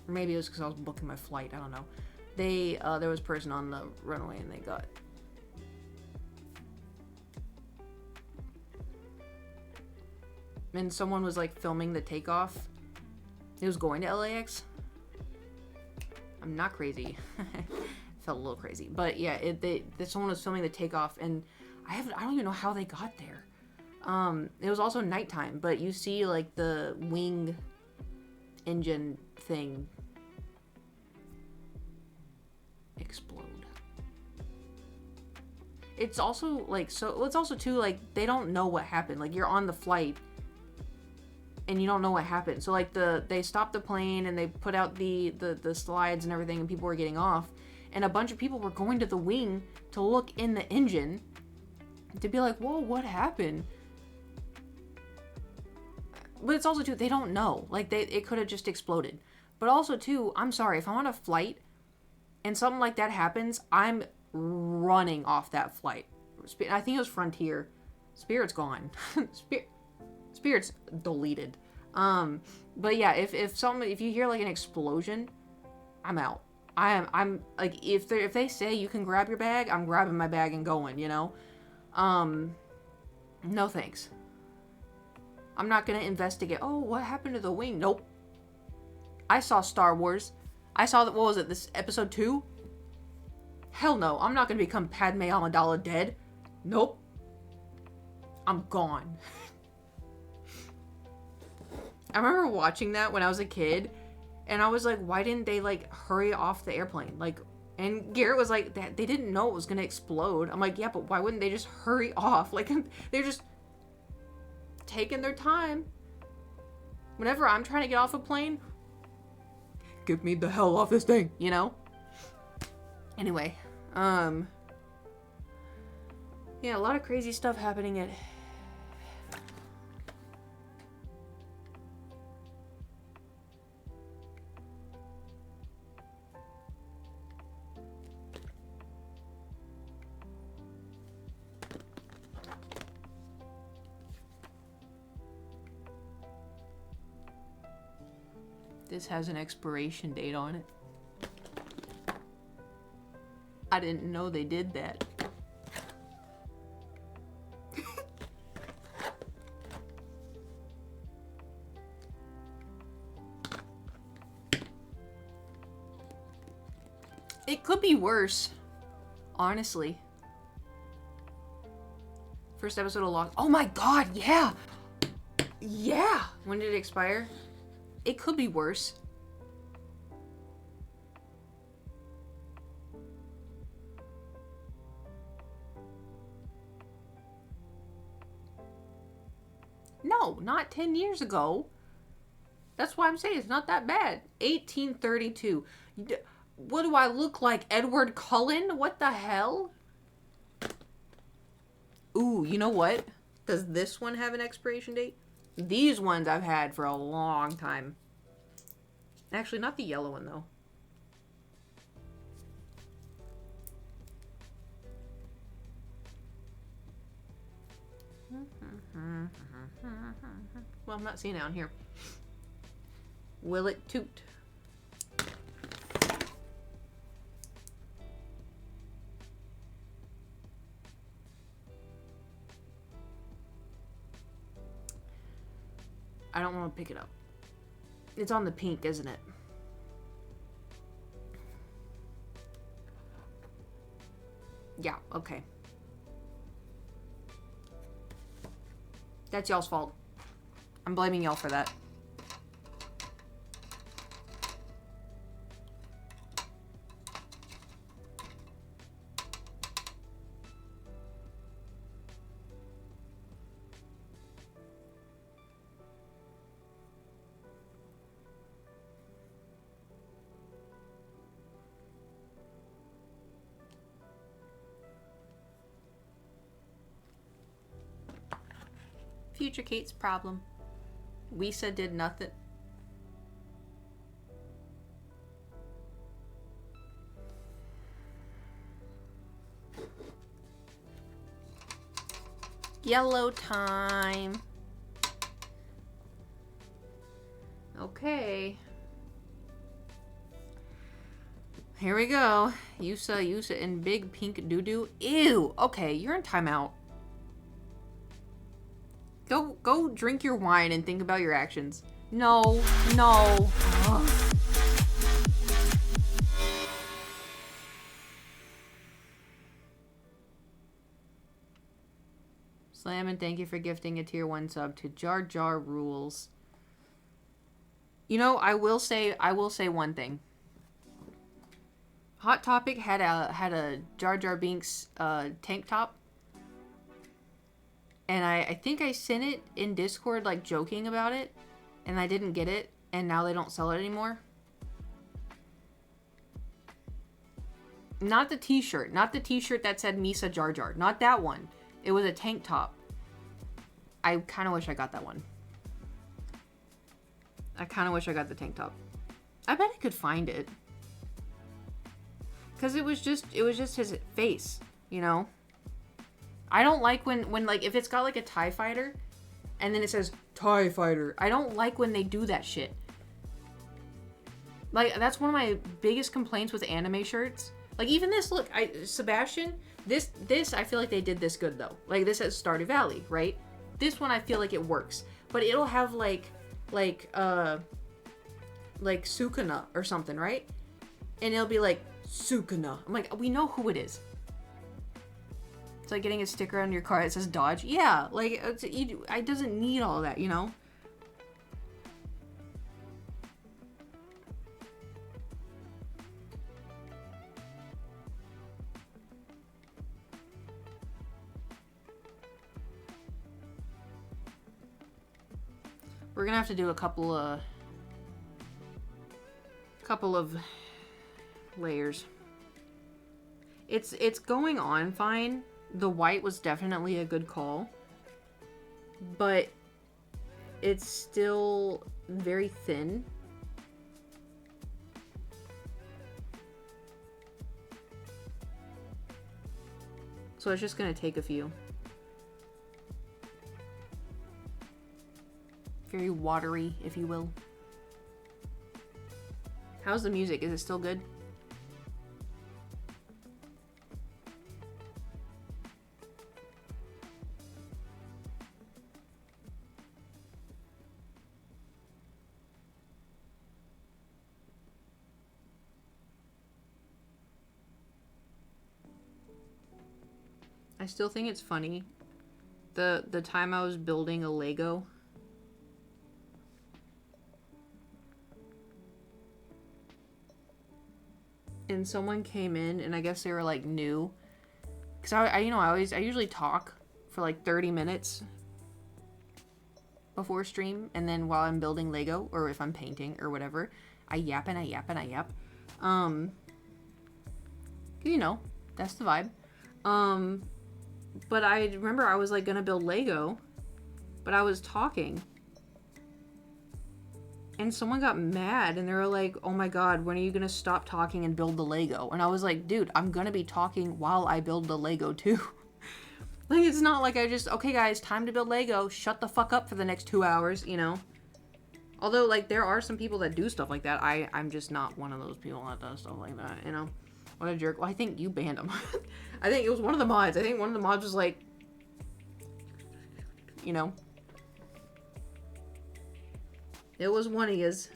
Or maybe it was because I was booking my flight. I don't know. There was a person on the runway and they got... And someone was like filming the takeoff. It was going to LAX. I'm not crazy. Felt a little crazy, but yeah, someone was filming the takeoff, and I don't even know how they got there. It was also nighttime, but you see like the wing engine thing explode. It's also like, so it's also too like they don't know what happened. Like, you're on the flight and you don't know what happened. So like they stopped the plane and they put out the slides and everything, and people were getting off. And a bunch of people were going to the wing to look in the engine to be like, whoa, what happened? But it's also, too, they don't know. Like, it could have just exploded. But also, too, I'm sorry, if I'm on a flight and something like that happens, I'm running off that flight. I think it was Frontier. Spirit's gone. Spirit's deleted. But yeah, if you hear, like, an explosion, I'm out. I'm like, if they say you can grab your bag, I'm grabbing my bag and going, you know? No thanks. I'm not gonna investigate, oh, what happened to the wing? Nope. I saw Star Wars. I saw that, what was it, this episode 2? Hell no, I'm not gonna become Padme Amidala dead. Nope. I'm gone. I remember watching that when I was a kid, and I was like, why didn't they, like, hurry off the airplane? Like, and Garrett was like, they didn't know it was gonna explode. I'm like, yeah, but why wouldn't they just hurry off? Like, they're just taking their time. Whenever I'm trying to get off a plane, get me the hell off this thing, you know? Anyway, yeah, a lot of crazy stuff happening at... This has an expiration date on it. I didn't know they did that. It could be worse, honestly. First episode of Lost. Oh my god, yeah! Yeah! When did it expire? It could be worse. No, not 10 years ago. That's why I'm saying it's not that bad. 1832. What do I look like? Edward Cullen? What the hell? Ooh, you know what? Does this one have an expiration date? These ones I've had for a long time. Actually, not the yellow one, though. Well, I'm not seeing it on here. Will it toot? I don't want to pick it up. It's on the pink, isn't it? Yeah, okay. That's y'all's fault. I'm blaming y'all for that. Future Kate's problem. Wisa did nothing. Yellow time. Okay. Here we go. Yusa and big pink doo-doo. Ew. Okay, you're in timeout. Go drink your wine and think about your actions. No. Ugh. Slam and thank you for gifting a tier 1 sub to Jar Jar Rules. You know, I will say one thing. Hot Topic had a Jar Jar Binks tank top. And I think I sent it in Discord, like, joking about it. And I didn't get it. And now they don't sell it anymore. Not the t-shirt. Not the t-shirt that said Misa Jar Jar. Not that one. It was a tank top. I kind of wish I got that one. I kind of wish I got the tank top. I bet I could find it. Because it was just his face, you know? I don't like when like, if it's got like a TIE fighter and then it says TIE fighter. I don't like when they do that shit. Like, that's one of my biggest complaints with anime shirts. Like, even this, look, Sebastian, this, I feel like they did this good, though. Like, this has Stardew Valley, right? This one, I feel like it works. But it'll have, like Sukuna or something, right? And it'll be like, Sukuna. I'm like, we know who it is. It's like getting a sticker on your car that says Dodge. Yeah, like, it doesn't need all that, you know? We're gonna have to do a couple of layers. It's going on fine. The white was definitely a good call, but it's still very thin. So it's just gonna take a few. Very watery, if you will. How's the music? Is it still good? I still think it's funny. The time I was building a Lego. And someone came in, and I guess they were like new. Cause I usually talk for like 30 minutes before stream, and then while I'm building Lego, or if I'm painting or whatever, I yap and I yap and I yap. You know, that's the vibe. But I remember I was like gonna build Lego, but I was talking. And someone got mad and they were like, oh my god, when are you gonna stop talking and build the Lego? And I was like, dude, I'm gonna be talking while I build the Lego too. Like, it's not like I just, okay guys, time to build Lego, shut the fuck up for the next 2 hours, you know? Although, like, there are some people that do stuff like that. I'm just not one of those people that does stuff like that, you know? What a jerk. Well, I think you banned him. I think it was one of the mods. I think one of the mods was like, you know. It was one of his.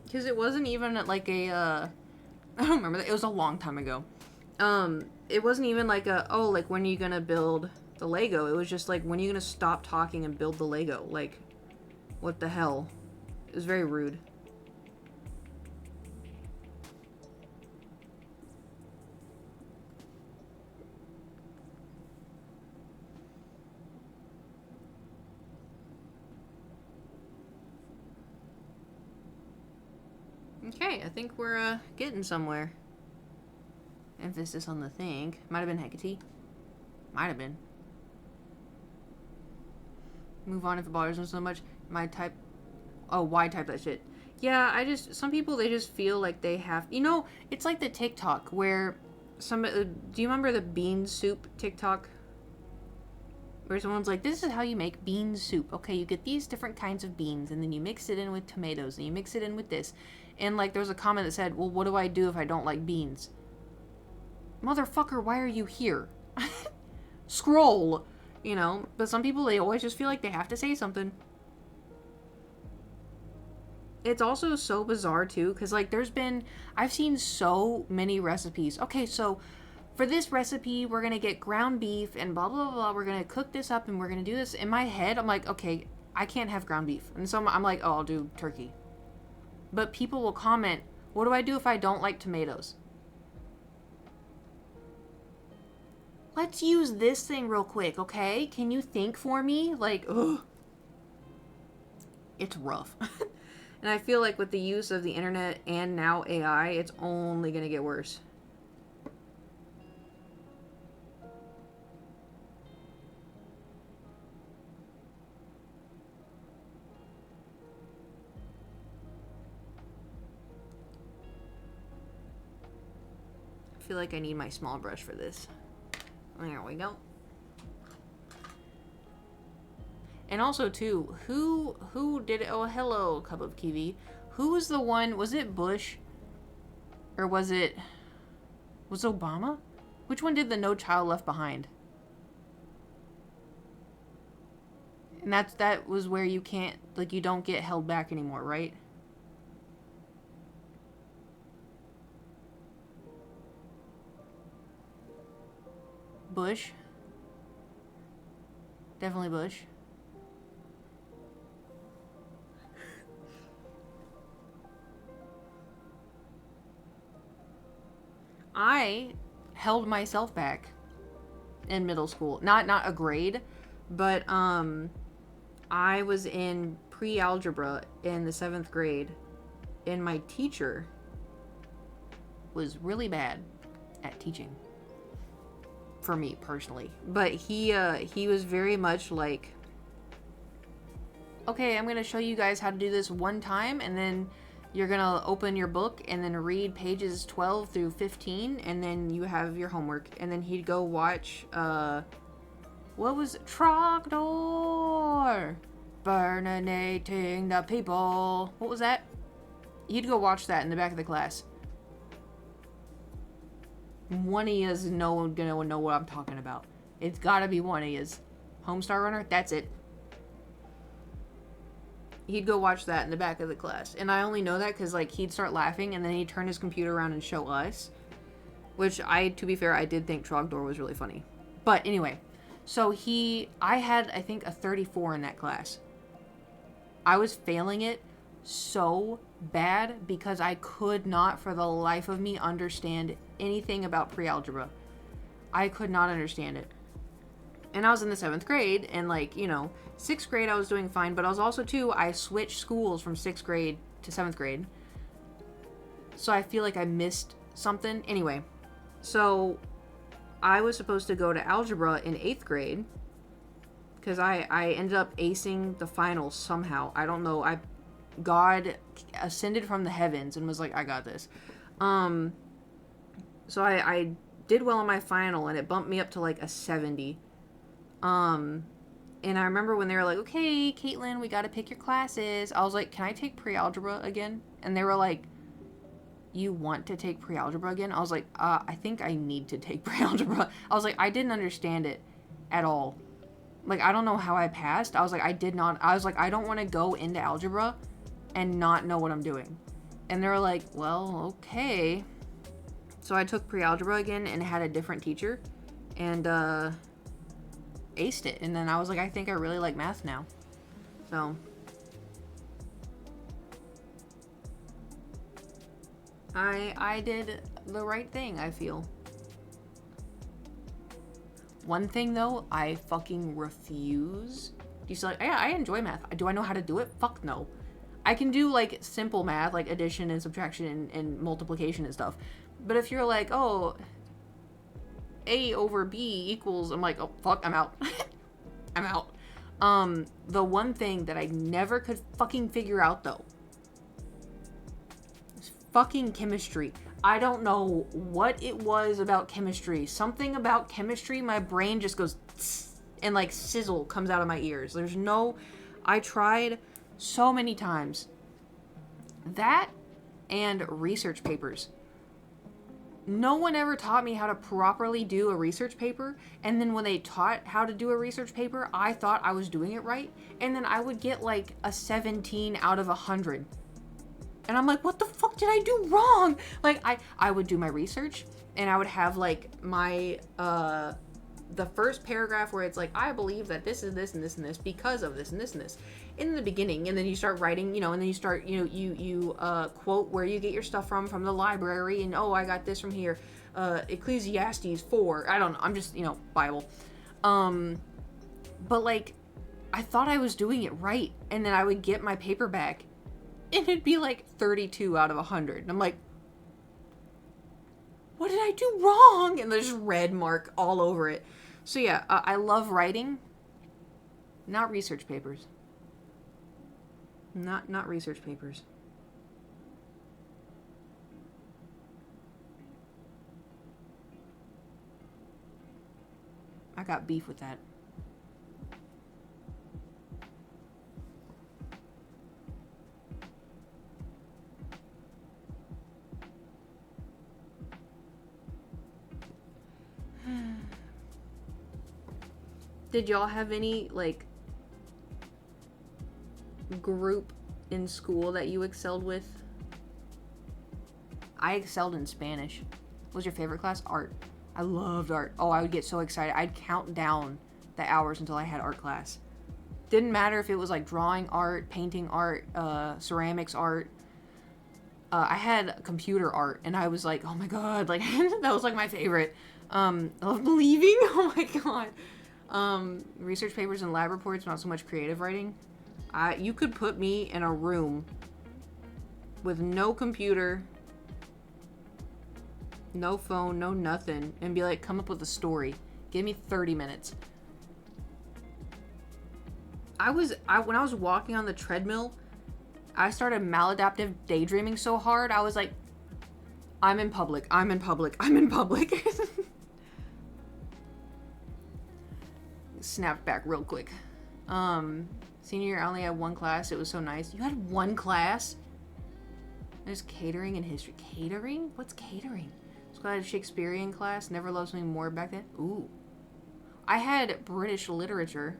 Because it wasn't even like a, I don't remember that. It was a long time ago. It wasn't even like a, oh, like, when are you gonna build the Lego? It was just like, when are you gonna stop talking and build the Lego? Like, what the hell? It was very rude. Okay, I think we're, getting somewhere. Emphasis on the think. Might have been Hecate. Might have been. Move on if it bothers them so much. My type. Oh, why type that shit? Yeah, some people, they just feel like they have. You know, it's like the TikTok where do you remember the bean soup TikTok? Where someone's like, this is how you make bean soup. Okay, you get these different kinds of beans, and then you mix it in with tomatoes, and you mix it in with this. And, like, there was a comment that said, well, what do I do if I don't like beans? Motherfucker, why are you here? Scroll, you know? But some people, they always just feel like they have to say something. It's also so bizarre, too, because, like, I've seen so many recipes. Okay, so for this recipe, we're going to get ground beef and blah, blah, blah. We're going to cook this up and we're going to do this. In my head, I'm like, okay, I can't have ground beef. And so I'm like, oh, I'll do turkey. But people will comment, what do I do if I don't like tomatoes? Let's use this thing real quick, okay? Can you think for me? Like, ugh. It's rough. And I feel like with the use of the internet and now AI, it's only gonna get worse. I feel like I need my small brush for this. There we go. And also, too, who did it? Oh, hello, Cup of Kiwi. Who was the one? Was it Bush? Or was Obama? Which one did the No Child Left Behind? And that was where you can't, like, you don't get held back anymore, right? Bush. Definitely Bush. I held myself back in middle school. Not a grade, but I was in pre-algebra in the 7th grade, and my teacher was really bad at teaching. For me personally, but he was very much like, okay, I'm gonna show you guys how to do this one time, and then you're gonna open your book and then read pages 12 through 15, and then you have your homework. And then he'd go watch, what was it? Trogdor! Burninating the people. What was that? He'd go watch that in the back of the class. One of yous gonna know what I'm talking about. It's gotta be one of yous. Homestar Runner? That's it. He'd go watch that in the back of the class. And I only know that because, like, he'd start laughing and then he'd turn his computer around and show us. Which, to be fair, I did think Trogdor was really funny. But anyway, so I had, I think, a 34 in that class. I was failing it so bad because I could not, for the life of me, understand anything about pre-algebra. I could not understand it. And I was in the 7th grade, and, like, you know, 6th grade I was doing fine, but I was also, too, I switched schools from 6th grade to 7th grade. So I feel like I missed something. Anyway, so I was supposed to go to algebra in 8th grade, because I ended up acing the finals somehow. I don't know. God ascended from the heavens and was like, I got this. So I did well on my final, and it bumped me up to, like, a 70. And I remember when they were like, okay, Caitlin, we gotta pick your classes. I was like, can I take pre-algebra again? And they were like, you want to take pre-algebra again? I was like, I think I need to take pre-algebra. I was like, I didn't understand it at all. Like, I don't know how I passed. I was like, I don't want to go into algebra and not know what I'm doing. And they were like, well, okay. So I took pre-algebra again and had a different teacher. And, aced it. And then I was like, I think I really like math now. So I did the right thing, I feel. One thing though, I fucking refuse. Do you see, like, yeah, I enjoy math. Do I know how to do it? Fuck no. I can do, like, simple math, like addition and subtraction and multiplication and stuff. But if you're like, oh, A over B equals, I'm like, oh, fuck, I'm out. I'm out. The one thing that I never could fucking figure out, though, is fucking chemistry. I don't know what it was about chemistry. Something about chemistry, my brain just goes tss, and, like, sizzle comes out of my ears. I tried so many times. That and research papers. No one ever taught me how to properly do a research paper, and then when they taught how to do a research paper, I thought I was doing it right, and then I would get like a 17 out of 100. And I'm like, what the fuck did I do wrong? Like, I would do my research, and I would have like my, the first paragraph where it's like, I believe that this is this and this and this because of this and this and this in the beginning, and then you start writing, you know, and then you start, you know, you quote where you get your stuff from the library, and oh, I got this from here, Ecclesiastes 4, I don't know, I'm just, you know, Bible, but like, I thought I was doing it right, and then I would get my paper back, and it'd be like 32 out of 100, and I'm like, what did I do wrong? And there's red mark all over it. So yeah, I love writing, not research papers. Not research papers. I got beef with that. Did y'all have any, like, group in school that you excelled with? I excelled in Spanish. What was your favorite class? Art. I loved art. Oh, I would get so excited. I'd count down the hours until I had art class. Didn't matter if it was like drawing art, painting art, ceramics art. I had computer art, and I was like, oh my god, like that was like my favorite. I love believing. Oh my god. Research papers and lab reports, not so much creative writing. You could put me in a room with no computer, no phone, no nothing, and be like, come up with a story. Give me 30 minutes. When I was walking on the treadmill, I started maladaptive daydreaming so hard, I was like, I'm in public, I'm in public, I'm in public. Snapped back real quick. Senior year, I only had one class. It was so nice. You had one class? There's catering and history. Catering? What's catering? So I had a Shakespearean class. Never loved something more back then. Ooh. I had British literature.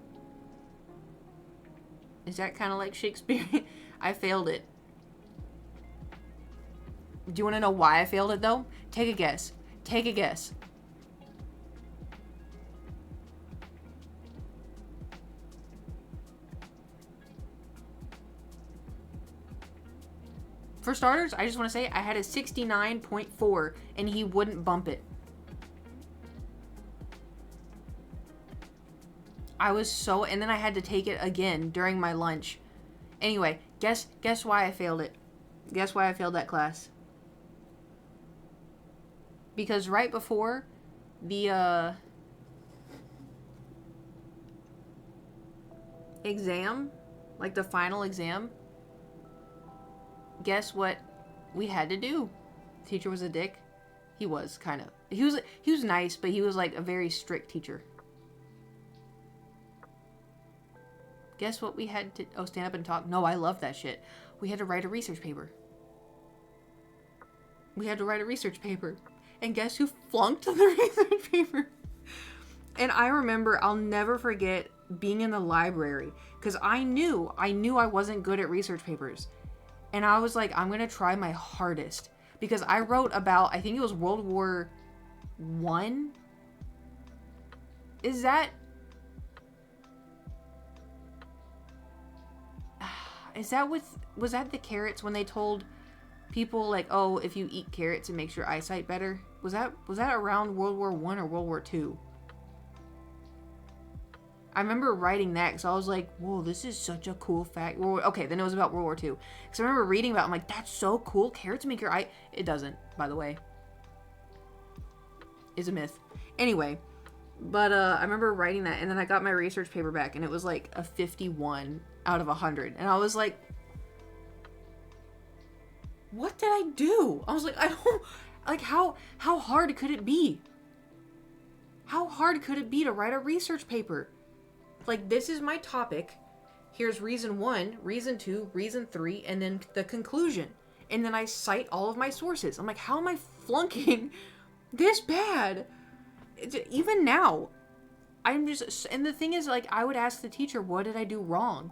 Is that kind of like Shakespearean? I failed it. Do you want to know why I failed it, though? Take a guess. Take a guess. For starters, I just want to say I had a 69.4 and he wouldn't bump it. I was so, and then I had to take it again during my lunch. Anyway, guess why I failed it. Guess why I failed that class. Because right before the exam, like the final exam, guess what we had to do? The teacher was a dick. He was kind of. He was nice, but he was like a very strict teacher. Guess what we had to... Oh, stand up and talk. No, I love that shit. We had to write a research paper. We had to write a research paper. And guess who flunked the research paper? And I remember, I'll never forget being in the library. Because I knew I wasn't good at research papers. And I was like, I'm going to try my hardest. Because I wrote about, I think it was World War I. Is that... was that the carrots when they told people like, oh, if you eat carrots it makes your eyesight better? Was that around World War I or World War II? I remember writing that because I was like, whoa, this is such a cool fact. Okay, then it was about World War II. Because I remember reading about it, I'm like, that's so cool. Carrots make your eye... It doesn't, by the way. It's a myth. Anyway, but I remember writing that, and then I got my research paper back, and it was like a 51 out of 100. And I was like, what did I do? I was like, I don't... Like, how hard could it be? How hard could it be to write a research paper? Like, this is my topic. Here's reason 1, reason 2, reason 3, and then the conclusion. And then I cite all of my sources. I'm like, how am I flunking this bad? Even now, I'm just... And the thing is, like, I would ask the teacher, what did I do wrong?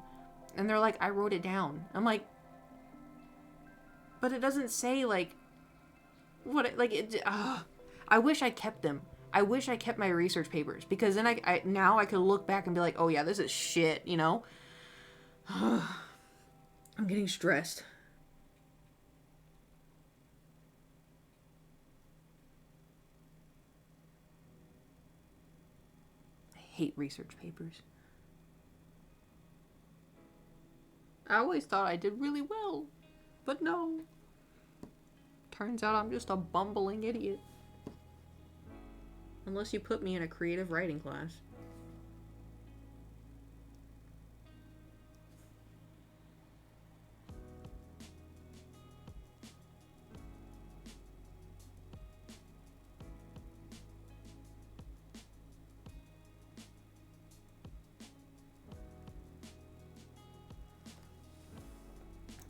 And they're like, I wrote it down. I'm like, but it doesn't say, like, what... I wish I kept them. I wish I kept my research papers, because then I now I could look back and be like, oh yeah, this is shit, you know? I'm getting stressed. I hate research papers. I always thought I did really well, but no. Turns out I'm just a bumbling idiot. Unless you put me in a creative writing class.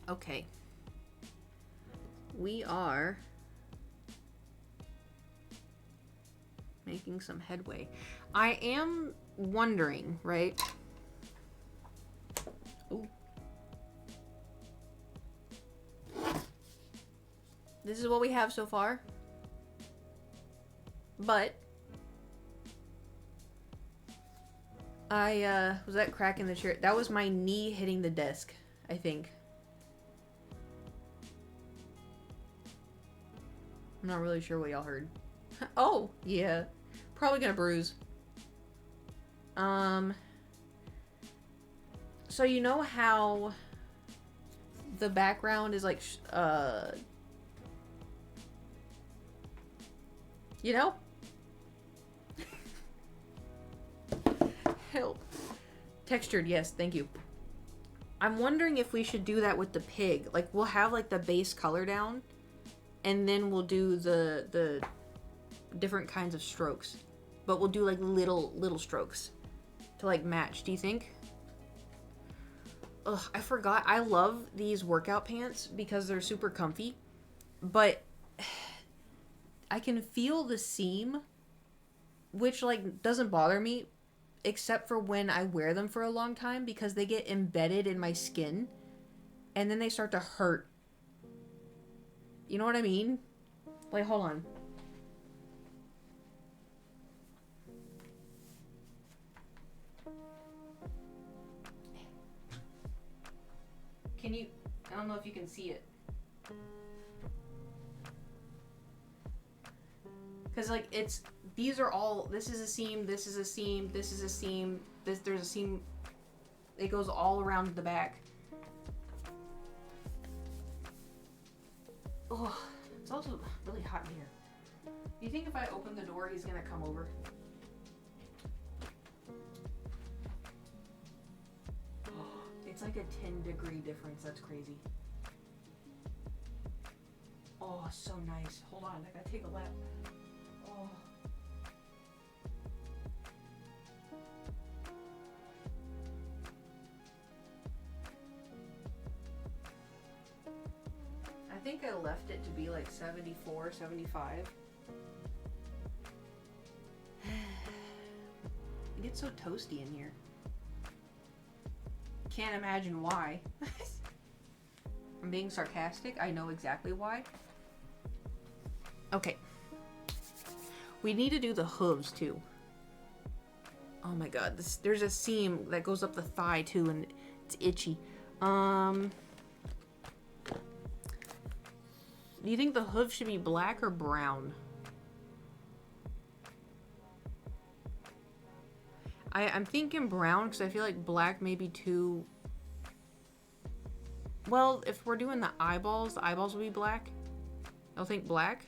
Okay. We are making some headway. I am wondering, right? Ooh. This is what we have so far. But I was that crack in the chair? That was my knee hitting the desk, I think. I'm not really sure what y'all heard. Oh, yeah. Probably gonna bruise. So you know how the background is like, you know? Help. Textured, yes, thank you. I'm wondering if we should do that with the pig. Like, we'll have, like, the base color down, and then we'll do the different kinds of strokes. But we'll do, like, little strokes to, like, match. Do you think? Ugh, I forgot. I love these workout pants because they're super comfy. But I can feel the seam, which, like, doesn't bother me. Except for when I wear them for a long time because they get embedded in my skin and then they start to hurt. You know what I mean? Like, hold on. Can you... I don't know if you can see it. Because, like, it's... These are all... This is a seam, this is a seam, this is a seam, there's a seam... It goes all around the back. Oh, it's also really hot in here. Do you think if I open the door, he's gonna come over? Oh, it's like a 10-degree difference. That's crazy. Oh, so nice. Hold on, I gotta take a lap. Oh. I think I left it to be like 74, 75. It gets so toasty in here. Can't imagine why. I'm being sarcastic. I know exactly why. Okay. We need to do the hooves too. Oh my god, there's a seam that goes up the thigh too and it's itchy. Do you think the hoof should be black or brown? I'm thinking brown because I feel like black may be too... Well, if we're doing the eyeballs will be black. I'll think black.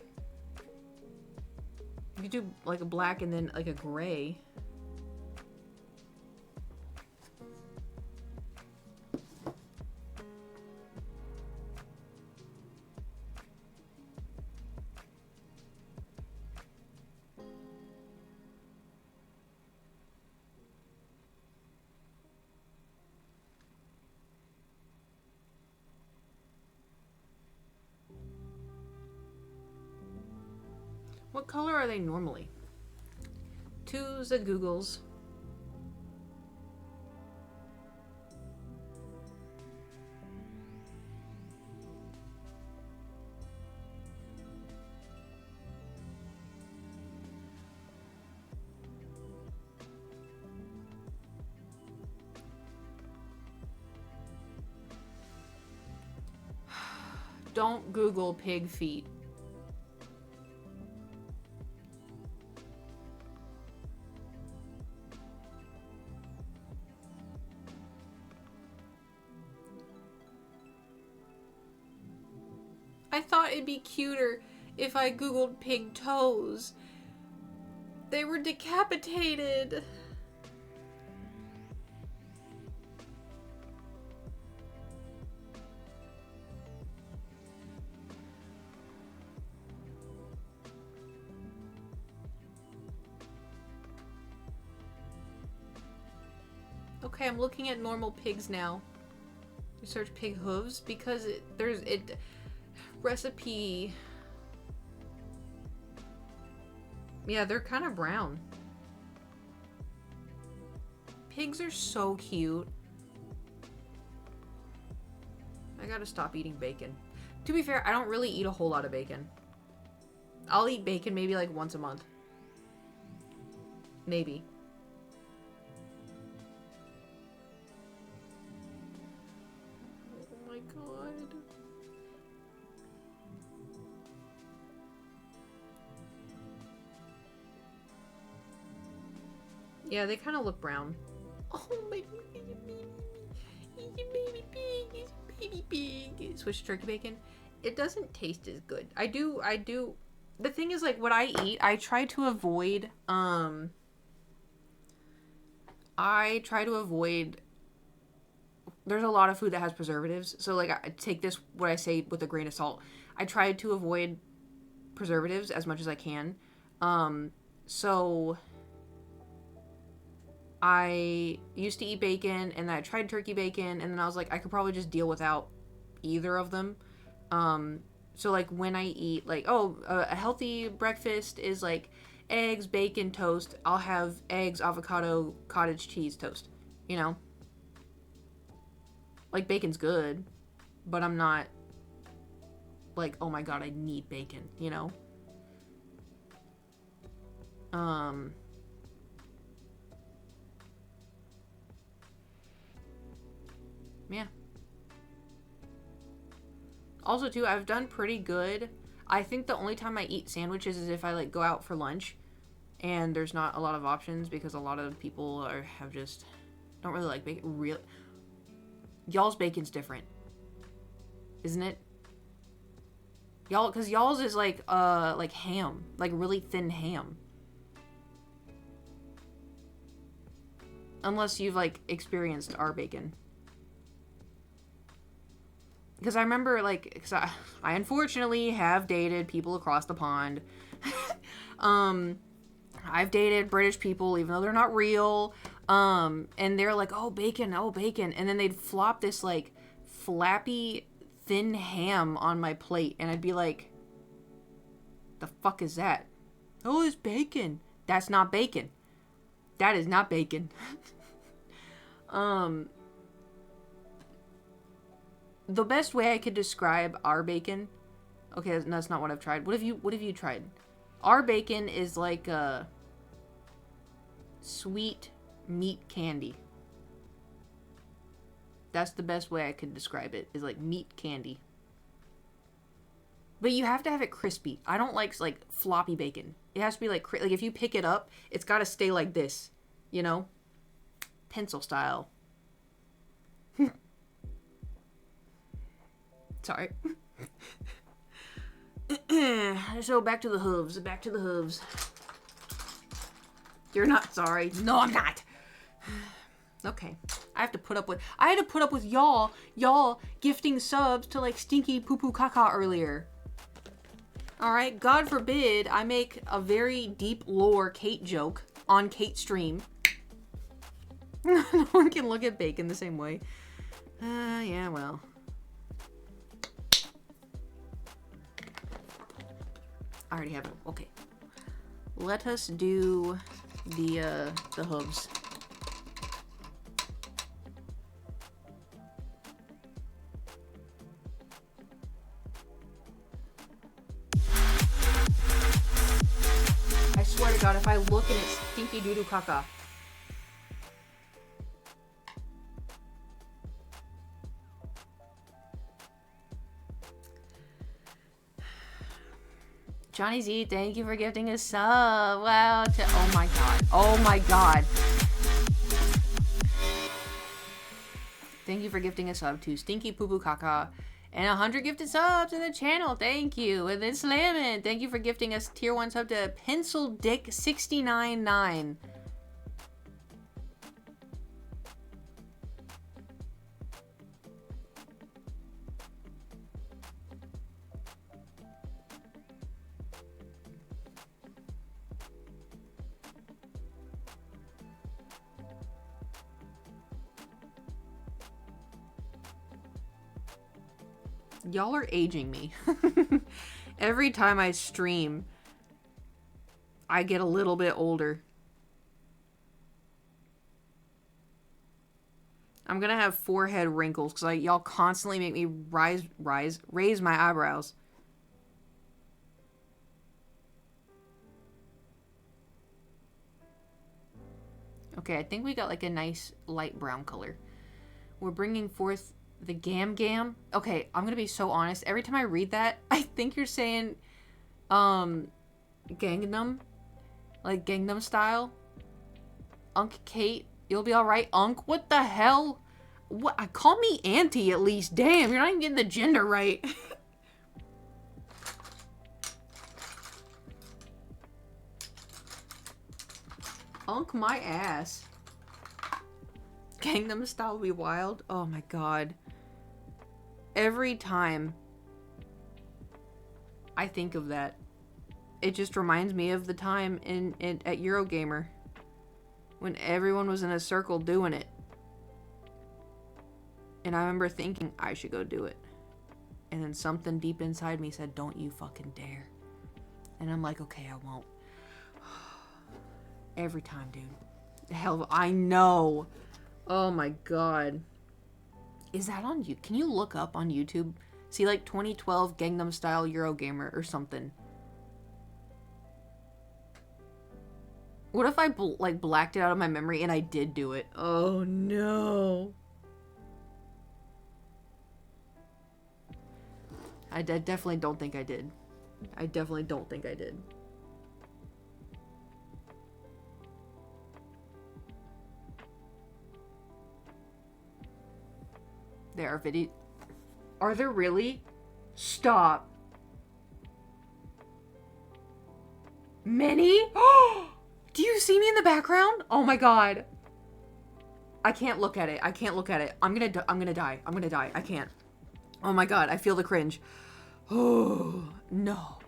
You could do like a black and then like a gray. What color are they normally? To the Googles. Don't Google pig feet. I thought it'd be cuter if I Googled pig toes. They were decapitated. Okay, I'm looking at normal pigs now. You search pig hooves because there's recipe. Yeah, they're kind of brown. Pigs are so cute. I gotta stop eating bacon. To be fair, I don't really eat a whole lot of bacon. I'll eat bacon maybe like once a month. Maybe. Oh my god. Yeah, they kind of look brown. Oh my baby pig, baby pig. Swiss turkey bacon. It doesn't taste as good. I do. The thing is, like, what I eat, I try to avoid, there's a lot of food that has preservatives. So, like, I take this, what I say, with a grain of salt. I try to avoid preservatives as much as I can. So I used to eat bacon, and then I tried turkey bacon, and then I was like, I could probably just deal without either of them. So, like, when I eat, like, a healthy breakfast is, like, eggs, bacon, toast. I'll have eggs, avocado, cottage cheese toast, you know? Like, bacon's good, but I'm not, like, oh my god, I need bacon, you know? Yeah. Also, too, I've done pretty good. I think the only time I eat sandwiches is if I, like, go out for lunch and there's not a lot of options because a lot of people have just don't really like bacon. Y'all's bacon's different, isn't it? Because y'all's is like ham, like really thin ham. Unless you've, like, experienced our bacon. Because I remember, like, because I unfortunately have dated people across the pond. I've dated British people, even though they're not real. And they're like, oh, bacon. And then they'd flop this, like, flappy, thin ham on my plate. And I'd be like, the fuck is that? Oh, it's bacon. That's not bacon. That is not bacon. The best way I could describe our bacon. Okay, that's not what I've tried. What have you tried? Our bacon is like a sweet meat candy. That's the best way I could describe it. Is like meat candy. But you have to have it crispy. I don't like floppy bacon. It has to be like if you pick it up, it's got to stay like this, you know? Pencil style. Sorry. So back to the hooves. You're not sorry. No, I'm not. Okay. I had to put up with y'all gifting subs to, like, Stinky Poo Poo Caca earlier. Alright, God forbid I make a very deep lore Kate joke on Kate's stream. No one can look at bacon the same way. Yeah, well. I already have it. Okay. Let us do the hooves. I swear to God, if I look and it's stinky doo-doo caca. Johnny Z, thank you for gifting a sub. Wow. Oh my god. Oh my god. Thank you for gifting a sub to Stinky Poo Poo Caca. And 100 gifted subs to the channel. Thank you. And then Slammin', thank you for gifting us tier 1 sub to Pencil Dick 699. Y'all are aging me. Every time I stream, I get a little bit older. I'm gonna have forehead wrinkles because y'all constantly make me raise my eyebrows. Okay, I think we got like a nice light brown color. We're bringing forth the Gam Gam. Okay, I'm gonna be so honest. Every time I read that, I think you're saying, Gangnam, like Gangnam Style. Unk Kate, you'll be all right. Unk, what the hell? What? Call me Auntie at least. Damn, you're not even getting the gender right. Unk my ass. Gangnam Style be wild. Oh my god. Every time I think of that, it just reminds me of the time at Eurogamer when everyone was in a circle doing it. And I remember thinking I should go do it. And then something deep inside me said, don't you fucking dare. And I'm like, okay, I won't. Every time, dude. Hell, I know. Oh my god. Is that on you? Can you look up on YouTube? See, like 2012 Gangnam Style Eurogamer or something. What if I blacked it out of my memory and I did do it? Oh no. I definitely don't think I did. I definitely don't think I did. There are videos. Are there really? Stop. Many? Do you see me in the background? Oh my god. I can't look at it. I can't look at it. I'm gonna die. I'm gonna die. I can't. Oh my god. I feel the cringe. Oh no.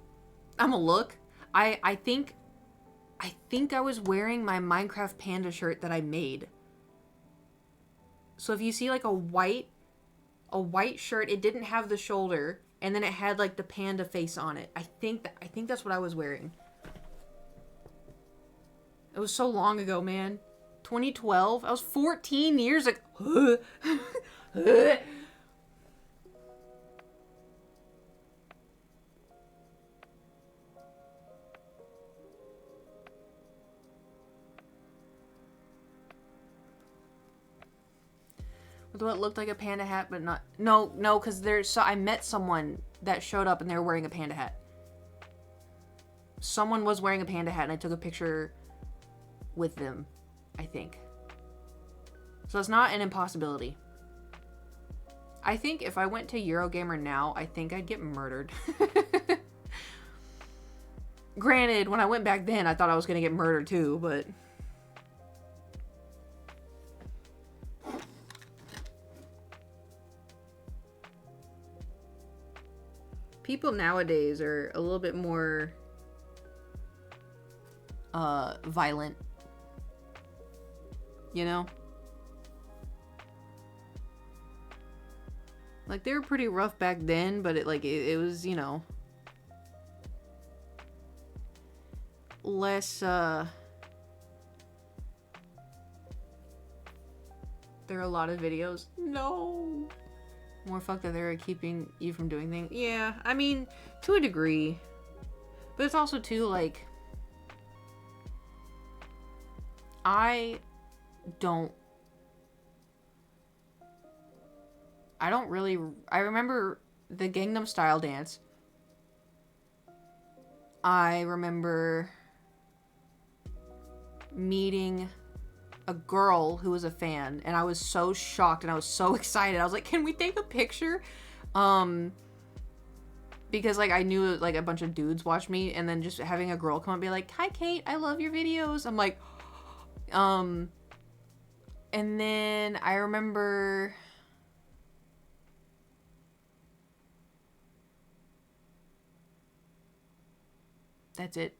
I'm gonna look. I think I was wearing my Minecraft Panda shirt that I made. So if you see like a white shirt, it didn't have the shoulder, and then it had like the panda face on it. I think that's what I was wearing. It was so long ago, man. 2012. I was 14 years ago. With what looked like a panda hat, but not. No, because I met someone that showed up and they were wearing a panda hat. Someone was wearing a panda hat, and I took a picture with them, I think. So it's not an impossibility. I think if I went to Eurogamer now, I think I'd get murdered. Granted, when I went back then, I thought I was gonna get murdered too, but... People nowadays are a little bit more violent. You know? Like, they were pretty rough back then, but it was, you know, less, there are a lot of videos. No. More fucked that they're keeping you from doing things. Yeah, I mean, to a degree. But it's also, too, like, I remember the Gangnam Style dance. I remember meeting a girl who was a fan, and I was so shocked and I was so excited. I was like, can we take a picture? Because like I knew like a bunch of dudes watched me, and then just having a girl come up and be like, hi Kate, I love your videos. I'm like, and then I remember that's it.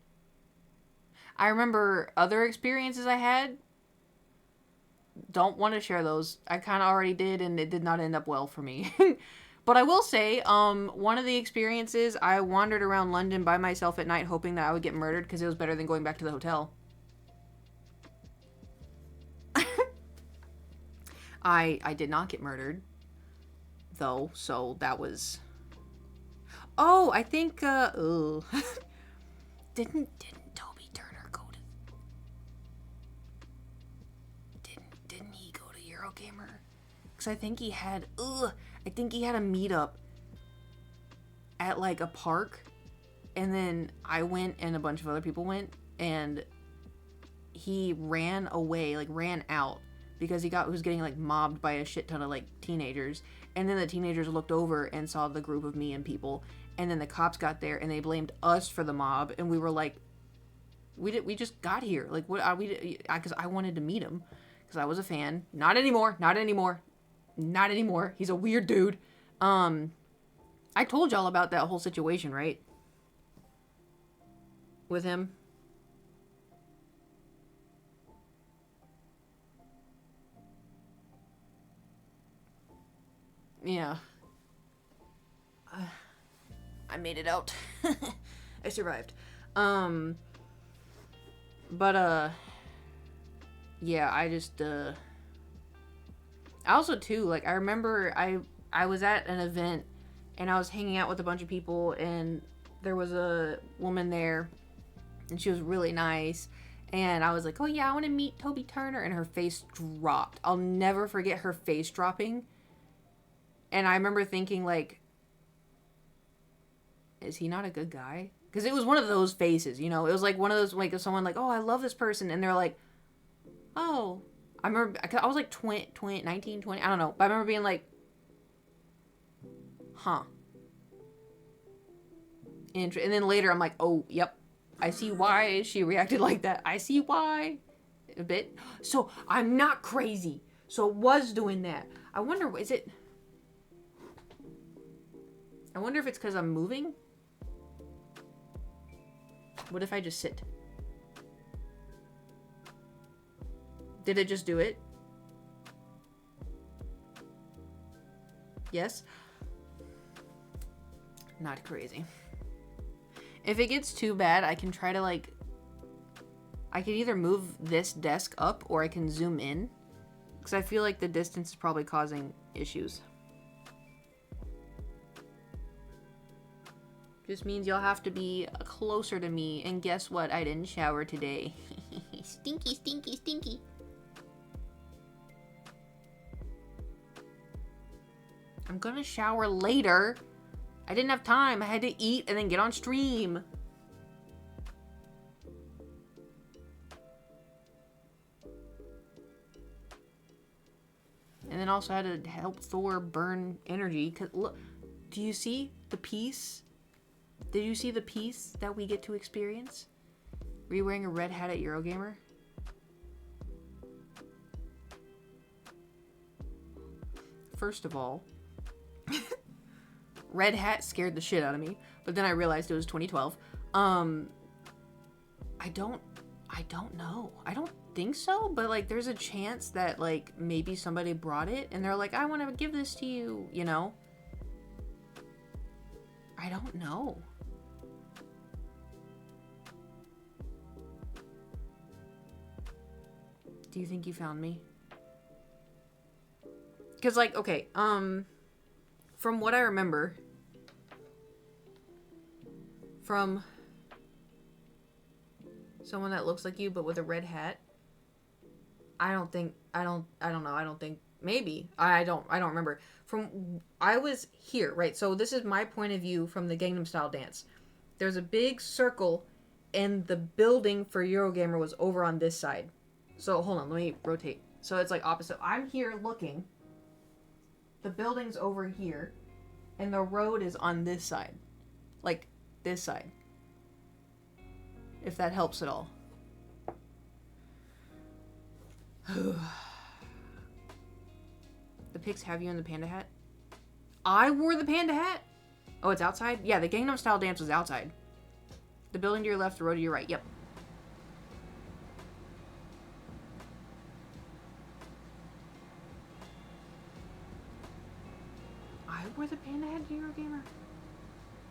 I remember other experiences I had. Don't want to share those. I kind of already did, and it did not end up well for me. But I will say, one of the experiences, I wandered around London by myself at night hoping that I would get murdered because it was better than going back to the hotel. I did not get murdered, though, so that was... Oh, I think, Didn't Toby Turner go to... Didn't he go to Eurogamer? Because I think he had... a meetup at, like, a park. And then I went and a bunch of other people went. And he ran away, like, ran out. Because he was getting, like, mobbed by a shit ton of, like, teenagers. And then the teenagers looked over and saw the group of me and people. And then the cops got there and they blamed us for the mob. And we were like, we just got here. Like, what are we? Because I wanted to meet him. because I was a fan. Not anymore. Not anymore. Not anymore. He's a weird dude. I told y'all about that whole situation, right? With him. Yeah. I made it out. I survived. But, yeah, I just, I also, too, like, I remember I was at an event, and I was hanging out with a bunch of people, and there was a woman there, and she was really nice, and I was like, oh, yeah, I want to meet Toby Turner, and her face dropped. I'll never forget her face dropping, and I remember thinking, like, is he not a good guy? Because it was one of those faces, you know? It was like one of those, like, someone like, oh, I love this person. And they're like, oh. I remember, I was like 19, 20, I don't know. But I remember being like, huh. And then later I'm like, oh, yep. I see why she reacted like that. I see why. A bit. So I'm not crazy. So it was doing that. I wonder, is it... I wonder if it's because I'm moving? What if I just sit? Did it just do it? Yes? Not crazy. If it gets too bad, I can try to, like... I can either move this desk up or I can zoom in. Because I feel like the distance is probably causing issues. Just means you'll have to be closer to me. And guess what? I didn't shower today. Stinky, stinky, stinky. I'm gonna shower later. I didn't have time. I had to eat and then get on stream. And then also had to help Thor burn energy. 'Cause look, do you see the peace? Did you see the peace that we get to experience? Were you wearing a red hat at Eurogamer? First of all, red hat scared the shit out of me, but then I realized it was 2012. I don't know. I don't think so, but like there's a chance that like maybe somebody brought it and they're like, I want to give this to you, you know? I don't know. Do you think you found me? Because like, okay, from what I remember from someone that looks like you but with a red hat, I don't think maybe I don't remember. From I was here, right? So this is my point of view from the Gangnam Style dance. There's a big circle and the building for Eurogamer was over on this side. So hold on, let me rotate. So it's like opposite. I'm here looking. The building's over here and the road is on this side. Like this side. If that helps at all. The pics have you in the panda hat? I wore the panda hat? Oh, it's outside? Yeah, the Gangnam Style dance was outside. The building to your left, the road to your right. Yep. I wore the panda hat to Eurogamer?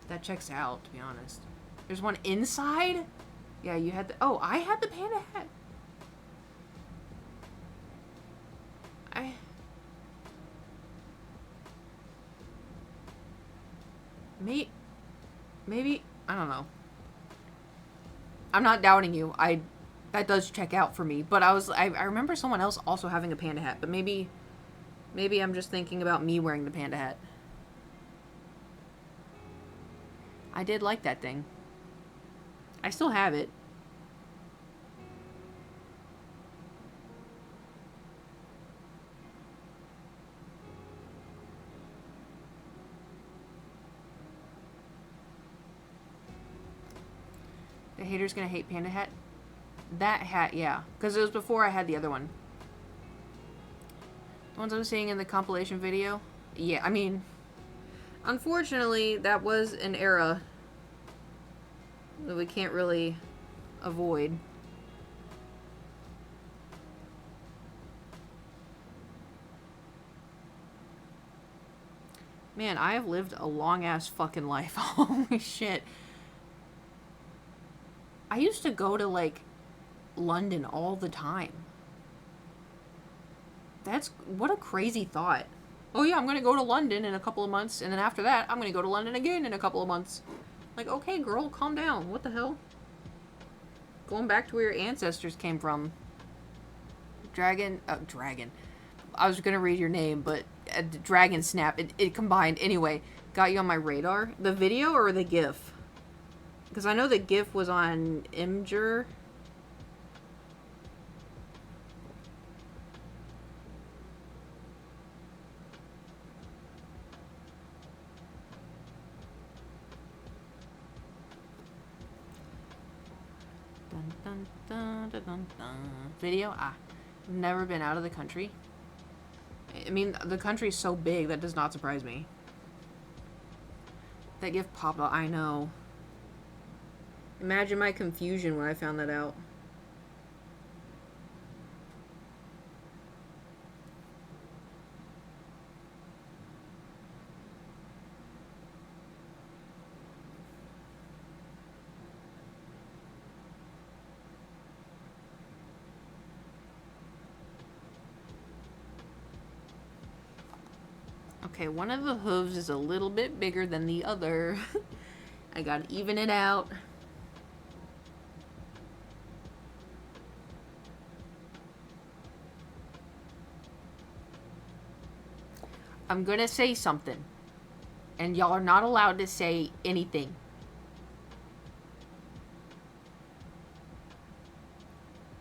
That checks out, to be honest. There's one inside? Yeah, you had the... Oh, I had the panda hat. Maybe, I don't know. I'm not doubting you. That does check out for me. But I remember someone else also having a panda hat. But maybe I'm just thinking about me wearing the panda hat. I did like that thing. I still have it. The hater's gonna hate panda hat. That hat, yeah. Because it was before I had the other one. The ones I'm seeing in the compilation video? Yeah, I mean, unfortunately, that was an era that we can't really avoid. Man, I have lived a long-ass fucking life. Holy shit. I used to go to, like, London all the time. That's... what a crazy thought. Oh yeah, I'm gonna go to London in a couple of months, and then after that, I'm gonna go to London again in a couple of months. Like, okay, girl, calm down. What the hell? Going back to where your ancestors came from. Dragon... Dragon. I was gonna read your name, but... Dragon Snap. It combined. Anyway, got you on my radar. The video or the GIF? Because I know the GIF was on Imgur. Dun, dun, dun, dun, dun, dun. Video? I've never been out of the country. I mean, the country's so big, that does not surprise me. That GIF popped up. I know. Imagine my confusion when I found that out. Okay, one of the hooves is a little bit bigger than the other. I gotta even it out. I'm gonna say something. And y'all are not allowed to say anything.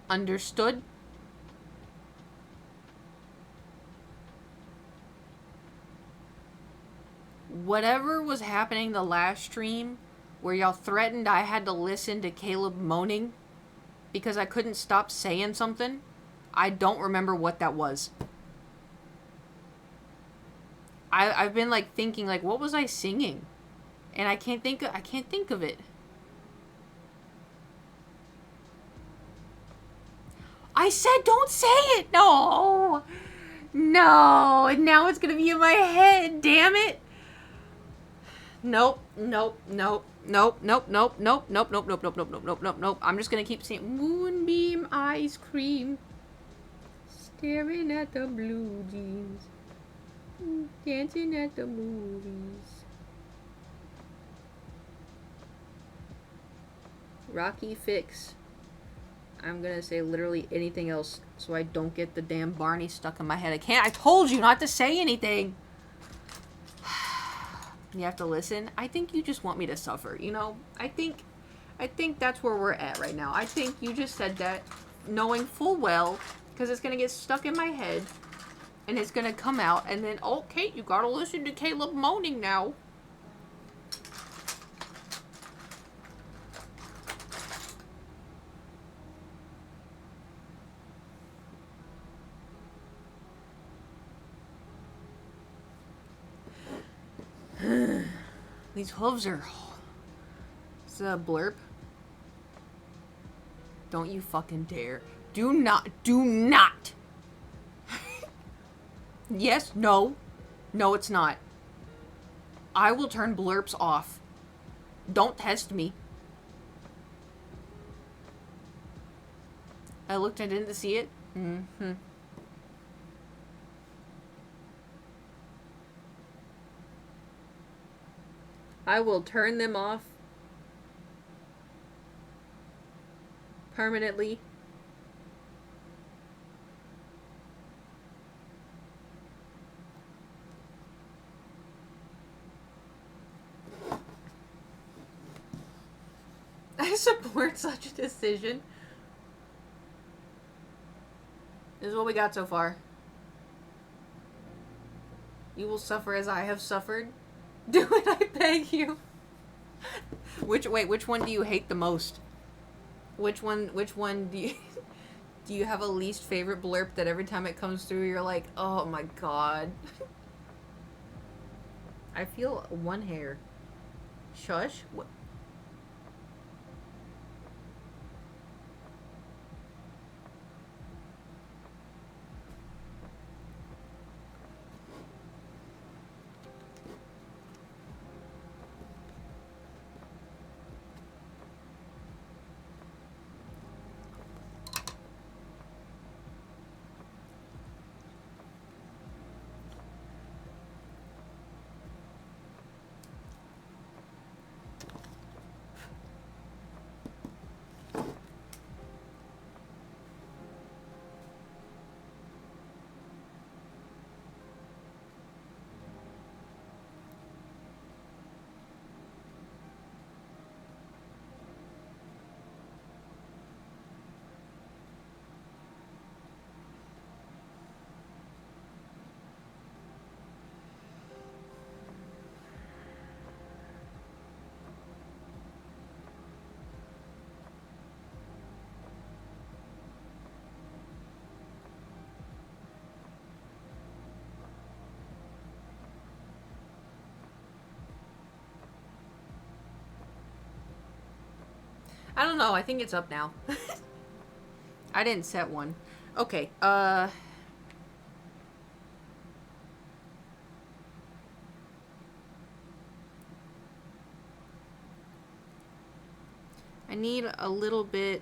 Understood? Whatever was happening the last stream, where y'all threatened I had to listen to Caleb moaning because I couldn't stop saying something, I don't remember what that was. I've been like thinking like, what was I singing? And I can't think of it. I said don't say it. No. No. And now it's gonna be in my head. Damn it. Nope. Nope. Nope. Nope. Nope. Nope. Nope. Nope. Nope. Nope. Nope. Nope. Nope. Nope. Nope. Nope. I'm just gonna keep saying moonbeam ice cream. Staring at the blue jeans. Dancing at the movies. Rocky Fix. I'm gonna say literally anything else so I don't get the damn Barney stuck in my head. I told you not to say anything. You have to listen. I think you just want me to suffer, you know? I think that's where we're at right now. I think you just said that knowing full well, because it's gonna get stuck in my head. And it's gonna come out, and then, oh, Kate, you gotta listen to Caleb moaning now. These hooves are... It's a blurb. Don't you fucking dare. Do not. Yes, no. No, it's not. I will turn blurps off. Don't test me. I looked and didn't see it. Mm-hmm. I will turn them off permanently. I support such a decision. This is what we got so far. You will suffer as I have suffered. Do it, I beg you. Which one do you hate the most? Which one do you... Do you have a least favorite blurb that every time it comes through you're like, oh my god? I feel one hair. Shush? What? I don't know. I think it's up now. I didn't set one. Okay, I need a little bit.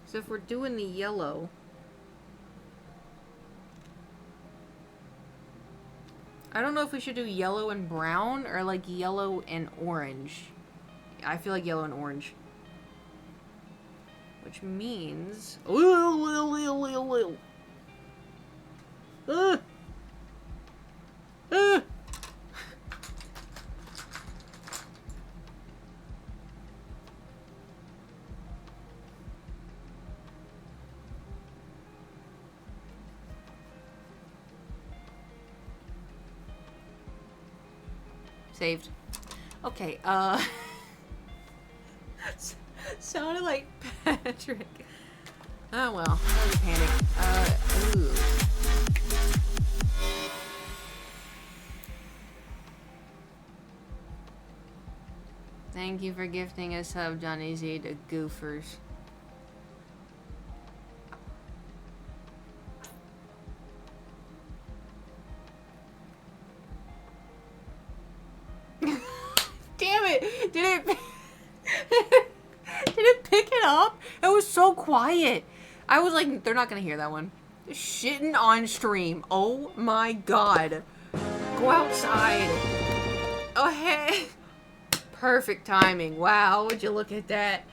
So if we're doing the yellow, I don't know if we should do yellow and brown or like yellow and orange. I feel like yellow and orange. Which means... Saved. Okay, sounded like Patrick. Oh well, that was a panic. Ooh. Thank you for gifting a sub, Johnny Z, to Goofers. Damn it! Did it pick it up? It was so quiet. I was like, they're not gonna hear that one. Shitting on stream. Oh my god. Go outside. Oh hey. Perfect timing. Wow, would you look at that?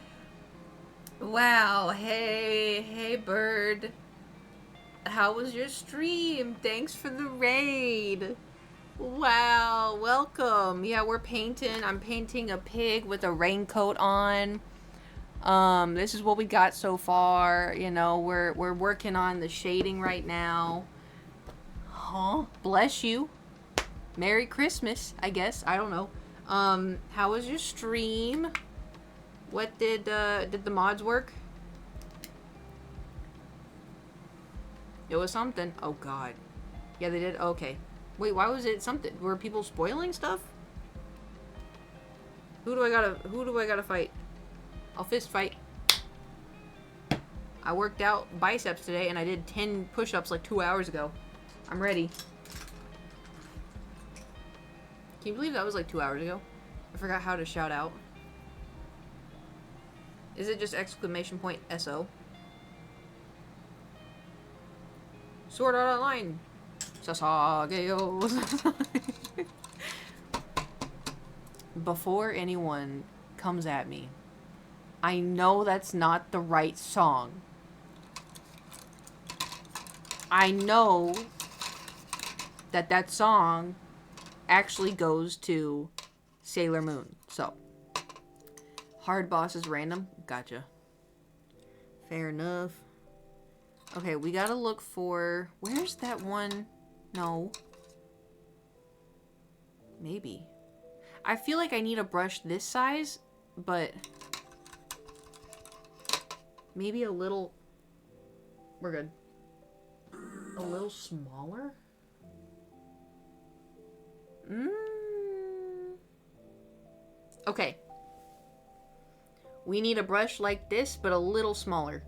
Wow. Hey bird. How was your stream? Thanks for the raid. Wow, welcome. Yeah, we're painting. I'm painting a pig with a raincoat on. This is what we got so far. You know, we're working on the shading right now. Huh? Bless you. Merry Christmas, I guess. I don't know. How was your stream? What did the mods work? It was something. Oh god. Yeah, they did. Okay. Wait, why was it something? Were people spoiling stuff? Who do I gotta fight? I'll fist fight. I worked out biceps today and I did 10 push-ups like 2 hours ago. I'm ready. Can you believe that was like 2 hours ago? I forgot how to shout out. Is it just exclamation point SO? Sword Art Online. Sasageo. Before anyone comes at me, I know that's not the right song. I know that song actually goes to Sailor Moon. So, hard boss is random. Gotcha. Fair enough. Okay, we gotta look for... Where's that one? No. Maybe. I feel like I need a brush this size, but... Maybe a little... We're good. A little smaller? Okay. We need a brush like this, but a little smaller.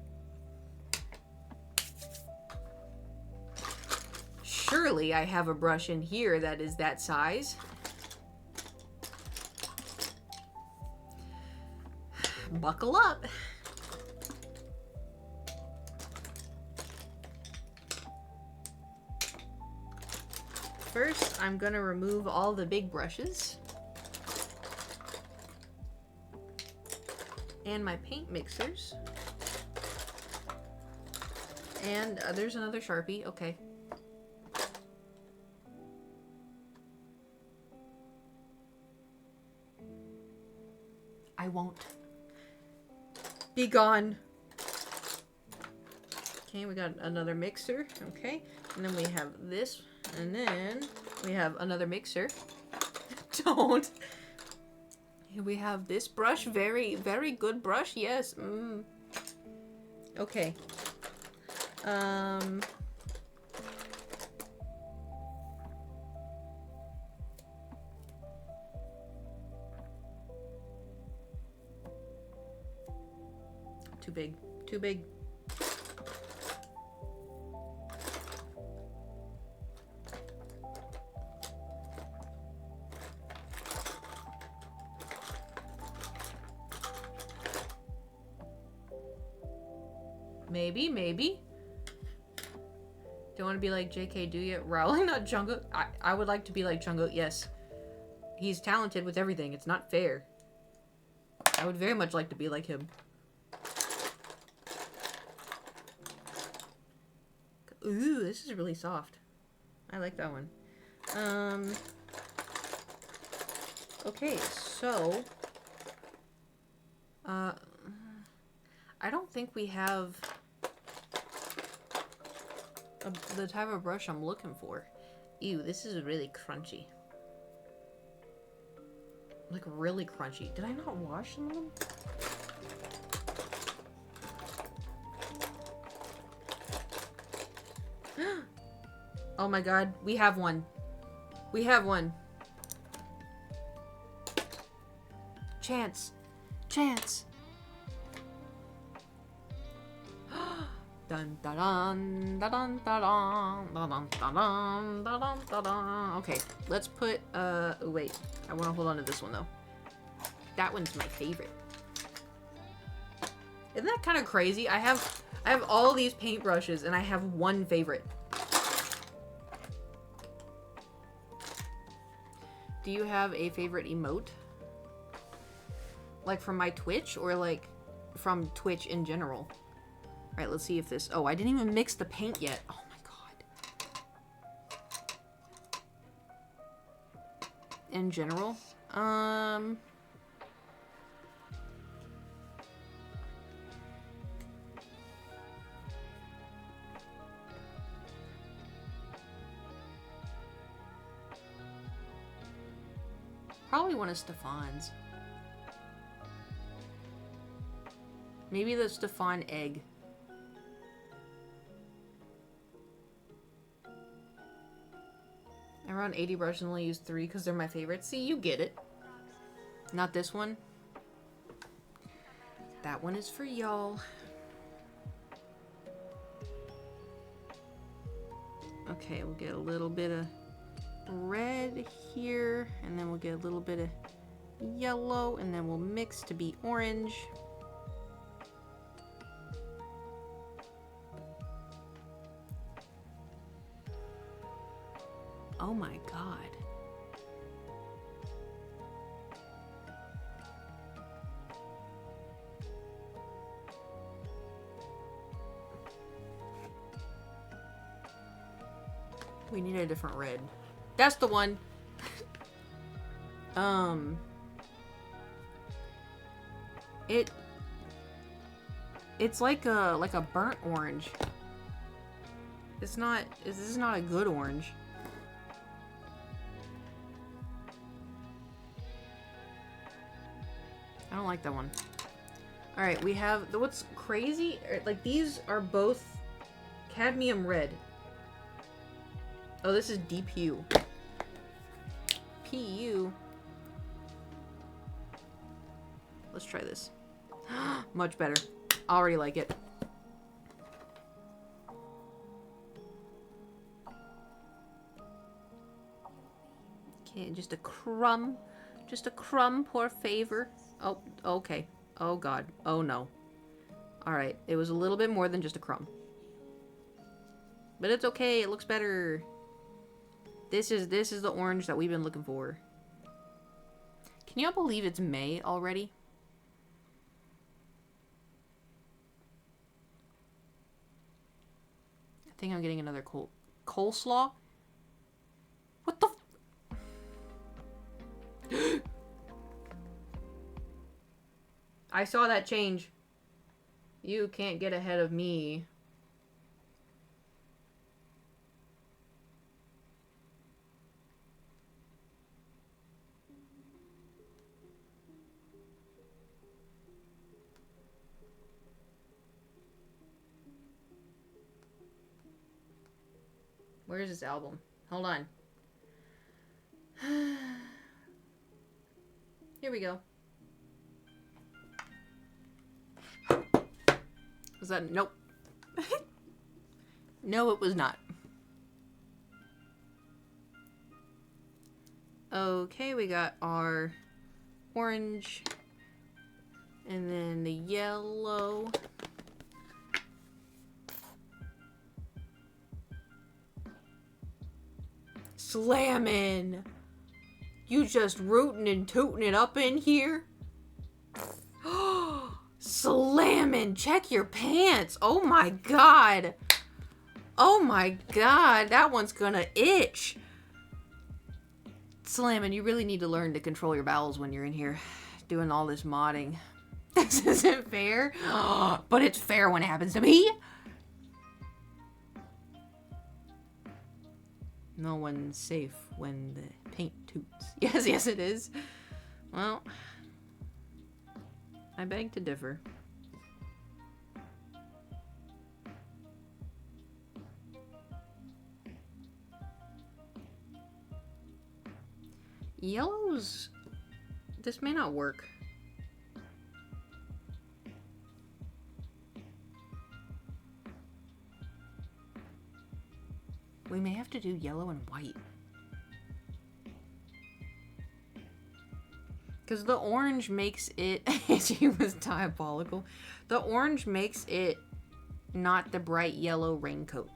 Surely I have a brush in here that is that size. Buckle up. First, I'm gonna remove all the big brushes. And my paint mixers. And there's another Sharpie. Okay. I won't. Be gone. Okay, we got another mixer. Okay. And then we have this. And then we have another mixer. Don't. Here we have this brush. Very, very good brush. Yes. Okay. Too big. Too big. Maybe. Don't want to be like JK, do you? Rowling, not Jungkook. I would like to be like Jungkook, yes. He's talented with everything. It's not fair. I would very much like to be like him. Ooh, this is really soft. I like that one. Okay, so... I don't think we have... the type of brush I'm looking for. Ew, this is really crunchy. Like, really crunchy. Did I not wash some of them? Oh my god, we have one. We have one. Chance. Chance. Dun da dun da dun da dun da dun da dun da dun da dun. Okay, let's put wait. I want to hold on to this one though. That one's my favorite. Isn't that kind of crazy? I have all these paintbrushes and I have one favorite. Do you have a favorite emote? Like from my Twitch or like from Twitch in general? Alright, let's see if this... Oh, I didn't even mix the paint yet. Oh my god. In general? Probably one of Stefan's. Maybe the Stefan egg. I run 80 brushes and only use 3 because they're my favorites. See, you get it. Not this one. That one is for y'all. Okay, we'll get a little bit of red here, and then we'll get a little bit of yellow, and then we'll mix to be orange. Oh my god. We need a different red. That's the one. It's like a burnt orange. This is not a good orange. I don't like that one. Alright, we have... What's crazy? Like, these are both cadmium red. Oh, this is DPU. PU. Let's try this. Much better. Already like it. Okay, just a crumb. Just a crumb, poor favor. Oh, okay. Oh god. Oh no. Alright, it was a little bit more than just a crumb. But it's okay, it looks better. This is the orange that we've been looking for. Can y'all believe it's May already? I think I'm getting another coleslaw. What the I saw that change. You can't get ahead of me. Where is this album? Hold on. Here we go. Was that... Nope. No, it was not. Okay, we got our orange. And then the yellow. Slammin'! You just rootin' and tootin' it up in here? Slammin'! Check your pants! Oh my god! Oh my god! That one's gonna itch! Slammin', you really need to learn to control your bowels when you're in here doing all this modding. This isn't fair, but it's fair when it happens to me! No one's safe when the paint toots. Yes, yes it is. Well, I beg to differ. Yellows... This may not work. We may have to do yellow and white. Because the orange makes it... She was diabolical. The orange makes it not the bright yellow raincoat.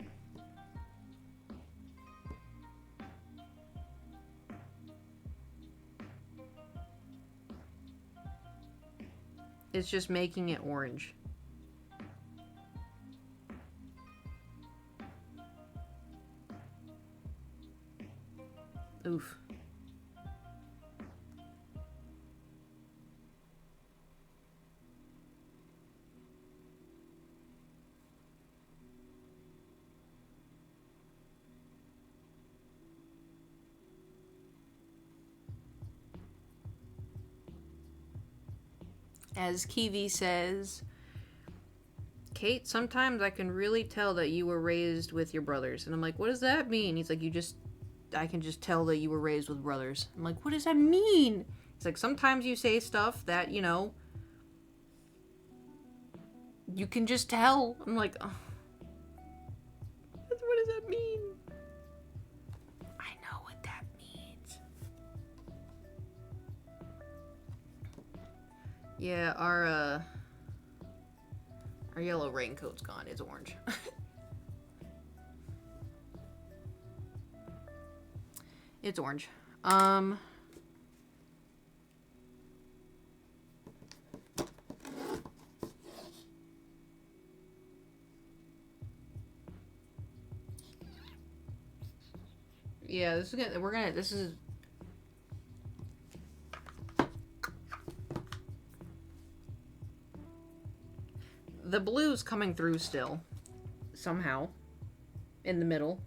It's just making it orange. Oof. As Kiwi says, Kate, sometimes I can really tell that you were raised with your brothers. And I'm like, what does that mean? He's like, I can just tell that you were raised with brothers. I'm like, what does that mean? He's like, sometimes you say stuff that, you know, you can just tell. I'm like, oh. What does that mean? I know what that means. Yeah, our yellow raincoat's gone. It's orange. It's orange. Yeah, this is the blue's coming through still, somehow, in the middle.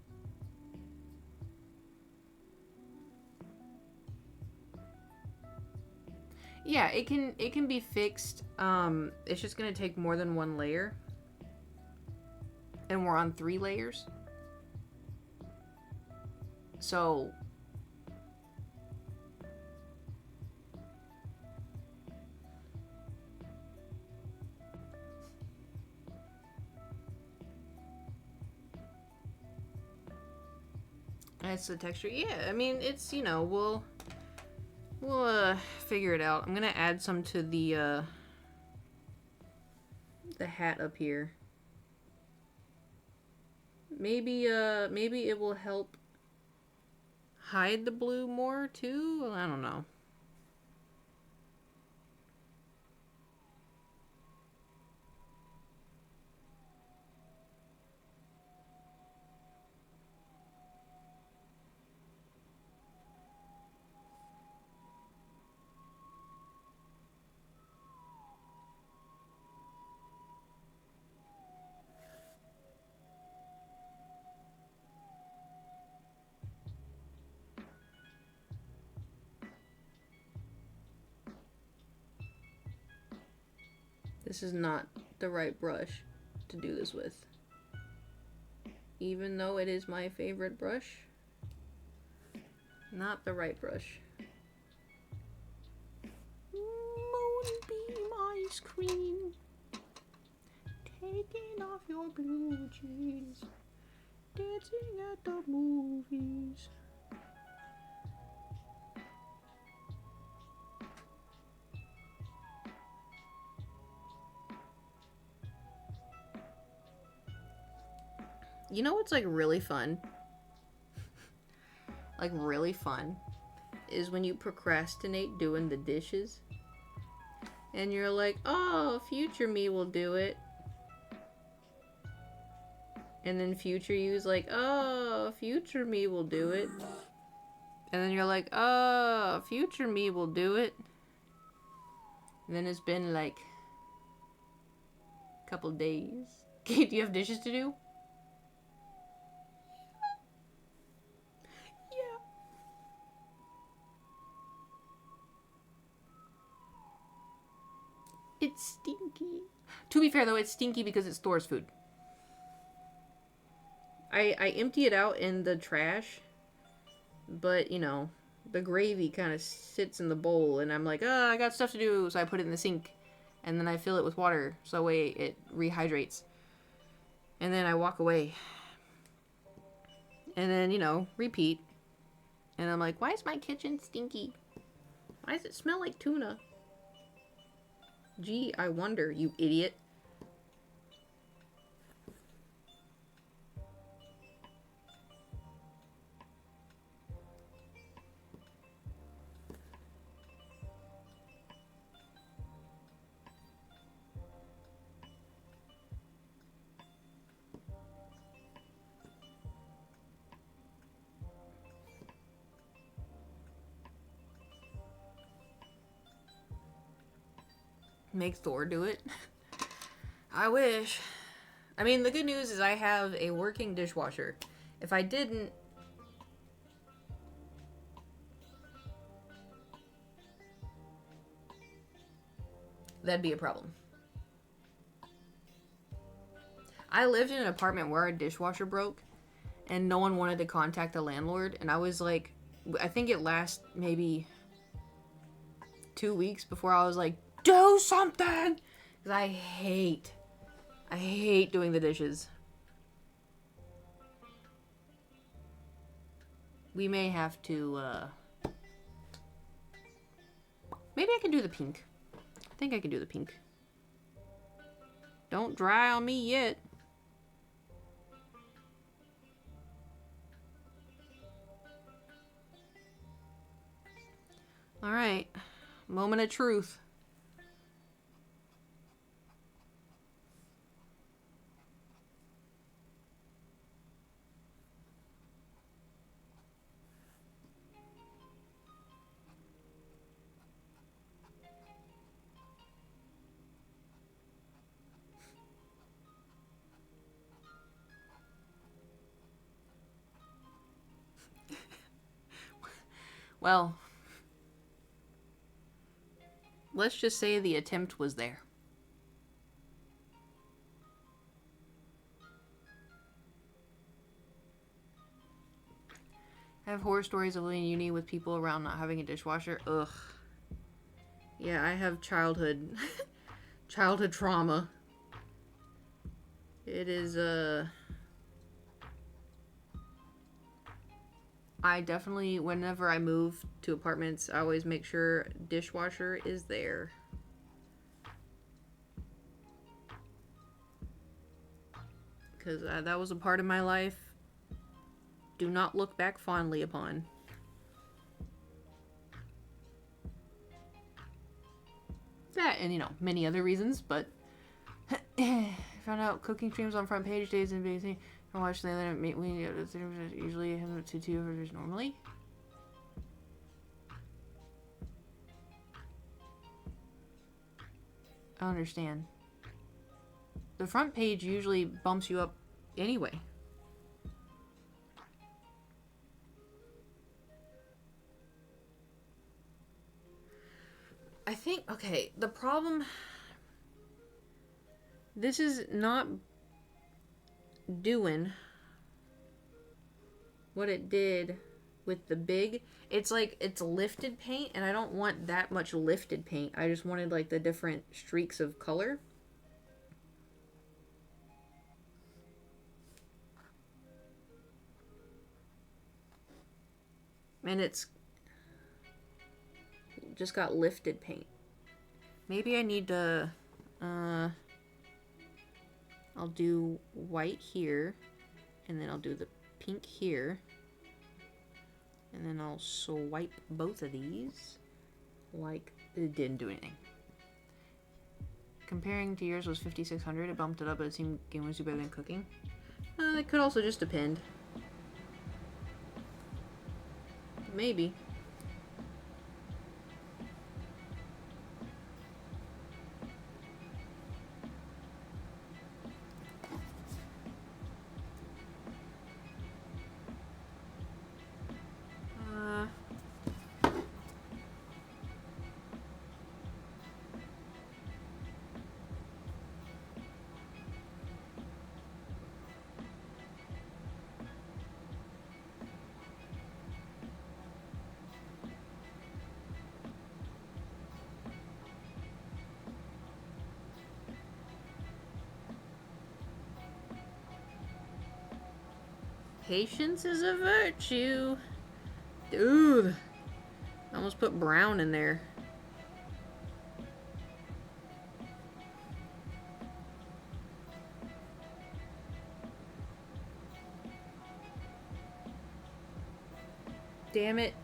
Yeah, it can be fixed. It's just gonna take more than one layer. And we're on 3 layers. So that's the texture. Yeah, I mean, it's, you know, we'll figure it out. I'm gonna add some to the hat up here. Maybe it will help hide the blue more too. I don't know. This is not the right brush to do this with. Even though it is my favorite brush, not the right brush. Moonbeam ice cream, taking off your blue jeans, dancing at the movies. You know what's like really fun? Like really fun is when you procrastinate doing the dishes and you're like, oh, future me will do it. And then future you's like, oh, future me will do it. And then you're like, oh, future me will do it. And then it's been like a couple days. Do you have dishes to do? It's stinky. To be fair, though, it's stinky because it stores food. I empty it out in the trash, but, you know, the gravy kind of sits in the bowl, and I'm like, oh, I got stuff to do, so I put it in the sink, and then I fill it with water, so that way it rehydrates. And then I walk away. And then, you know, repeat. And I'm like, why is my kitchen stinky? Why does it smell like tuna? Gee, I wonder, you idiot. Make Thor do it. I wish. I mean, the good news is I have a working dishwasher. If I didn't... that'd be a problem. I lived in an apartment where our dishwasher broke, and no one wanted to contact the landlord, and I was like... I think it lasted maybe 2 weeks before I was like, do something! Because I hate doing the dishes. We may have to, maybe I can do the pink. I think I can do the pink. Don't dry on me yet. Alright. Moment of truth. Well, let's just say the attempt was there. I have horror stories of living in uni with people around not having a dishwasher. Ugh. Yeah, I have childhood trauma. It is, I definitely, whenever I move to apartments, I always make sure dishwasher is there. Because that was a part of my life. Do not look back fondly upon. That, and you know, many other reasons, but I found out cooking streams on front page days and basically I watch the other we usually have to 2 hours normally. I understand. The front page usually bumps you up anyway. I think, okay, the problem, this is not doing what it did with the big. It's like, it's lifted paint, and I don't want that much lifted paint. I just wanted, like, the different streaks of color. And it's just got lifted paint. Maybe I need to, I'll do white here, and then I'll do the pink here, and then I'll swipe both of these like it didn't do anything. Comparing to yours was 5,600. It bumped it up, but it seemed game was better than cooking. It could also just depend. Maybe. Patience is a virtue. Dude. I almost put brown in there. Damn it.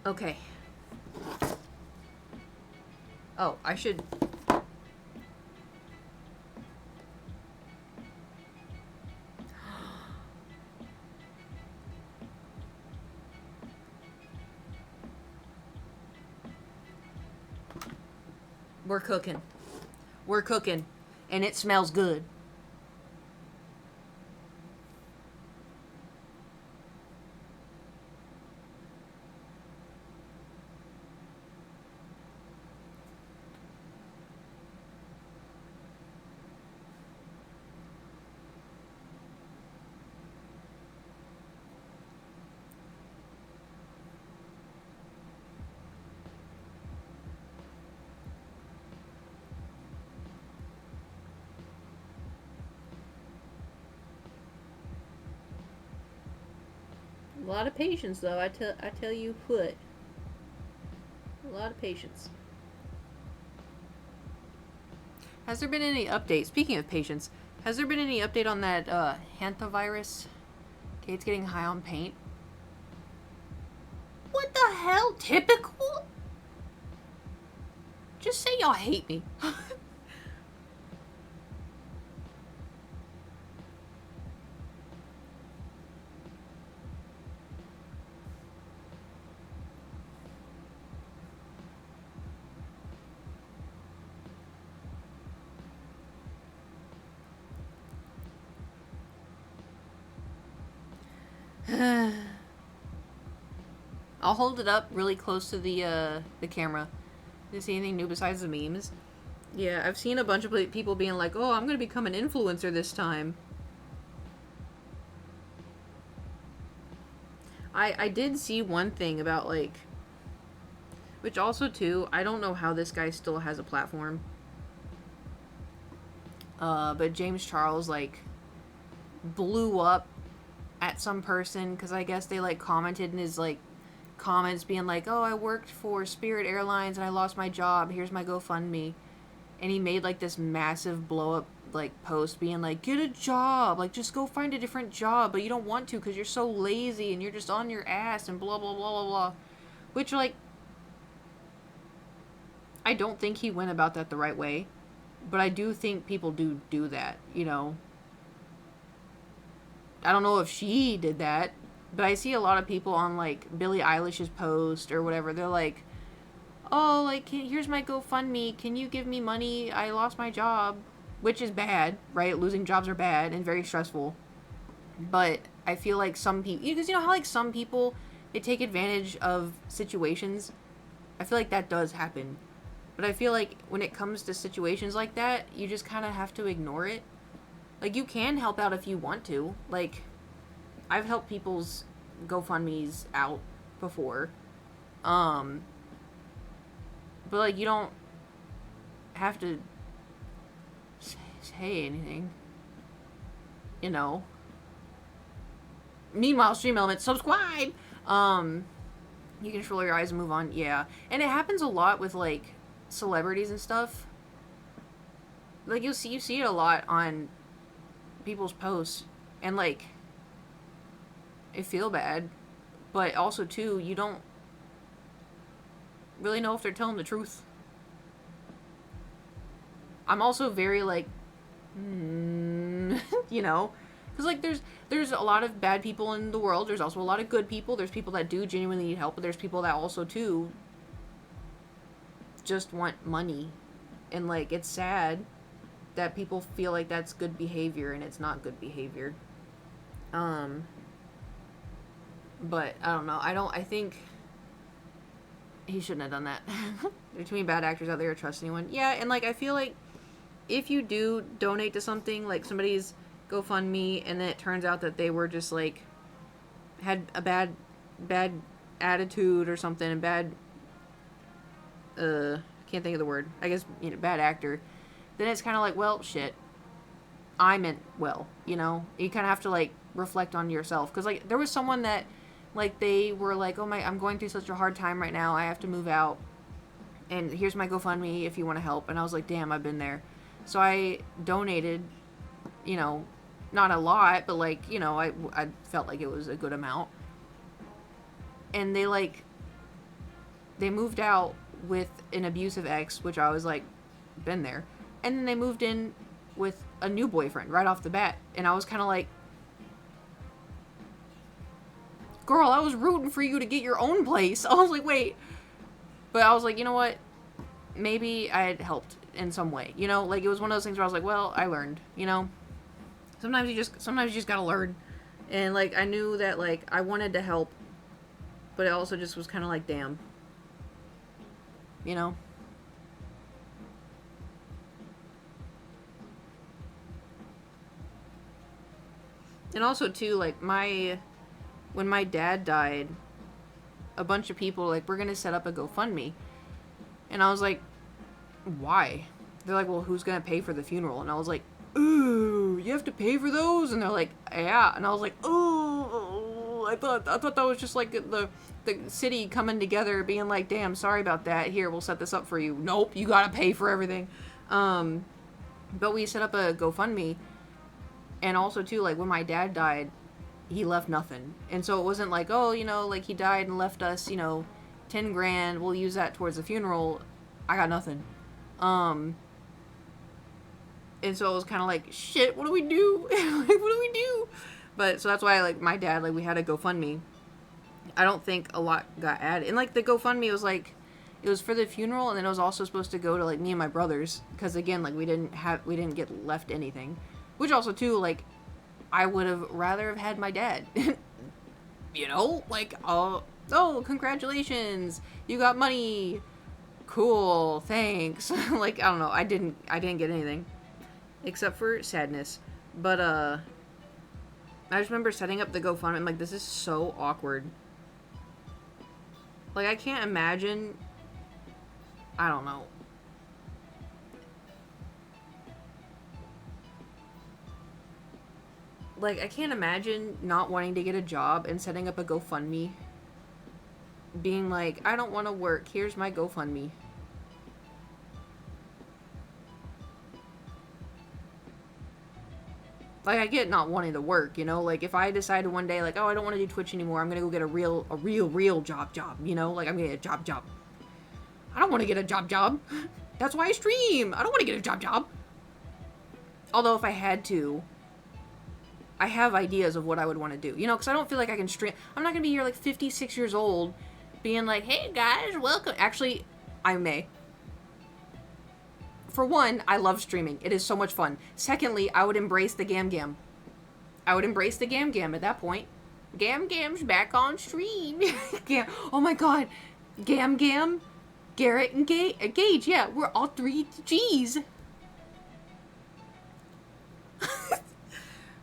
Okay. Oh, I should... We're cooking. We're cooking. And it smells good. A lot of patience, though. I tell you what. A lot of patience. Has there been any update? Speaking of patience, has there been any update on that hantavirus? Kate's getting high on paint. What the hell? Typical? Just say y'all hate me. I'll hold it up really close to the camera. Did you see anything new besides the memes? Yeah, I've seen a bunch of people being like, oh, I'm gonna become an influencer this time. I did see one thing about, like, which also, too, I don't know how this guy still has a platform. But James Charles, like, blew up at some person, because I guess they, like, commented in his, like, comments being like, oh, I worked for Spirit Airlines and I lost my job, here's my GoFundMe. And he made, like, this massive blow-up, like, post being like, get a job, like, just go find a different job, but you don't want to because you're so lazy and you're just on your ass and blah, blah, blah, blah, blah. Which, like, I don't think he went about that the right way, but I do think people do that, you know. I don't know if she did that, but I see a lot of people on, like, Billie Eilish's post or whatever, they're like, oh, like, here's my GoFundMe, can you give me money, I lost my job. Which is bad, right? Losing jobs are bad and very stressful. But I feel like some people, because you know how, like, some people, they take advantage of situations? I feel like that does happen. But I feel like when it comes to situations like that, you just kind of have to ignore it. Like, you can help out if you want to. Like, I've helped people's GoFundMes out before. But, like, you don't have to say anything, you know. Meanwhile, Stream Elements, subscribe. You can just roll your eyes and move on. Yeah, and it happens a lot with, like, celebrities and stuff. Like, you see it a lot on people's posts, and, like, I feel bad, but also too, you don't really know if they're telling the truth. I'm also very, like, you know, because, like, there's a lot of bad people in the world. There's also a lot of good people. There's people that do genuinely need help, but there's people that also, too, just want money. And, like, it's sad that people feel like that's good behavior, and it's not good behavior. But, I don't know. I think he shouldn't have done that. There's too many bad actors out there to trust anyone. Yeah, and, like, I feel like if you do donate to something, like somebody's GoFundMe, and then it turns out that they were just, like, had a bad attitude or something, and bad, can't think of the word, I guess, you know, bad actor, then it's kind of like, well, shit, I meant well, you know? You kind of have to, like, reflect on yourself, because, like, there was someone that, like, they were like, oh my, I'm going through such a hard time right now, I have to move out, and here's my GoFundMe if you want to help, and I was like, damn, I've been there. So I donated, you know, not a lot, but, like, you know, I felt like it was a good amount. And they, like, they moved out with an abusive ex, which I was like, been there. And then they moved in with a new boyfriend right off the bat. And I was kind of like, girl, I was rooting for you to get your own place. I was like, wait. But I was like, you know what? Maybe I had helped in some way, you know, like, it was one of those things where I was like, well, I learned, you know, sometimes you just gotta learn, and, like, I knew that, like, I wanted to help, but it also just was kind of like, damn, you know. And also, too, like, when my dad died, a bunch of people, like, we're gonna set up a GoFundMe, and I was like, why? They're like, well, who's gonna pay for the funeral? And I was like, ooh, you have to pay for those? And they're like, yeah. And I was like, ooh, I thought that was just like the city coming together being like, damn, sorry about that, here, we'll set this up for you. Nope, you gotta pay for everything. But we set up a GoFundMe, and also too, like, when my dad died, he left nothing. And so it wasn't like, oh, you know, like, he died and left us, you know, 10 grand, we'll use that towards the funeral. I got nothing. And so it was kind of like, shit, what do we do? Like, what do we do? But, so that's why, like, my dad, like, we had a GoFundMe. I don't think a lot got added. And, like, the GoFundMe was, like, it was for the funeral, and then it was also supposed to go to, like, me and my brothers. Because, again, like, we didn't get left anything. Which also, too, like, I would have rather have had my dad. You know? Like, Oh, congratulations, you got money. Cool, thanks. Like, I don't know, I didn't get anything except for sadness. But I just remember setting up the GoFundMe. I'm like, this is so awkward. Like, I can't imagine. I don't know. Like, I can't imagine not wanting to get a job and setting up a GoFundMe. Being like, I don't want to work. Here's my GoFundMe. Like, I get not wanting to work, you know? Like, if I decided one day, like, oh, I don't want to do Twitch anymore, I'm gonna go get a real job, you know? Like, I'm gonna get a job. I don't want to get a job. That's why I stream. I don't want to get a job. Although, if I had to, I have ideas of what I would want to do. You know, because I don't feel like I can stream. I'm not going to be here, like, 56 years old, being like, hey, guys, welcome. Actually, I may. For one, I love streaming. It is so much fun. Secondly, I would embrace the Gam Gam. I would embrace the Gam Gam at that point. Gam Gam's back on stream. Oh my god. Gam Gam, Garrett, and Gage. Yeah, we're all 3 G's.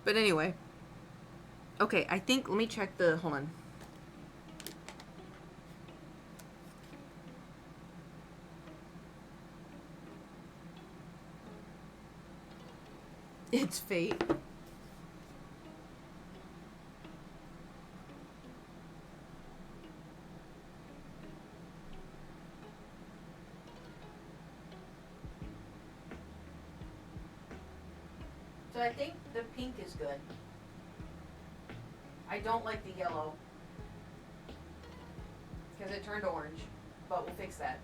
But anyway. Okay, I think, let me check the, hold on. It's fate. So I think the pink is good. I don't like the yellow. Because it turned orange. But we'll fix that.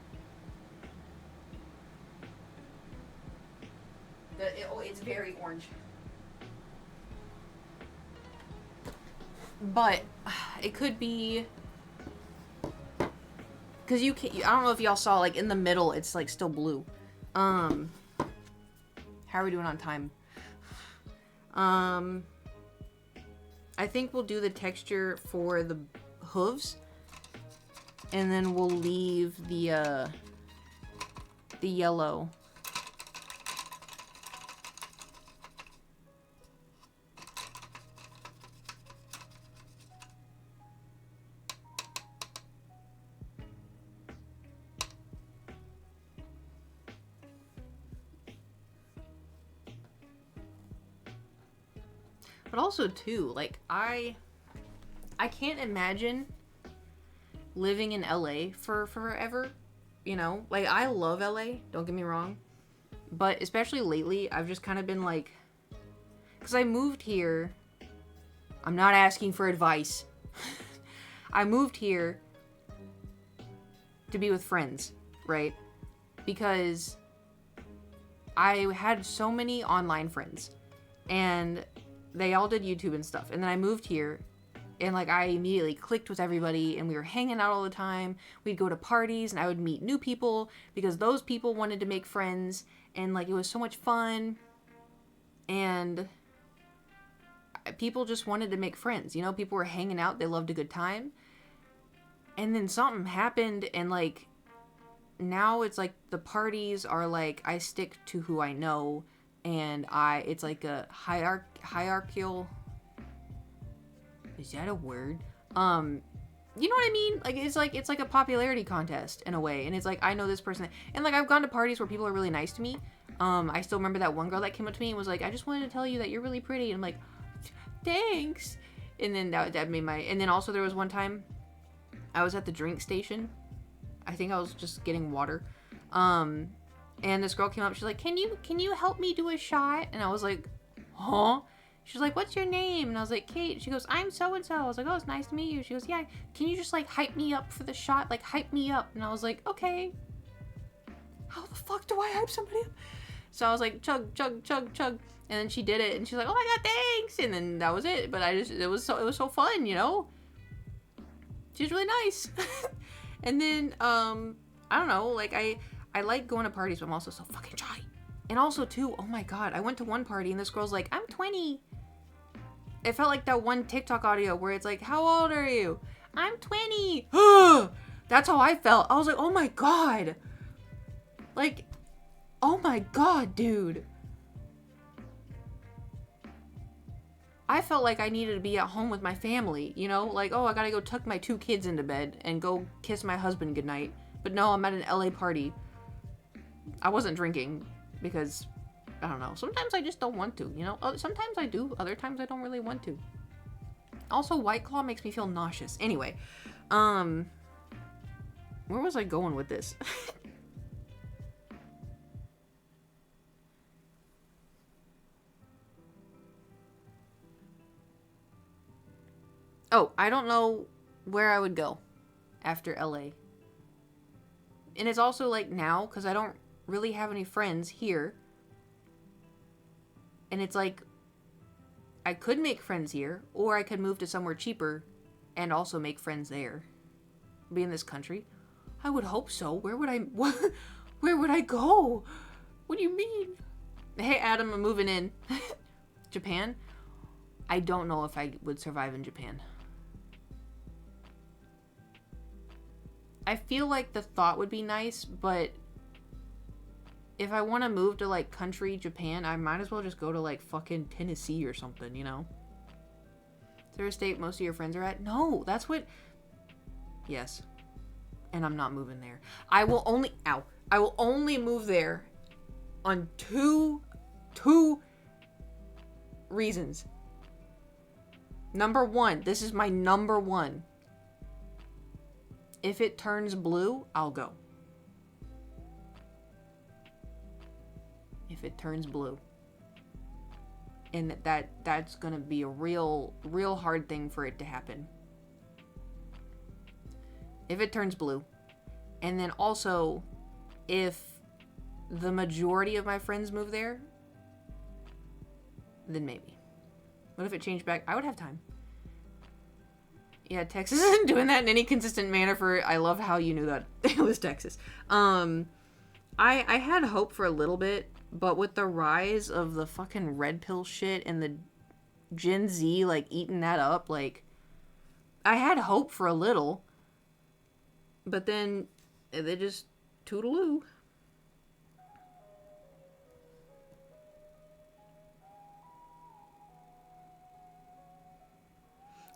It's very orange. But it could be, because you can't, I don't know if y'all saw, like, in the middle it's like still blue. How are we doing on time? I think we'll do the texture for the hooves, and then we'll leave the yellow. But also, too, like, I can't imagine living in LA for forever, you know? Like, I love LA, don't get me wrong. But especially lately, I've just kind of been like, because I moved here, I'm not asking for advice. I moved here to be with friends, right? Because I had so many online friends, and they all did YouTube and stuff. And then I moved here, and like I immediately clicked with everybody, and we were hanging out all the time. We'd go to parties, and I would meet new people because those people wanted to make friends, and like it was so much fun. And people just wanted to make friends, you know? People were hanging out, they loved a good time. And then something happened, and like now it's like the parties are like I stick to who I know. And it's like a hierarchical, is that a word? You know what I mean? Like, it's like a popularity contest in a way. And it's like, I know this person. And like, I've gone to parties where people are really nice to me. I still remember that one girl that came up to me and was like, I just wanted to tell you that you're really pretty. And I'm like, thanks. And then that made my, and then also there was one time I was at the drink station. I think I was just getting water. And this girl came up, she's like, can you help me do a shot? And I was like, huh? She's like, what's your name? And I was like, Kate. She goes, I'm so-and-so. I was like, oh, it's nice to meet you. She goes, yeah, can you just like hype me up for the shot? Like, hype me up. And I was like, okay. How the fuck do I hype somebody up? So I was like, chug, chug, chug, chug. And then she did it, and she's like, oh my god, thanks. And then that was it. But it was so fun, you know? She's really nice. And then, I don't know, like, I like going to parties, but I'm also so fucking shy. And also, too, oh my god, I went to one party, and this girl's like, I'm 20. It felt like that one TikTok audio where it's like, how old are you? I'm 20. That's how I felt. I was like, oh my god. Like, oh my god, dude. I felt like I needed to be at home with my family, you know? Like, oh, I gotta go tuck my 2 kids into bed and go kiss my husband goodnight. But no, I'm at an LA party. I wasn't drinking because, I don't know. Sometimes I just don't want to, you know? Sometimes I do. Other times I don't really want to. Also, White Claw makes me feel nauseous. Anyway, where was I going with this? Oh, I don't know where I would go after LA. And it's also like now, because I don't really have any friends here. And it's like, I could make friends here, or I could move to somewhere cheaper and also make friends there. Be in this country. I would hope so. Where would I go? What do you mean? Hey, Adam, I'm moving in. Japan? I don't know if I would survive in Japan. I feel like the thought would be nice, but if I want to move to, like, country Japan, I might as well just go to, like, fucking Tennessee or something, you know? Is there a state most of your friends are at? No, that's what... Yes. And I'm not moving there. I will only move there on two reasons. Number one, this is my number one. If it turns blue, I'll go. If it turns blue. And that's gonna be a real hard thing for it to happen. If it turns blue. And then also, if the majority of my friends move there, then maybe. What if it changed back? I would have time. Yeah, Texas isn't doing that in any consistent manner for... I love how you knew that it was Texas. I had hope for a little bit, but with the rise of the fucking red pill shit and the Gen Z, like, eating that up, like... I had hope for a little, but then they just toodaloo.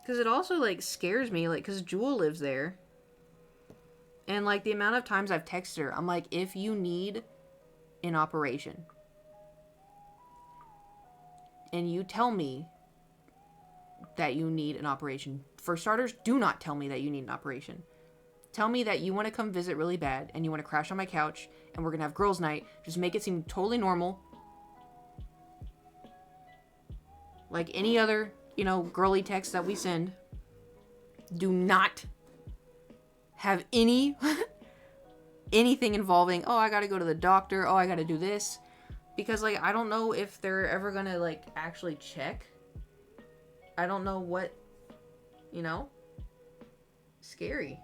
Because it also, like, scares me, like, because Jewel lives there. And, like, the amount of times I've texted her, I'm like, if you need an operation, and you tell me that you need an operation. For starters, do not tell me that you need an operation. Tell me that you want to come visit really bad, and you want to crash on my couch, and we're going to have girls' night. Just make it seem totally normal. Like any other... you know, girly texts that we send. Do not have anything involving, oh, I gotta go to the doctor, oh, I gotta do this. Because, like, I don't know if they're ever gonna, like, actually check. I don't know what, you know? Scary.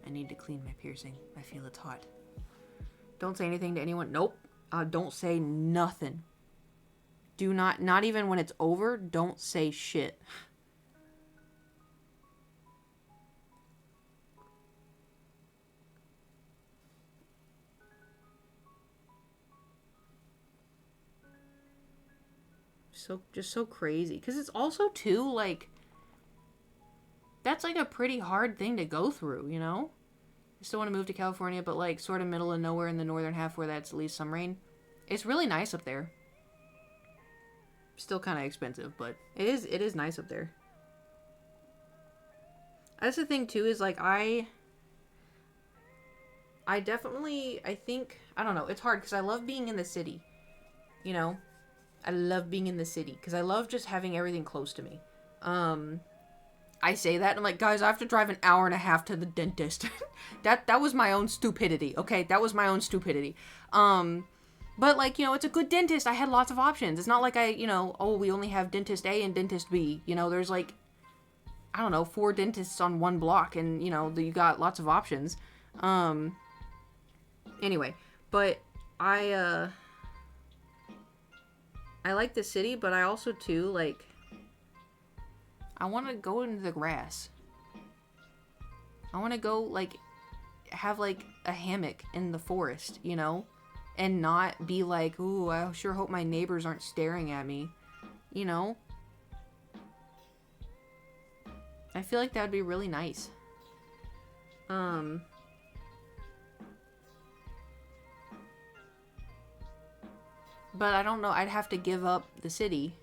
I need to clean my piercing. I feel it's hot. Don't say anything to anyone. Nope. Don't say nothing. Do not even when it's over, don't say shit. Just so crazy. Because it's also, too, like... that's, like, a pretty hard thing to go through, you know? I still want to move to California, but, like, sort of middle of nowhere in the northern half where that's at least some rain. It's really nice up there. Still kind of expensive, but it is nice up there. That's the thing, too, is, like, I definitely, I think, I don't know, it's hard, because I love being in the city, you know? I love being in the city, because I love just having everything close to me. I say that, and I'm like, guys, I have to drive an hour and a half to the dentist. that was my own stupidity, okay? That was my own stupidity. But, like, you know, it's a good dentist. I had lots of options. It's not like I, you know, oh, we only have dentist A and dentist B. You know, there's, like, I don't know, 4 dentists on one block, and, you know, you got lots of options. Anyway, but I like the city, but I also, too, like, I want to go into the grass. I want to go, like, have, like, a hammock in the forest, you know? And not be like, ooh, I sure hope my neighbors aren't staring at me. You know? I feel like that would be really nice. But I don't know. I'd have to give up the city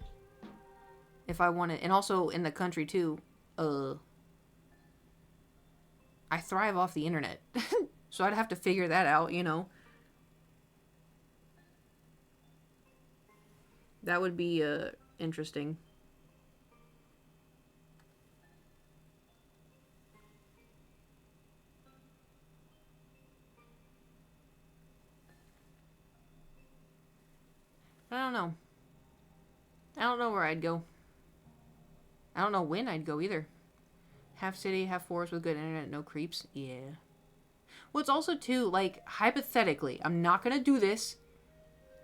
if I wanted. And also in the country, too. I thrive off the internet. So I'd have to figure that out, you know? That would be interesting. I don't know. I don't know where I'd go. I don't know when I'd go either. Half city, half forest with good internet, no creeps. Yeah. Well, it's also, too, like, hypothetically, I'm not gonna do this.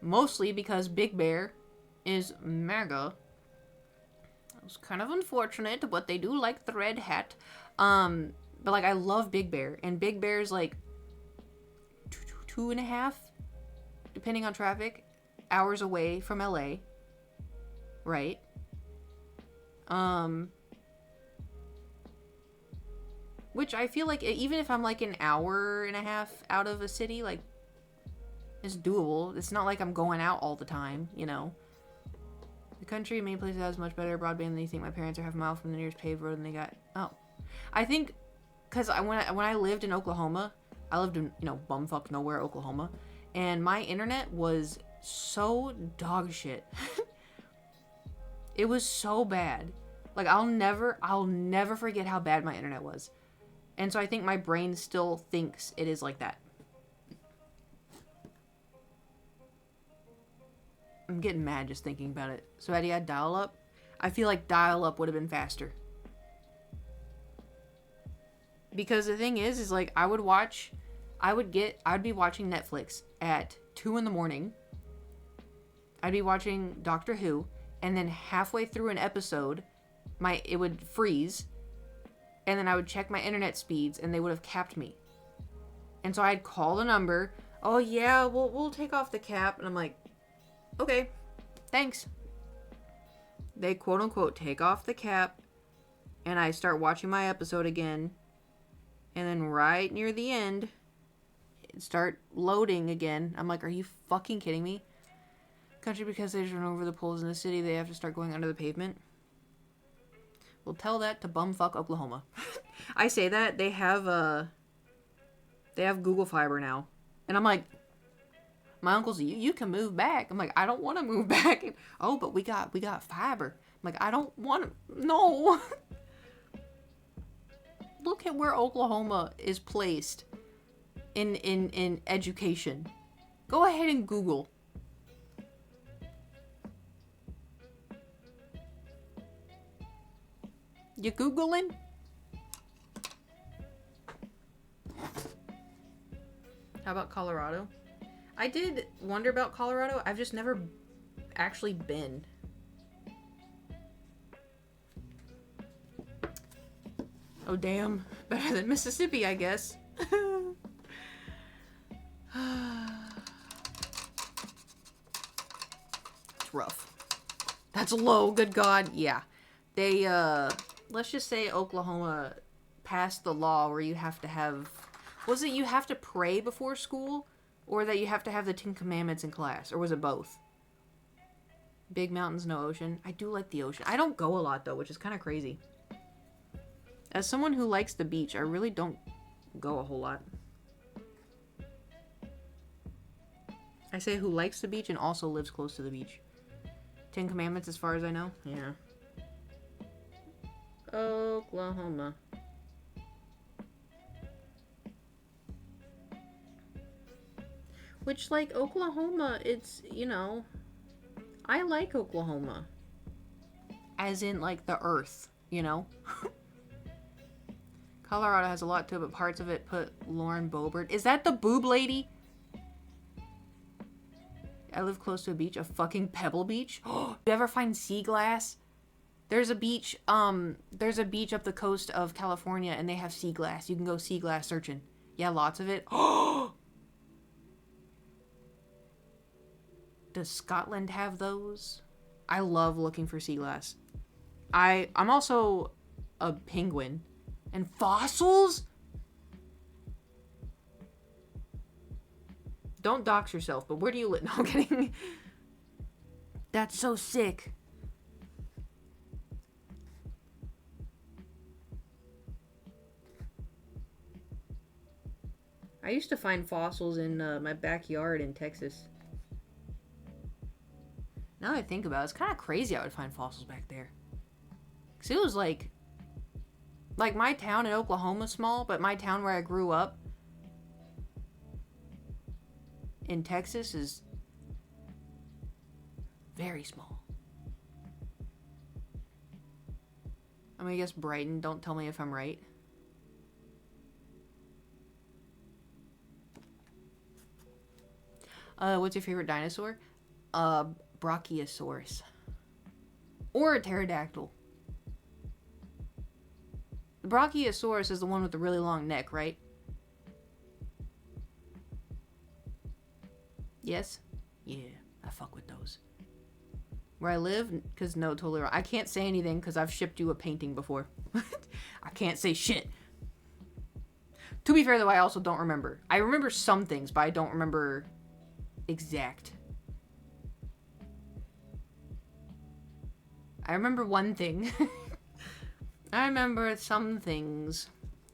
Mostly because Big Bear is MAGA. It's kind of unfortunate, but they do like the red hat. But, like, I love Big Bear. And Big Bear's, like, 2.5, depending on traffic, hours away from LA. Right? Which I feel like, even if I'm, like, an hour and a half out of a city, like, it's doable. It's not like I'm going out all the time, you know? The country, many places has much better broadband than you think. My parents are half a mile from the nearest paved road, and they got... Oh. I think... Because when I lived in Oklahoma, I lived in, you know, bumfuck nowhere, Oklahoma, and my internet was so dog shit. It was so bad. Like, I'll never forget how bad my internet was. And so I think my brain still thinks it is like that. I'm getting mad just thinking about it. So had you had dial-up? I feel like dial-up would have been faster. Because the thing is like, I would be watching Netflix at 2 in the morning. I'd be watching Doctor Who, and then halfway through an episode, it would freeze, and then I would check my internet speeds, and they would have capped me. And so I'd call the number. Oh yeah, we'll take off the cap, and I'm like, okay, thanks. They quote unquote take off the cap, and I start watching my episode again, and then right near the end, it start loading again. I'm like, are you fucking kidding me? Country, because they just run over the poles in the city, they have to start going under the pavement. Well, tell that to bumfuck Oklahoma. I say that, they have Google Fiber now. And I'm like, my uncle's, you can move back. I'm like, I don't want to move back. And, oh, but we got fiber. I'm like, I don't want to, no. Look at where Oklahoma is placed in education. Go ahead and Google. You Googling? How about Colorado? I did wonder about Colorado. I've just never actually been. Oh, damn. Better than Mississippi, I guess. It's rough. That's low, good God. Yeah. They, let's just say Oklahoma passed the law where you have to have... Was it you have to pray before school? Or that you have to have the 10 Commandments in class? Or was it both? Big mountains, no ocean. I do like the ocean. I don't go a lot, though, which is kind of crazy. As someone who likes the beach, I really don't go a whole lot. I say who likes the beach and also lives close to the beach. 10 Commandments as far as I know? Yeah. Oklahoma. Which, like, Oklahoma, it's, you know, I like Oklahoma. As in, like, the earth, you know? Colorado has a lot to it, but parts of it put Lauren Boebert. Is that the boob lady? I live close to a beach, a fucking Pebble Beach. You ever find sea glass? There's a beach up the coast of California, and they have sea glass. You can go sea glass searching. Yeah, lots of it. Does Scotland have those? I love looking for sea glass. I'm also a penguin. And fossils? Don't dox yourself, but where do you live? No, I'm kidding. That's so sick. I used to find fossils in my backyard in Texas. Now that I think about it, it's kind of crazy I would find fossils back there. Because it was like my town in Oklahoma's small, but my town where I grew up in Texas is very small. I mean, I guess Brighton, don't tell me if I'm right. What's your favorite dinosaur? Brachiosaurus. Or a pterodactyl. The Brachiosaurus is the one with the really long neck, right? Yes? Yeah, I fuck with those. Where I live? Because no, totally wrong. I can't say anything because I've shipped you a painting before. I can't say shit. To be fair, though, I also don't remember. I remember some things, but I don't remember exact. I remember one thing. I remember some things.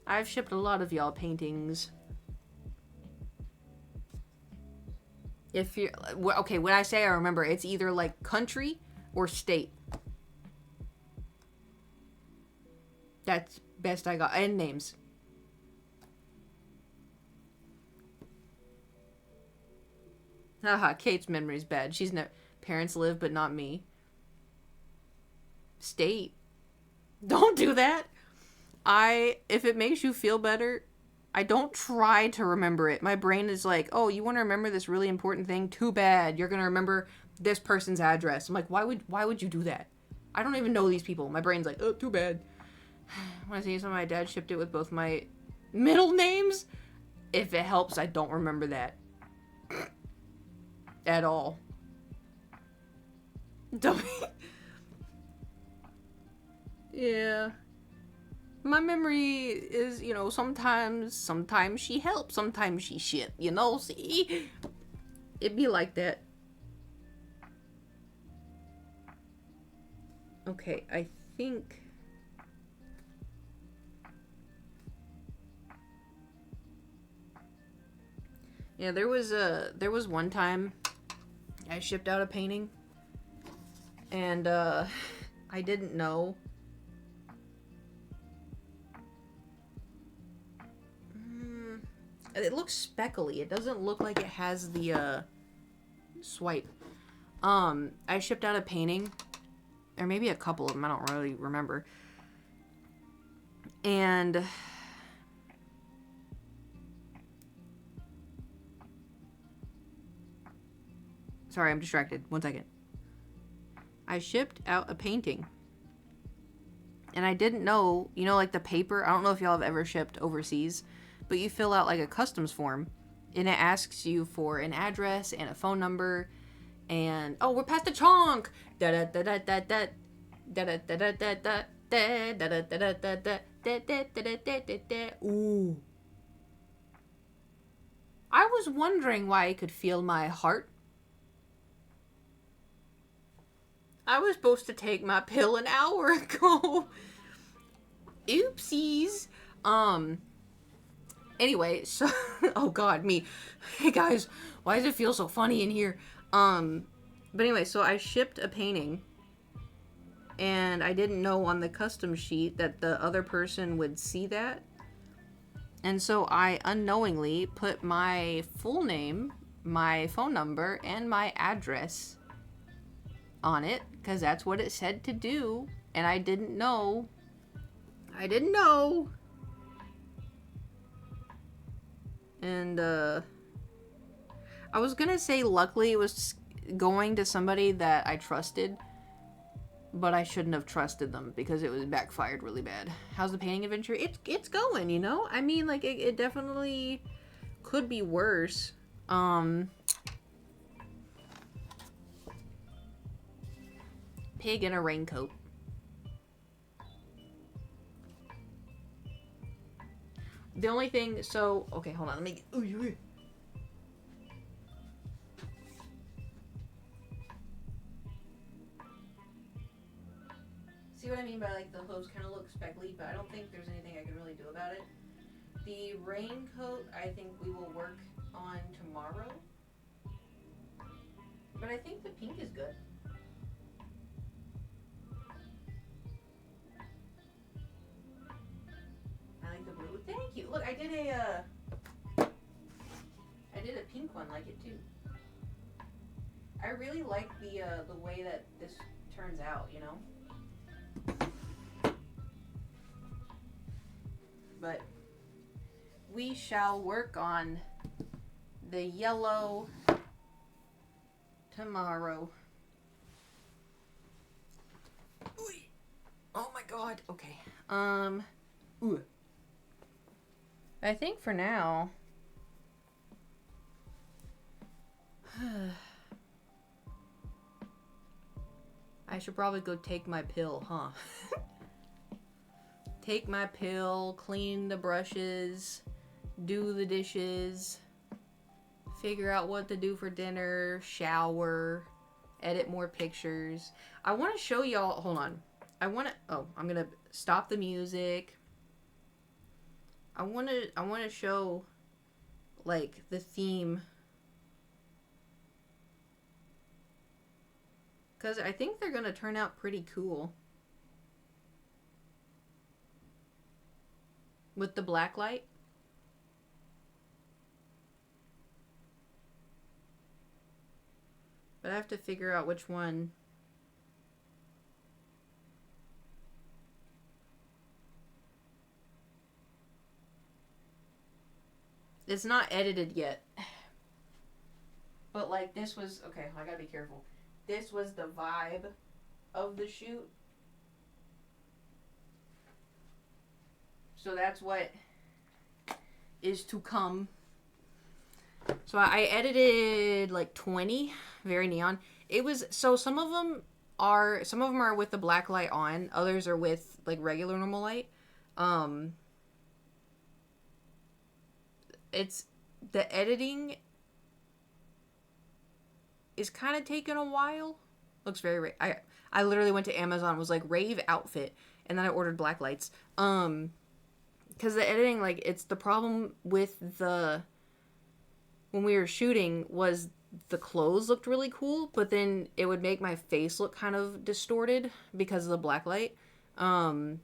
I've shipped a lot of y'all paintings. If you're... Okay, when I say I remember, it's either like country or state. That's best I got. And names. Haha, Kate's memory's bad. She's no... Parents live, but not me. State. Don't do that. If it makes you feel better, I don't try to remember it. My brain is like, oh, you want to remember this really important thing? Too bad. You're going to remember this person's address. I'm like, why would you do that? I don't even know these people. My brain's like, oh, too bad. When I see something, my dad shipped it with both my middle names. If it helps, I don't remember that. At all. Dummy. Yeah. My memory is, you know, sometimes she helps, sometimes she shit, you know, see? It be like that. Okay, I think... Yeah, there was one time I shipped out a painting and I didn't know. It looks speckly. It doesn't look like it has the swipe. I shipped out a painting, or maybe a couple of them, I don't really remember. And sorry, I'm distracted. 1 second. I shipped out a painting. And I didn't know, you know, like the paper, I don't know if y'all have ever shipped overseas, but you fill out like a customs form and it asks you for an address and a phone number and oh, we're past the chonk. Ooh. I was wondering why I could feel my heart. I was supposed to take my pill an hour ago. Oopsies. Anyway, so oh god, me. Hey guys, why does it feel so funny in here? But anyway, so I shipped a painting and I didn't know on the custom sheet that the other person would see that. And so I unknowingly put my full name, my phone number and my address on it, because that's what it said to do, and I didn't know. And I was gonna say luckily it was going to somebody that I trusted, but I shouldn't have trusted them because it was backfired really bad. How's the painting adventure? It's going, you know? I mean, like, it definitely could be worse. Pig in a raincoat. The only thing, so, okay, hold on, let me, see what I mean by, like, the hooves kind of look speckly, but I don't think there's anything I can really do about it. The raincoat, I think we will work on tomorrow. But I think the pink is good. I like the blue. Thank you. Look, I did a pink one like it too. I really like the way that this turns out, you know? But we shall work on the yellow tomorrow. Oh my god. Okay. Ooh. I think for now I should probably go take my pill, huh? Take my pill, clean the brushes, do the dishes, figure out what to do for dinner, shower, edit more pictures. I want to show y'all, hold on. I'm going to stop the music. I want to show, like, the theme. Because I think they're going to turn out pretty cool. With the black light. But I have to figure out which one. It's not edited yet. But like this was, okay, I gotta be careful. This was the vibe of the shoot. So that's what is to come. So I edited like 20, very neon. It was, so some of them are with the black light on, others are with like regular normal light. It's, the editing is kind of taking a while. Looks very, I literally went to Amazon, was like rave outfit, and then I ordered black lights. Because the editing, like, it's the problem with when we were shooting was the clothes looked really cool, but then it would make my face look kind of distorted because of the black light. And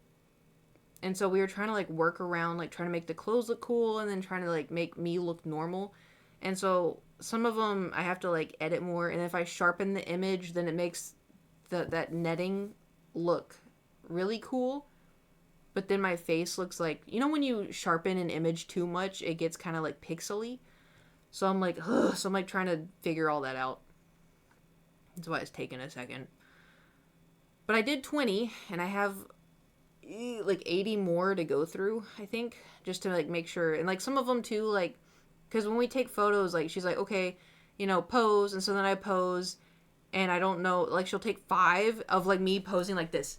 so we were trying to, like, work around, like, trying to make the clothes look cool and then trying to, like, make me look normal. And so some of them I have to, like, edit more. And if I sharpen the image, then it makes that netting look really cool. But then my face looks like, you know when you sharpen an image too much, it gets kind of, like, pixely? So I'm like, ugh. So I'm, like, trying to figure all that out. That's why it's taking a second. But I did 20, and I have like 80 more to go through, I think, just to like make sure. And like some of them too, like, because when we take photos, like she's like, okay, you know, pose, and so then I pose, and I don't know, like she'll take 5 of like me posing like this,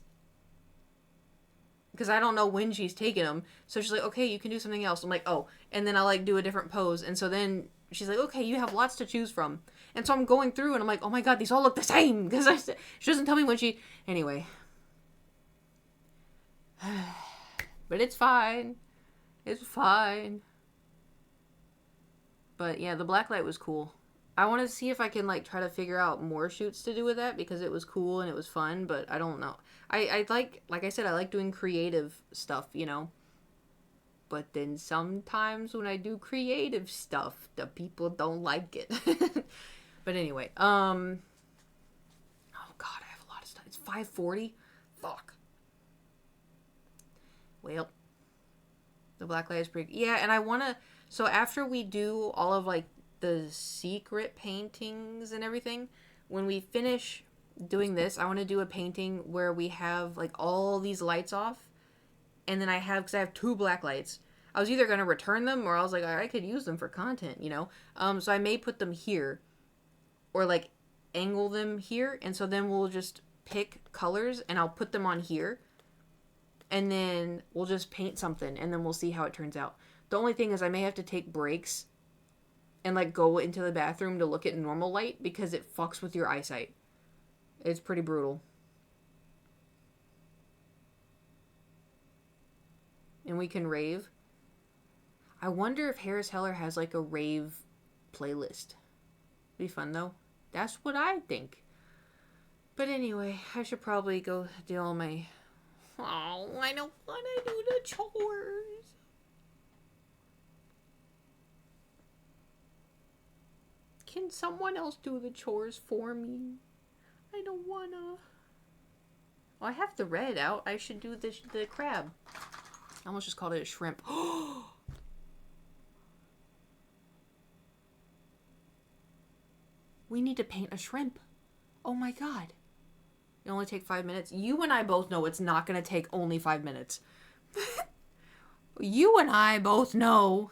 because I don't know when she's taking them. So she's like, okay, you can do something else. I'm like, oh, and then I like do a different pose, and so then she's like, okay, you have lots to choose from. And so I'm going through and I'm like, oh my god, these all look the same, because she doesn't tell me when she, anyway. But it's fine. It's fine. But yeah, the black light was cool. I want to see if I can like try to figure out more shoots to do with that, because it was cool and it was fun, but I don't know. I like I said, I like doing creative stuff, you know. But then sometimes when I do creative stuff, the people don't like it. But anyway, oh god, I have a lot of stuff. It's 5:40. Fuck. Well, the black light is pretty... Yeah, and I want to... So after we do all of, like, the secret paintings and everything, when we finish doing this, I want to do a painting where we have, like, all these lights off. And then because I have 2 black lights. I was either going to return them, or I was like, I could use them for content, you know? So I may put them here. Or, like, angle them here. And so then we'll just pick colors, and I'll put them on here. And then we'll just paint something, and then we'll see how it turns out. The only thing is I may have to take breaks and, like, go into the bathroom to look at normal light, because it fucks with your eyesight. It's pretty brutal. And we can rave. I wonder if Harris Heller has, like, a rave playlist. Be fun, though. That's what I think. But anyway, I should probably go do all my... Oh, I don't want to do the chores. Can someone else do the chores for me? I don't wanna. Oh, I have the red out. I should do the crab. I almost just called it a shrimp. We need to paint a shrimp. Oh my god. It only take 5 minutes. You and I both know it's not going to take only 5 minutes. You and I both know.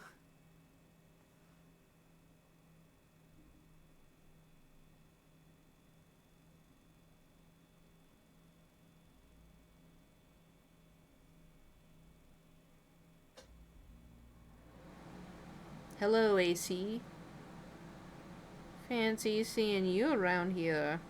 Hello, AC. Fancy seeing you around here.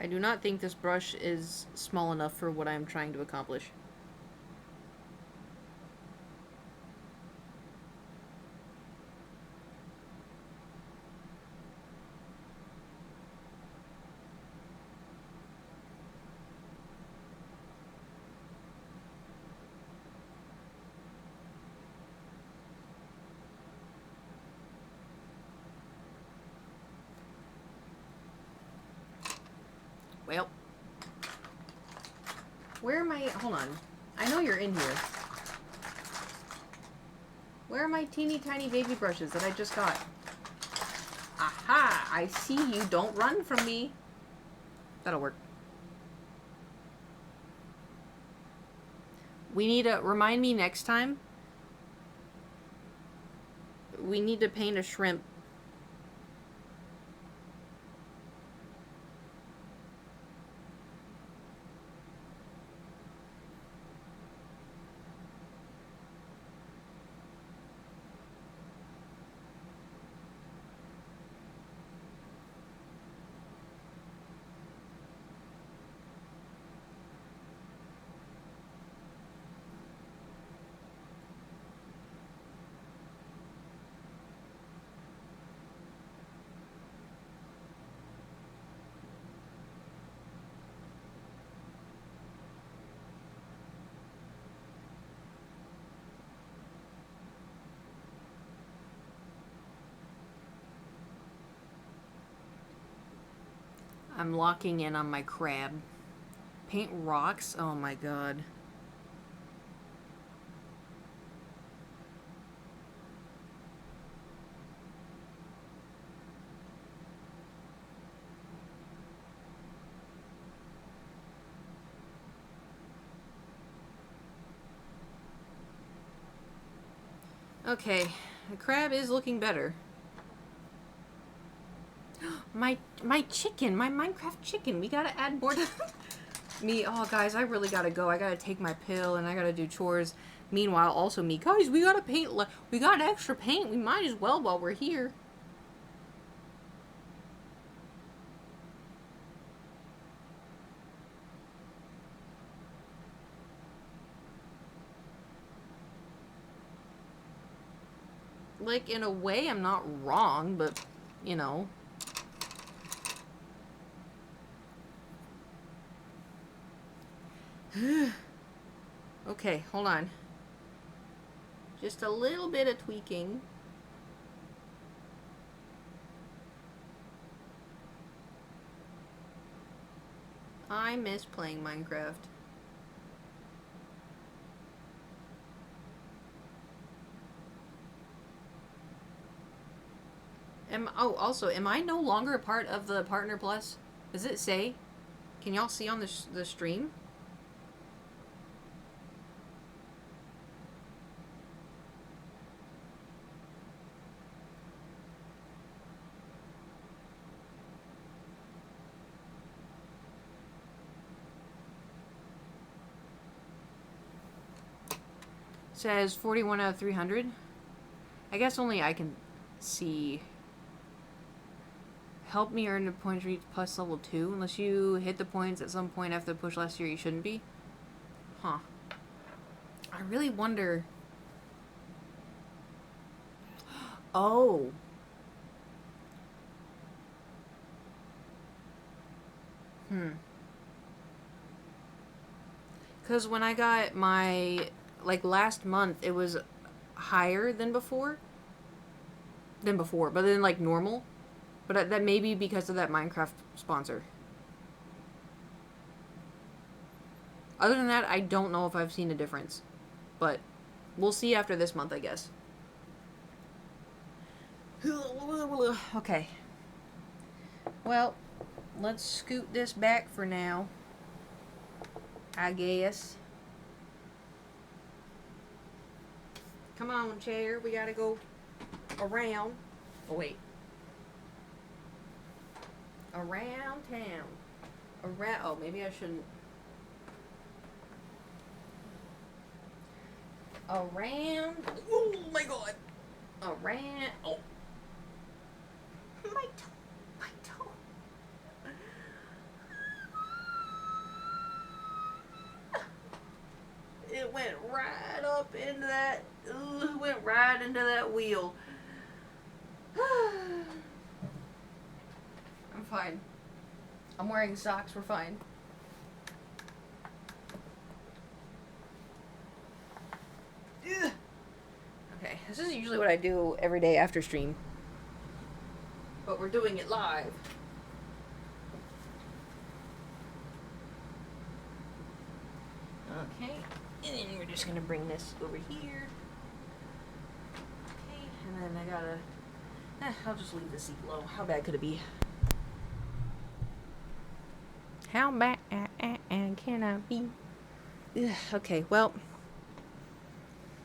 I do not think this brush is small enough for what I'm trying to accomplish. Well, where am I? Hold on. I know you're in here. Where are my teeny tiny baby brushes that I just got? Aha! I see you. Don't run from me. That'll work. We need to remind me next time. We need to paint a shrimp. I'm locking in on my crab. Paint rocks? Oh my god. Okay, the crab is looking better. My chicken, my Minecraft chicken. We gotta add more to me. Oh, guys, I really gotta go. I gotta take my pill and I gotta do chores. Meanwhile, also me. Guys, we gotta paint. We got extra paint. We might as well while we're here. like, in a way, I'm not wrong, but, you know. Okay, hold on. Just a little bit of tweaking. I miss playing Minecraft. Also, am I no longer a part of the Partner Plus? Does it say? Can y'all see on the stream? Says 41 out of 300. I guess only I can see. Help me earn the points reach plus level 2. Unless you hit the points at some point after the push last year, you shouldn't be. Huh. I really wonder. Oh. Because when I got my, like, last month, it was higher than before. But then, like, normal. But that may be because of that Minecraft sponsor. Other than that, I don't know if I've seen a difference. But we'll see after this month, I guess. Okay. Well, let's scoot this back for now, I guess. Come on, chair. We gotta go around. Oh, wait. Around town. Around. Oh, maybe I shouldn't. Around. Oh my god. Around. Oh. My toe. My toe. It went right up into that. It went right into that wheel. I'm fine. I'm wearing socks. We're fine. Ugh. Okay, this is usually what I do every day after stream. But we're doing it live. Okay, and then we're just gonna bring this over here. Okay, and then I gotta... I'll just leave the seat low. How bad could it be? How bad can I be? Ugh, okay, well...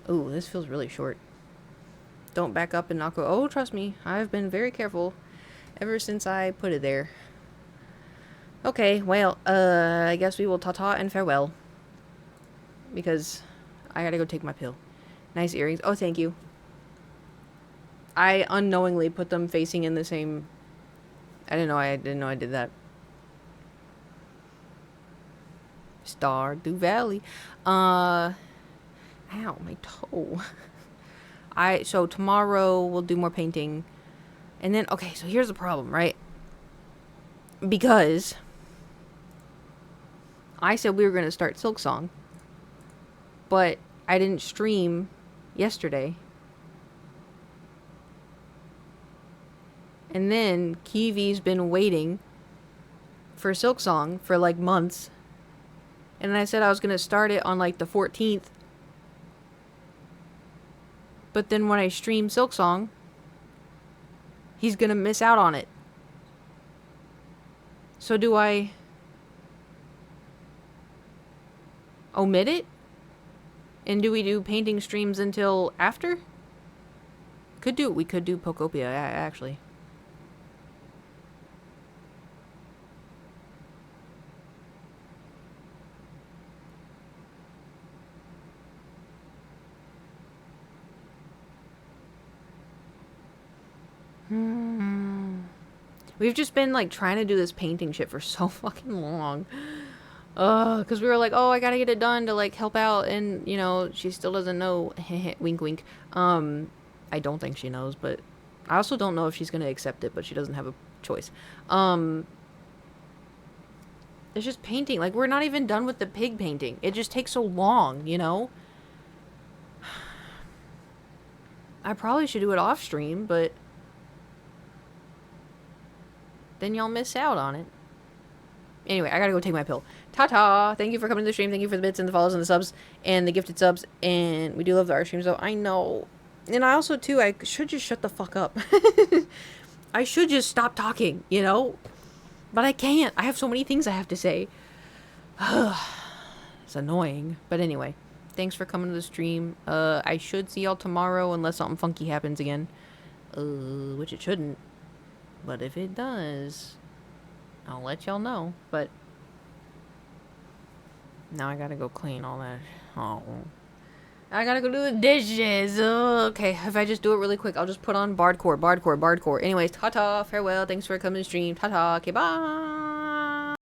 Ooh, this feels really short. Don't back up and not go... Oh, trust me, I've been very careful ever since I put it there. Okay, well, I guess we will ta-ta and farewell. Because I gotta go take my pill. Nice earrings. Oh, thank you. I unknowingly put them facing in the same... I didn't know I did that. Stardew Valley. Ow, my toe. So tomorrow we'll do more painting. And then, okay, so here's the problem, right? Because I said we were going to start Silksong. But I didn't stream yesterday. And then Kiwi's been waiting for Silksong for like months. And I said I was going to start it on like the 14th. But then when I stream Silksong, he's going to miss out on it. So do I omit it? And do we do painting streams until after? We could do Pokopia, actually. We've just been, like, trying to do this painting shit for so fucking long. Because we were like, oh, I gotta get it done to, like, help out. And, you know, she still doesn't know. Wink, wink. I don't think she knows, but I also don't know if she's gonna accept it, but she doesn't have a choice. It's just painting. Like, we're not even done with the pig painting. It just takes so long, you know? I probably should do it off stream, but then y'all miss out on it. Anyway, I gotta go take my pill. Ta-ta! Thank you for coming to the stream. Thank you for the bits and the follows and the subs and the gifted subs. And we do love the art streams, though. I know. And I also, too, I should just shut the fuck up. I should just stop talking, you know? But I can't. I have so many things I have to say. It's annoying. But anyway, thanks for coming to the stream. I should see y'all tomorrow unless something funky happens again. Which it shouldn't. But if it does, I'll let y'all know. But now I gotta go clean all that. Oh. I gotta go do the dishes. Okay, if I just do it really quick, I'll just put on Bardcore. Anyways, ta-ta, farewell, thanks for coming to stream. Ta-ta, okay, bye.